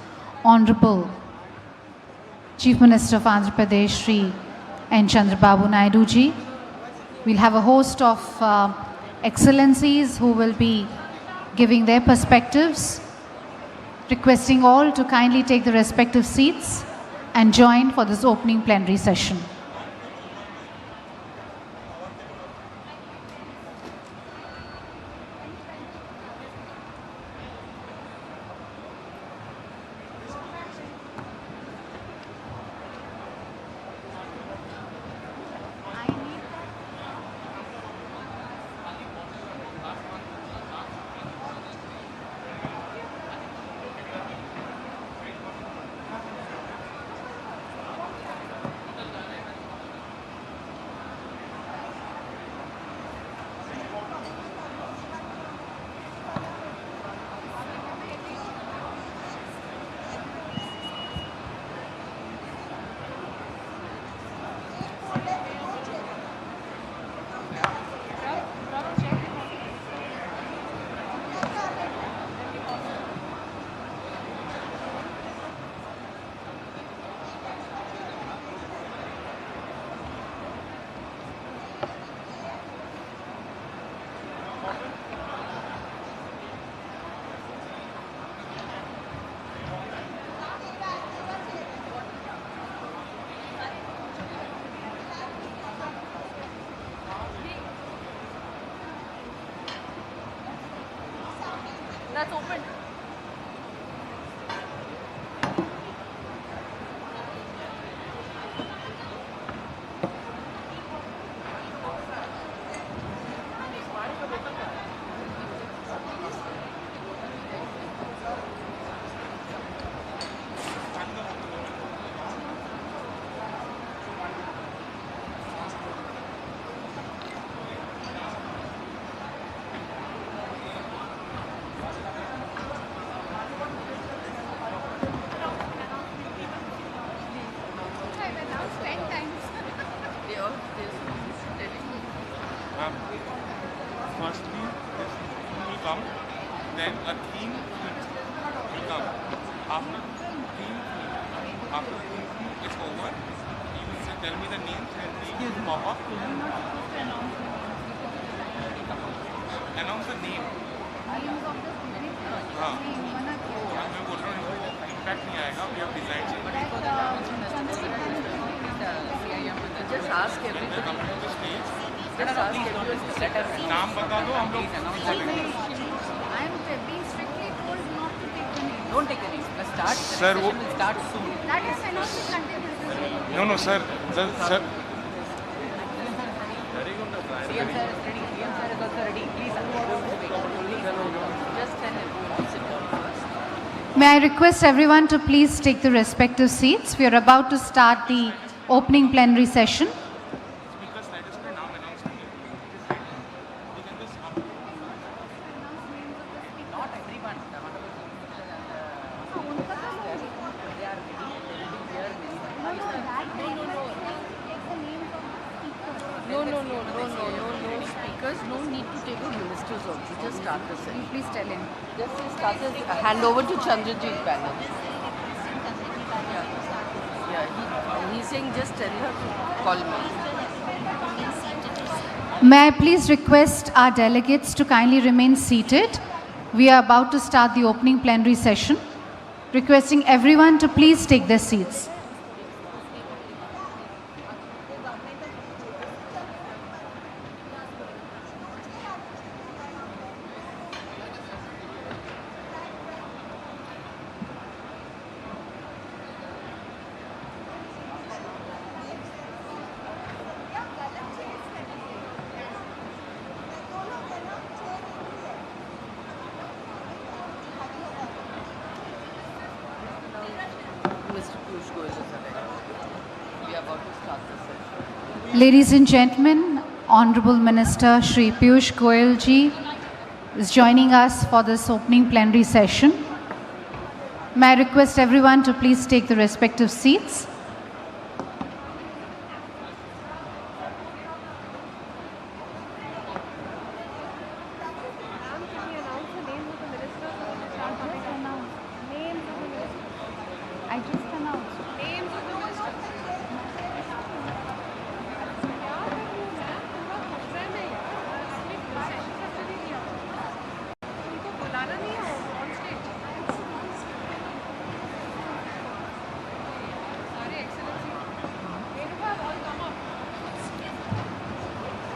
Honorable Chief Minister of Andhra Pradesh Shri N. Chandrababu Naidu ji. We'll have a host of excellencies who will be giving their perspectives, requesting all to kindly take the respective seats and join for this opening plenary session. That's open. Firstly, this will come, then a theme will come. After the theme is over, you will say, tell me the names and we will pop up. Announce the name. हाँ, मैं बोल रहा हूँ impact नहीं आएगा. We have designed it. Just ask everybody. नाम बता दो हम लोग Don't take the name. Let's start. The Sir, session will start soon. That is enough to contain. No, sir. Sir. CM sir is ready. CM sir is also ready. Please, just tell him. Sit down first. May I request everyone to please take the respective seats. We are about to start the opening plenary session. Please tell him. Just to start this, hand over to Chandrajit Banerjee. He's saying just tell her to call me. May I please request our delegates to kindly remain seated. We are about to start the opening plenary session. Requesting everyone to please take their seats. Ladies and gentlemen, Honorable Minister Shri Piyush Goyal ji is joining us for this opening plenary session. May I request everyone to please take the respective seats.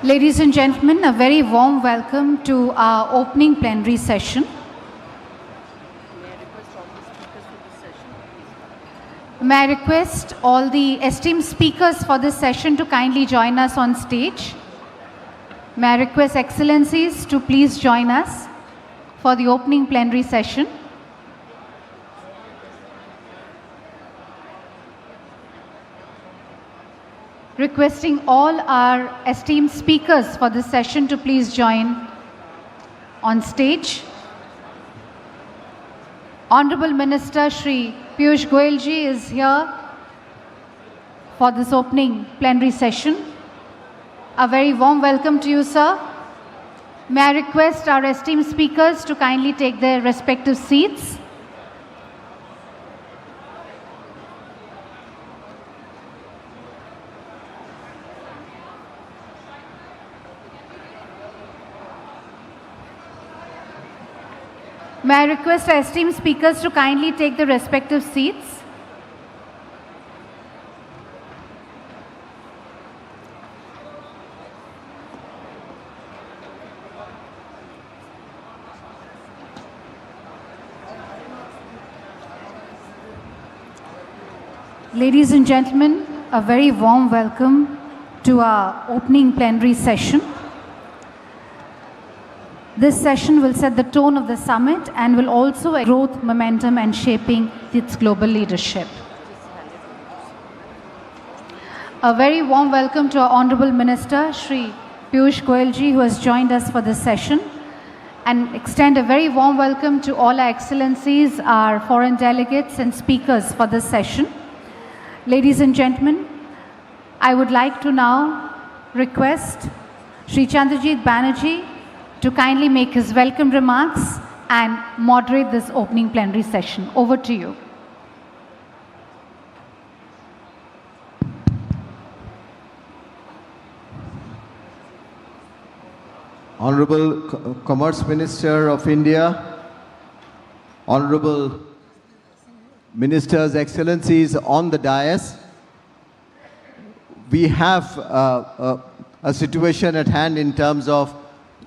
Ladies and gentlemen, a very warm welcome to our opening plenary session. May I request all the esteemed speakers for this session to kindly join us on stage. May I request Excellencies to please join us for the opening plenary session. Requesting all our esteemed speakers for this session to please join on stage. Honorable Minister Shri Piyush Goyal ji is here for this opening plenary session. A very warm welcome to you, sir. May I request our esteemed speakers to kindly take their respective seats. May I request our esteemed speakers to kindly take the respective seats. Ladies and gentlemen, a very warm welcome to our opening plenary session. This session will set the tone of the summit and will also growth momentum and shaping its global leadership. A very warm welcome to our Honorable Minister, Shri Piyush Goyal ji, who has joined us for this session, and extend a very warm welcome to all our Excellencies, our foreign delegates and speakers for this session. Ladies and gentlemen, I would like to now request Shri Chandrajit Banerjee to kindly make his welcome remarks and moderate this opening plenary session. Over to you. Honorable Commerce Minister of India, Honorable Ministers, Excellencies on the dais, we have a situation at hand in terms of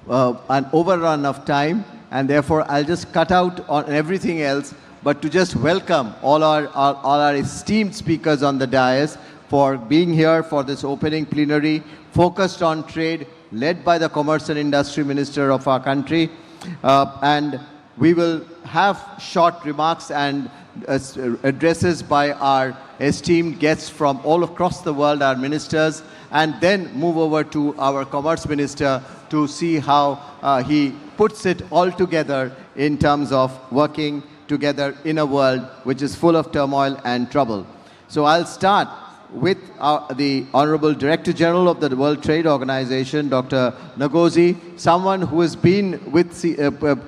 an overrun of time, and therefore I'll just cut out on everything else, but to just welcome all our esteemed speakers on the dais for being here for this opening plenary focused on trade, led by the Commerce and Industry Minister of our country. And we will have short remarks and addresses by our esteemed guests from all across the world, our ministers, and then move over to our Commerce Minister to see how he puts it all together in terms of working together in a world which is full of turmoil and trouble. So I'll start with the Honorable Director General of the World Trade Organization, Dr. Ngozi, someone who has been with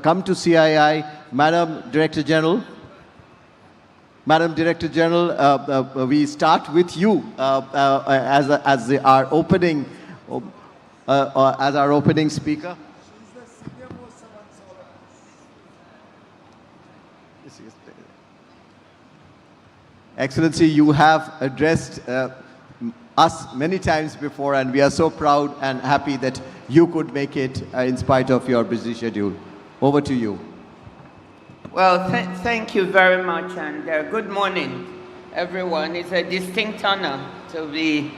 come to CII. Madam Director General. Madam Director General, we start with you as our opening speaker. Excellency, you have addressed us many times before, and we are so proud and happy that you could make it in spite of your busy schedule. Over to you. Well, thank you very much, and good morning, everyone. It's a distinct honor to be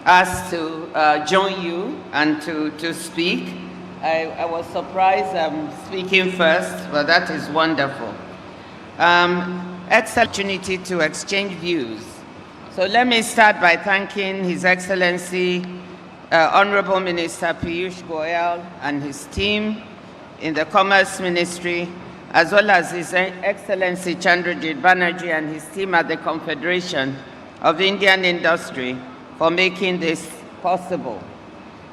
asked to join you and to speak. I was surprised I'm speaking first, but that is wonderful. Excellent opportunity to exchange views. So let me start by thanking His Excellency, Honorable Minister Piyush Goyal and his team in the Commerce Ministry, as well as His Excellency Chandrajit Banerjee and his team at the Confederation of Indian Industry for making this possible.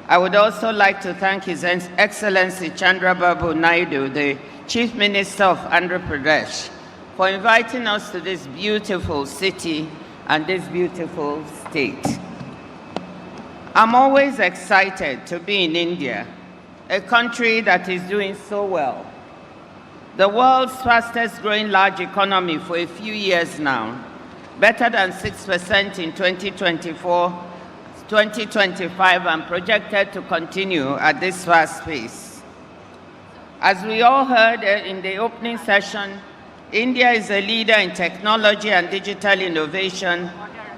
I would also like to thank His Excellency Chandrababu Naidu, the Chief Minister of Andhra Pradesh, for inviting us to this beautiful city and this beautiful state. I'm always excited to be in India, a country that is doing so well. The world's fastest growing large economy for a few years now, better than 6% in 2024, 2025 and projected to continue at this fast pace. As we all heard in the opening session, India is a leader in technology and digital innovation,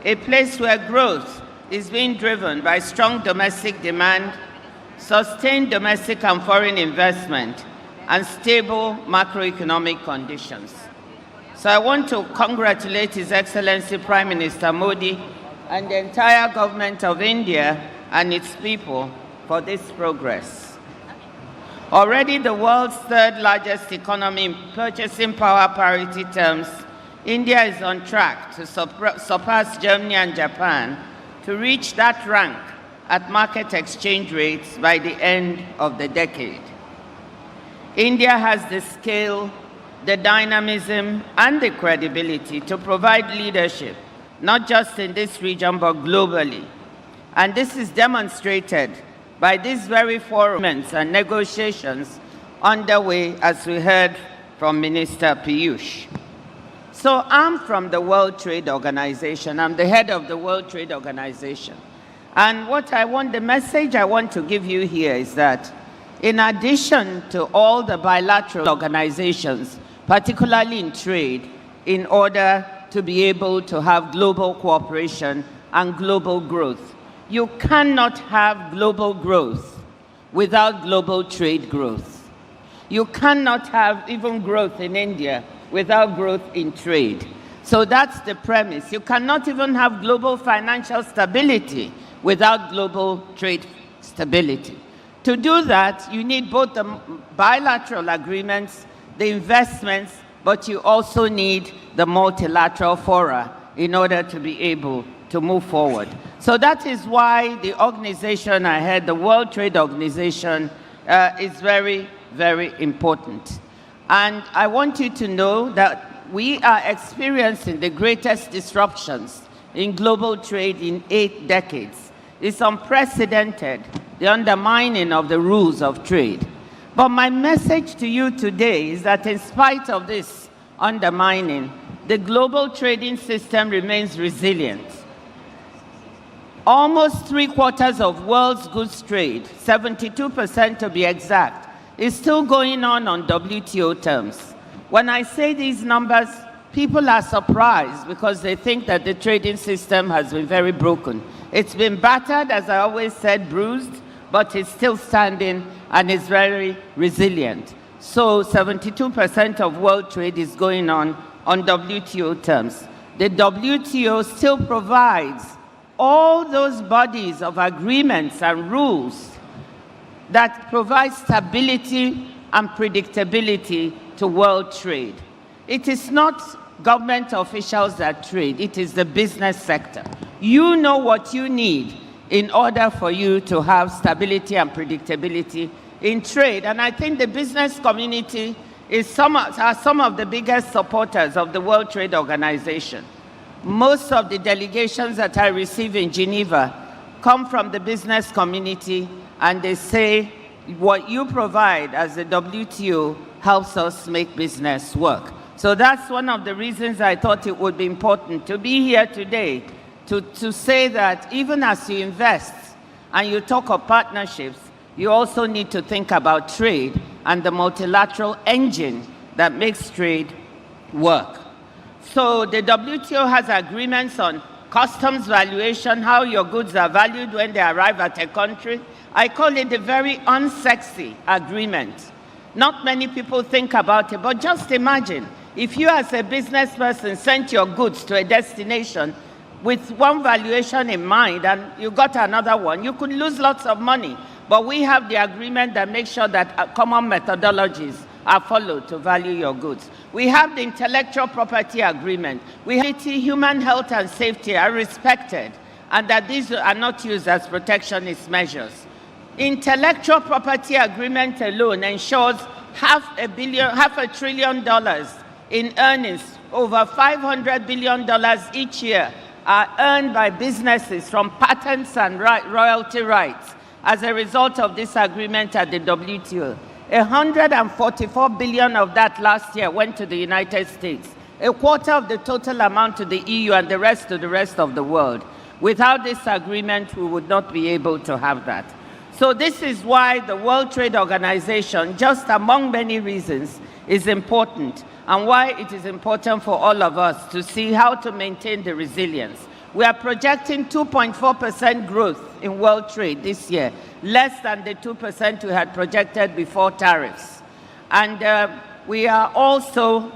a place where growth is being driven by strong domestic demand, sustained domestic and foreign investment, and stable macroeconomic conditions. So I want to congratulate His Excellency Prime Minister Modi and the entire government of India and its people for this progress. Already the world's third largest economy in purchasing power parity terms, India is on track to surpass Germany and Japan to reach that rank at market exchange rates by the end of the decade. India has the scale, the dynamism, and the credibility to provide leadership, not just in this region, but globally. And this is demonstrated by these very forums and negotiations underway, as we heard from Minister Piyush. So I'm from the World Trade Organization. I'm the head of the World Trade Organization. And the message I want to give you here is that in addition to all the bilateral organizations, particularly in trade, in order to be able to have global cooperation and global growth, you cannot have global growth without global trade growth. You cannot have even growth in India without growth in trade. So that's the premise. You cannot even have global financial stability without global trade stability. To do that, you need both the bilateral agreements, the investments, but you also need the multilateral fora in order to be able to move forward. So that is why the organization I had, the World Trade Organization, is very, very important. And I want you to know that we are experiencing the greatest disruptions in global trade in 8 decades. It's unprecedented, the undermining of the rules of trade. But my message to you today is that in spite of this undermining, the global trading system remains resilient. Almost 3/4 of world's goods trade, 72% to be exact, is still going on WTO terms. When I say these numbers, people are surprised because they think that the trading system has been very broken. It's been battered, as I always said, bruised, but it's still standing and is very resilient. So 72% of world trade is going on WTO terms. The WTO still provides all those bodies of agreements and rules that provide stability and predictability to world trade. It is not government officials that trade, it is the business sector. You know what you need in order for you to have stability and predictability in trade. And I think the business community are some of the biggest supporters of the World Trade Organization. Most of the delegations that I receive in Geneva come from the business community, and they say what you provide as the WTO helps us make business work. So that's one of the reasons I thought it would be important to be here today to say that even as you invest and you talk of partnerships, you also need to think about trade and the multilateral engine that makes trade work. So the WTO has agreements on customs valuation, how your goods are valued when they arrive at a country. I call it a very unsexy agreement. Not many people think about it, but just imagine if you as a business person sent your goods to a destination with one valuation in mind and you got another one, you could lose lots of money. But we have the agreement that makes sure that common methodologies are followed to value your goods. We have the intellectual property agreement. We have human health and safety are respected and that these are not used as protectionist measures. Intellectual property agreement alone ensures $500 billion in earnings. Over $500 billion each year are earned by businesses from patents and royalty rights as a result of this agreement at the WTO. $144 billion of that last year went to the United States, a quarter of the total amount to the EU and the rest to the rest of the world. Without this agreement, we would not be able to have that. So this is why the World Trade Organization, just among many reasons, is important, and why it is important for all of us to see how to maintain the resilience. We are projecting 2.4% growth in world trade this year, less than the 2% we had projected before tariffs. And we are also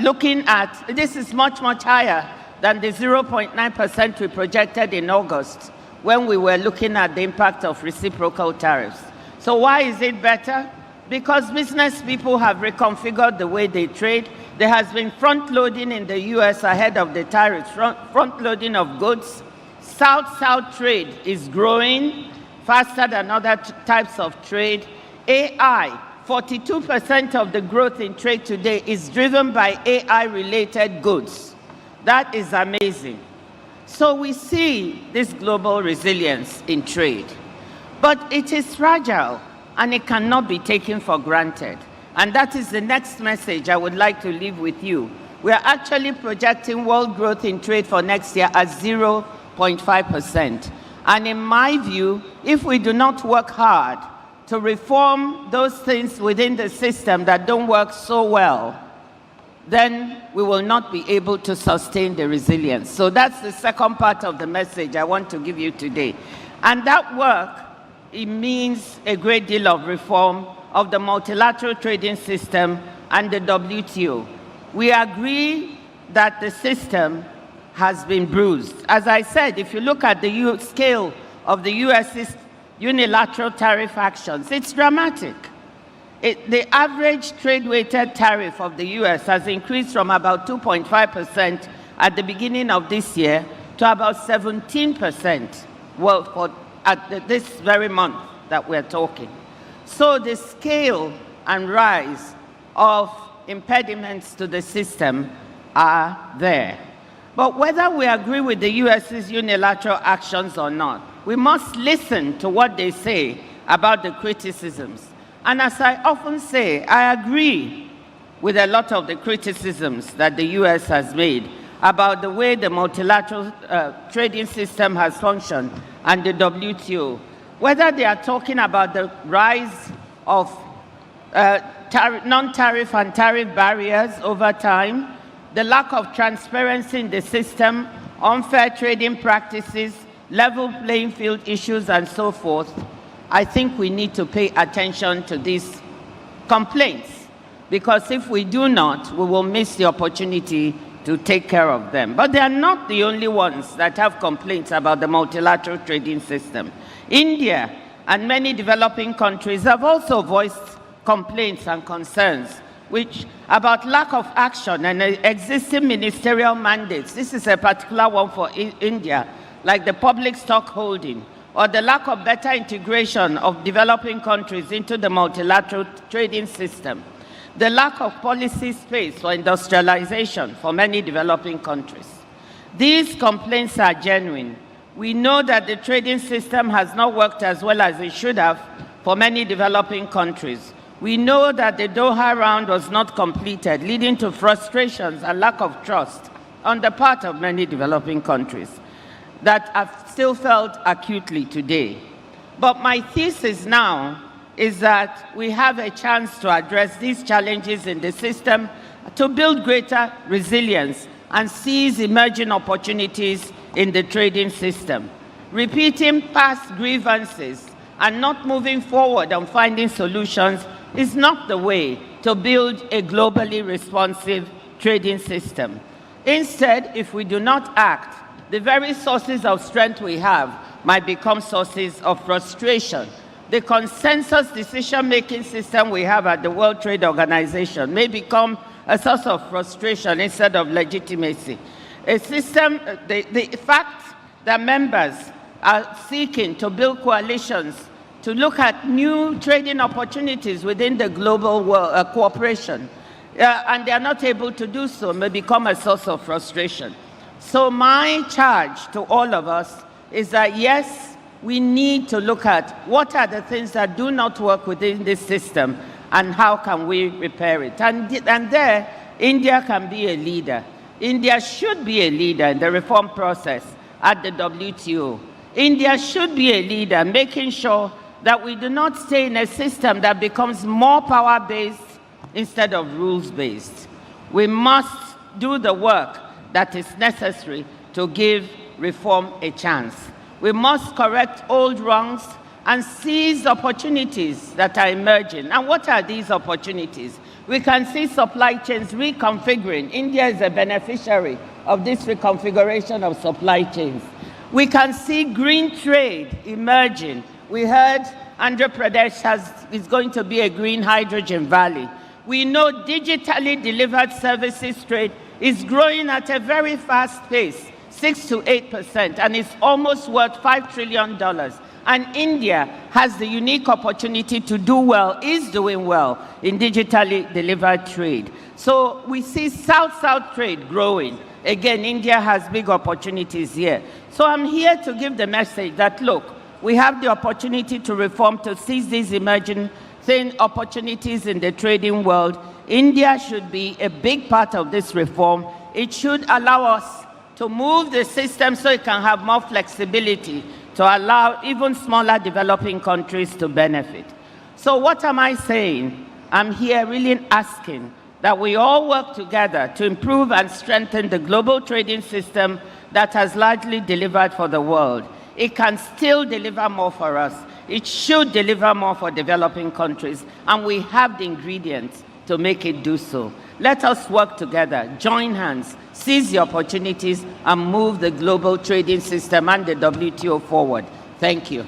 looking at, this is much, much higher than the 0.9% we projected in August when we were looking at the impact of reciprocal tariffs. So why is it better? Because business people have reconfigured the way they trade. There has been front-loading in the US ahead of the tariffs, front-loading of goods. South-South trade is growing faster than other types of trade. AI, 42% of the growth in trade today is driven by AI-related goods. That is amazing. So we see this global resilience in trade. But it is fragile, and it cannot be taken for granted. And that is the next message I would like to leave with you. We are actually projecting world growth in trade for next year at 0.5%. And in my view, if we do not work hard to reform those things within the system that don't work so well, then we will not be able to sustain the resilience. So that's the second part of the message I want to give you today. And that work, it means a great deal of reform of the multilateral trading system and the WTO. We agree that the system has been bruised. As I said, if you look at the scale of the US's unilateral tariff actions, it's dramatic. The average trade-weighted tariff of the US has increased from about 2.5% at the beginning of this year to about 17% at this very month that we're talking. So the scale and rise of impediments to the system are there. But whether we agree with the US's unilateral actions or not, we must listen to what they say about the criticisms. And as I often say, I agree with a lot of the criticisms that the US has made about the way the multilateral trading system has functioned and the WTO. Whether they are talking about the rise of non-tariff and tariff barriers over time, the lack of transparency in the system, unfair trading practices, level playing field issues, and so forth, I think we need to pay attention to these complaints, because if we do not, we will miss the opportunity to take care of them. But they are not the only ones that have complaints about the multilateral trading system. India and many developing countries have also voiced complaints and concerns about lack of action and existing ministerial mandates. This is a particular one for India, like the public stock holding, or the lack of better integration of developing countries into the multilateral trading system, the lack of policy space for industrialization for many developing countries. These complaints are genuine. We know that the trading system has not worked as well as it should have for many developing countries. We know that the Doha round was not completed, leading to frustrations and lack of trust on the part of many developing countries that are still felt acutely today. But my thesis now is that we have a chance to address these challenges in the system, to build greater resilience and seize emerging opportunities in the trading system. Repeating past grievances and not moving forward on finding solutions is not the way to build a globally responsive trading system. Instead, if we do not act, the very sources of strength we have might become sources of frustration. The consensus decision-making system we have at the World Trade Organization may become a source of frustration instead of legitimacy. A system, the fact that members are seeking to build coalitions to look at new trading opportunities within the global cooperation, and they are not able to do so, may become a source of frustration. So my charge to all of us is that, yes, we need to look at what are the things that do not work within this system and how can we repair it. And there, India can be a leader. India should be a leader in the reform process. at the WTO. India should be a leader, making sure that we do not stay in a system that becomes more power-based instead of rules-based. We must do the work that is necessary to give reform a chance. We must correct old wrongs and seize opportunities that are emerging. And what are these opportunities? We can see supply chains reconfiguring. India is a beneficiary of this reconfiguration of supply chains. We can see green trade emerging. We heard Andhra Pradesh is going to be a green hydrogen valley. We know digitally delivered services trade is growing at a very fast pace, 6 to 8%, and it's almost worth $5 trillion. And India has the unique opportunity to do well, is doing well in digitally delivered trade. So we see South-South trade growing. Again, India has big opportunities here. So I'm here to give the message that, look, we have the opportunity to reform, to seize these emerging opportunities in the trading world. India should be a big part of this reform. It should allow us to move the system so it can have more flexibility to allow even smaller developing countries to benefit. So what am I saying? I'm here really asking that we all work together to improve and strengthen the global trading system that has largely delivered for the world. It can still deliver more for us. It should deliver more for developing countries, and we have the ingredients to make it do so. Let us work together, join hands, seize the opportunities, and move the global trading system and the WTO forward. Thank you.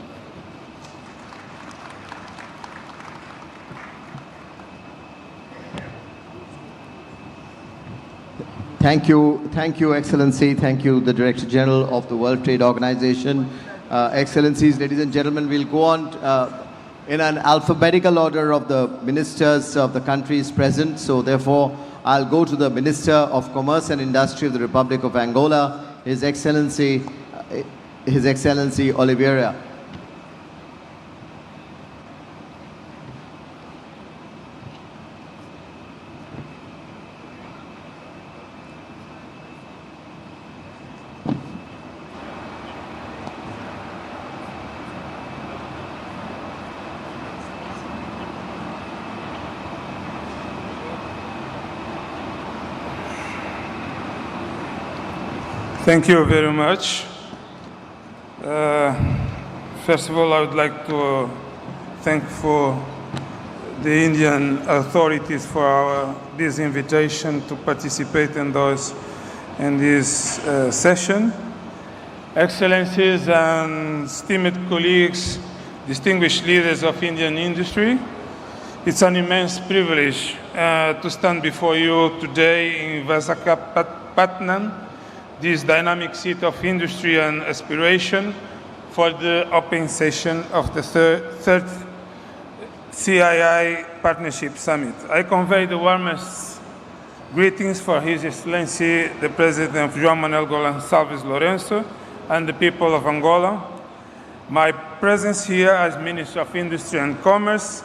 Thank you, Excellency. Thank you, the Director General of the World Trade Organization. Excellencies, ladies and gentlemen, we'll go on in an alphabetical order of the ministers of the countries present. So therefore, I'll go to the Minister of Commerce and Industry of the Republic of Angola, His Excellency Oliveira. Thank you very much. First of all, I would like to thank for the Indian authorities for this invitation to participate in this session. Excellencies and esteemed colleagues, distinguished leaders of Indian industry, it's an immense privilege to stand before you today in Visakhapatnam, this dynamic seat of industry and aspiration, for the open session of the third CII Partnership Summit. I convey the warmest greetings for His Excellency, the President João Manuel Gonçalves Lourenço, and the people of Angola. My presence here as Minister of Industry and Commerce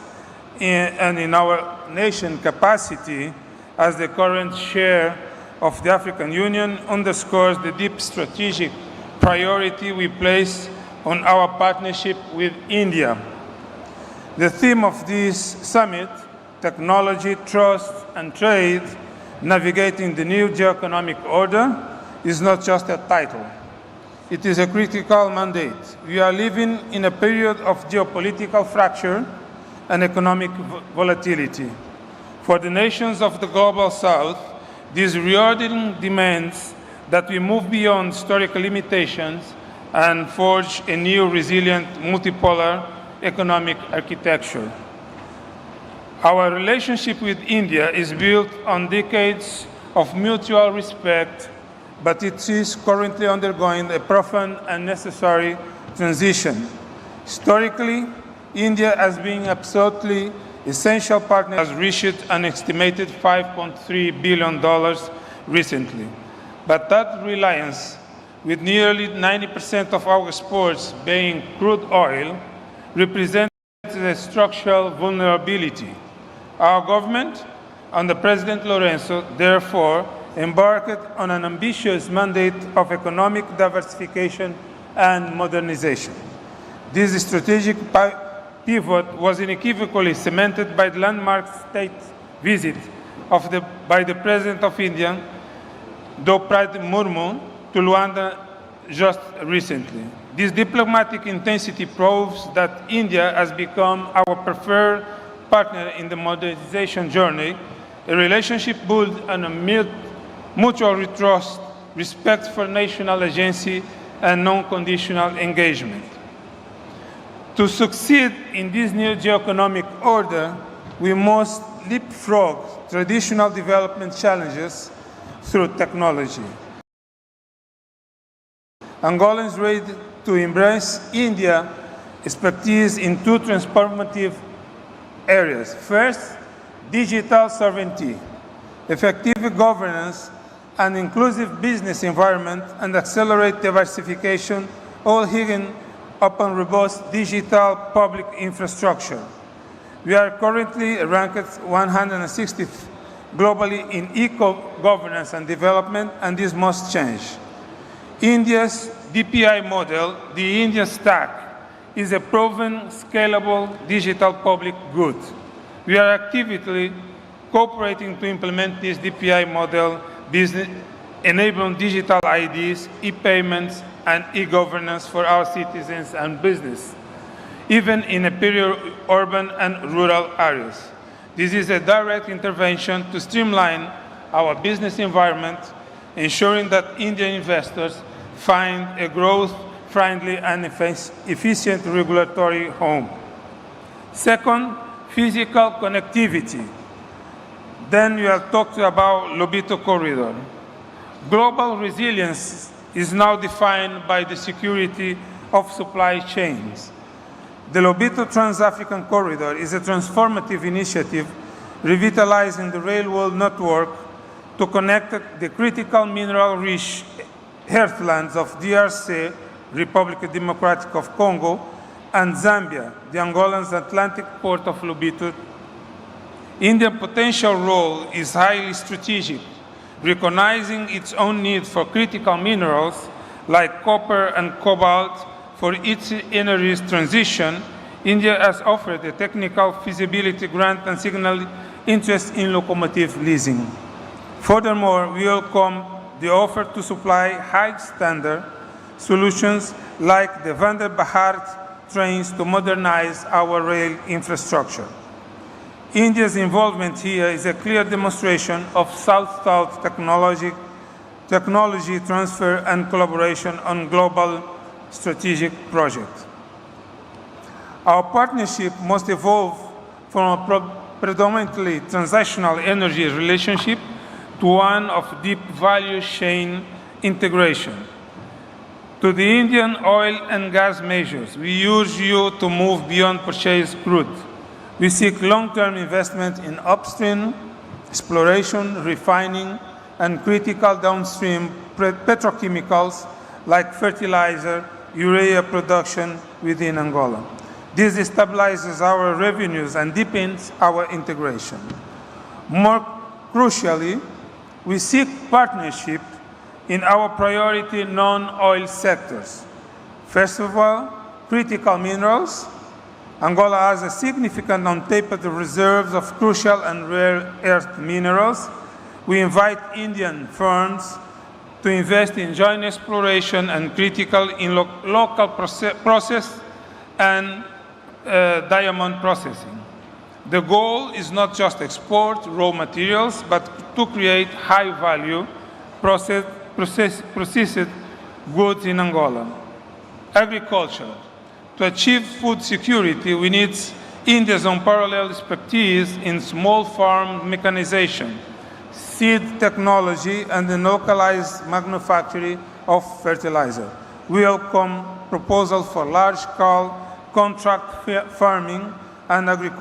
and in our nation capacity as the current chair of the African Union underscores the deep strategic priority we place on our partnership with India. The theme of this summit, Technology, Trust and Trade, Navigating the New Geoeconomic Order, is not just a title. It is a critical mandate. We are living in a period of geopolitical fracture and economic volatility. For the nations of the Global South, this reordering demands that we move beyond historical limitations and forge a new, resilient, multipolar economic architecture. Our relationship with India is built on decades of mutual respect, but it is currently undergoing a profound and necessary transition. Historically, India has been absolutely essential partner, has reached an estimated $5.3 billion recently. But that reliance, with nearly 90% of our exports being crude oil, represents a structural vulnerability. Our government, under President Lourenço, therefore, embarked on an ambitious mandate of economic diversification and modernization. This strategic pivot was unequivocally cemented by the landmark state visit by the President of India, Draupadi Murmu, to Luanda just recently. This diplomatic intensity proves that India has become our preferred partner in the modernization journey, a relationship built on a mutual trust, respect for national agency, and non-conditional engagement. To succeed in this new geoeconomic order, we must leapfrog traditional development challenges through technology. Angolans ready to embrace India's expertise in two transformative areas. First, digital sovereignty, effective governance, an inclusive business environment, and accelerate diversification, all hinging upon robust digital public infrastructure. We are currently ranked 160th globally in eco-governance and development, and this must change. India's DPI model, the India Stack, is a proven, scalable digital public good. We are actively cooperating to implement this DPI model, business, enabling digital IDs, e-payments, and e-governance for our citizens and business, even in a peri-urban and rural areas. This is a direct intervention to streamline our business environment, ensuring that Indian investors find a growth-friendly and efficient regulatory home. Second, physical connectivity. Then we have talked about Lobito Corridor. Global resilience is now defined by the security of supply chains. The Lobito Trans-African Corridor is a transformative initiative revitalizing the railroad network to connect the critical mineral-rich heartlands of DRC, Republic Democratic of Congo, and Zambia, the Angolan's Atlantic port of Lobito. India's potential role is highly strategic, recognizing its own need for critical minerals like copper and cobalt. For its energy transition, India has offered a technical feasibility grant and signaled interest in locomotive leasing. Furthermore, we welcome the offer to supply high-standard solutions like the Vande Bharat trains to modernize our rail infrastructure. India's involvement here is a clear demonstration of South-South technology transfer and collaboration on global strategic projects. Our partnership must evolve from a predominantly transactional energy relationship to one of deep value chain integration. To the Indian oil and gas majors, we urge you to move beyond purchased crude. We seek long-term investment in upstream, exploration, refining, and critical downstream petrochemicals like fertilizer, urea production within Angola. This stabilizes our revenues and deepens our integration. More crucially, we seek partnership in our priority non-oil sectors. First of all, critical minerals. Angola has a significant untapped reserves of crucial and rare earth minerals. We invite Indian firms to invest in joint exploration and critical in local process and diamond processing. The goal is not just export raw materials, but to create high-value processed goods in Angola. Agriculture. To achieve food security, we need India's unparalleled expertise in small farm mechanization, seed technology, and the localized manufacturing of fertilizer. We welcome proposals for large-scale contract farming and agriculture.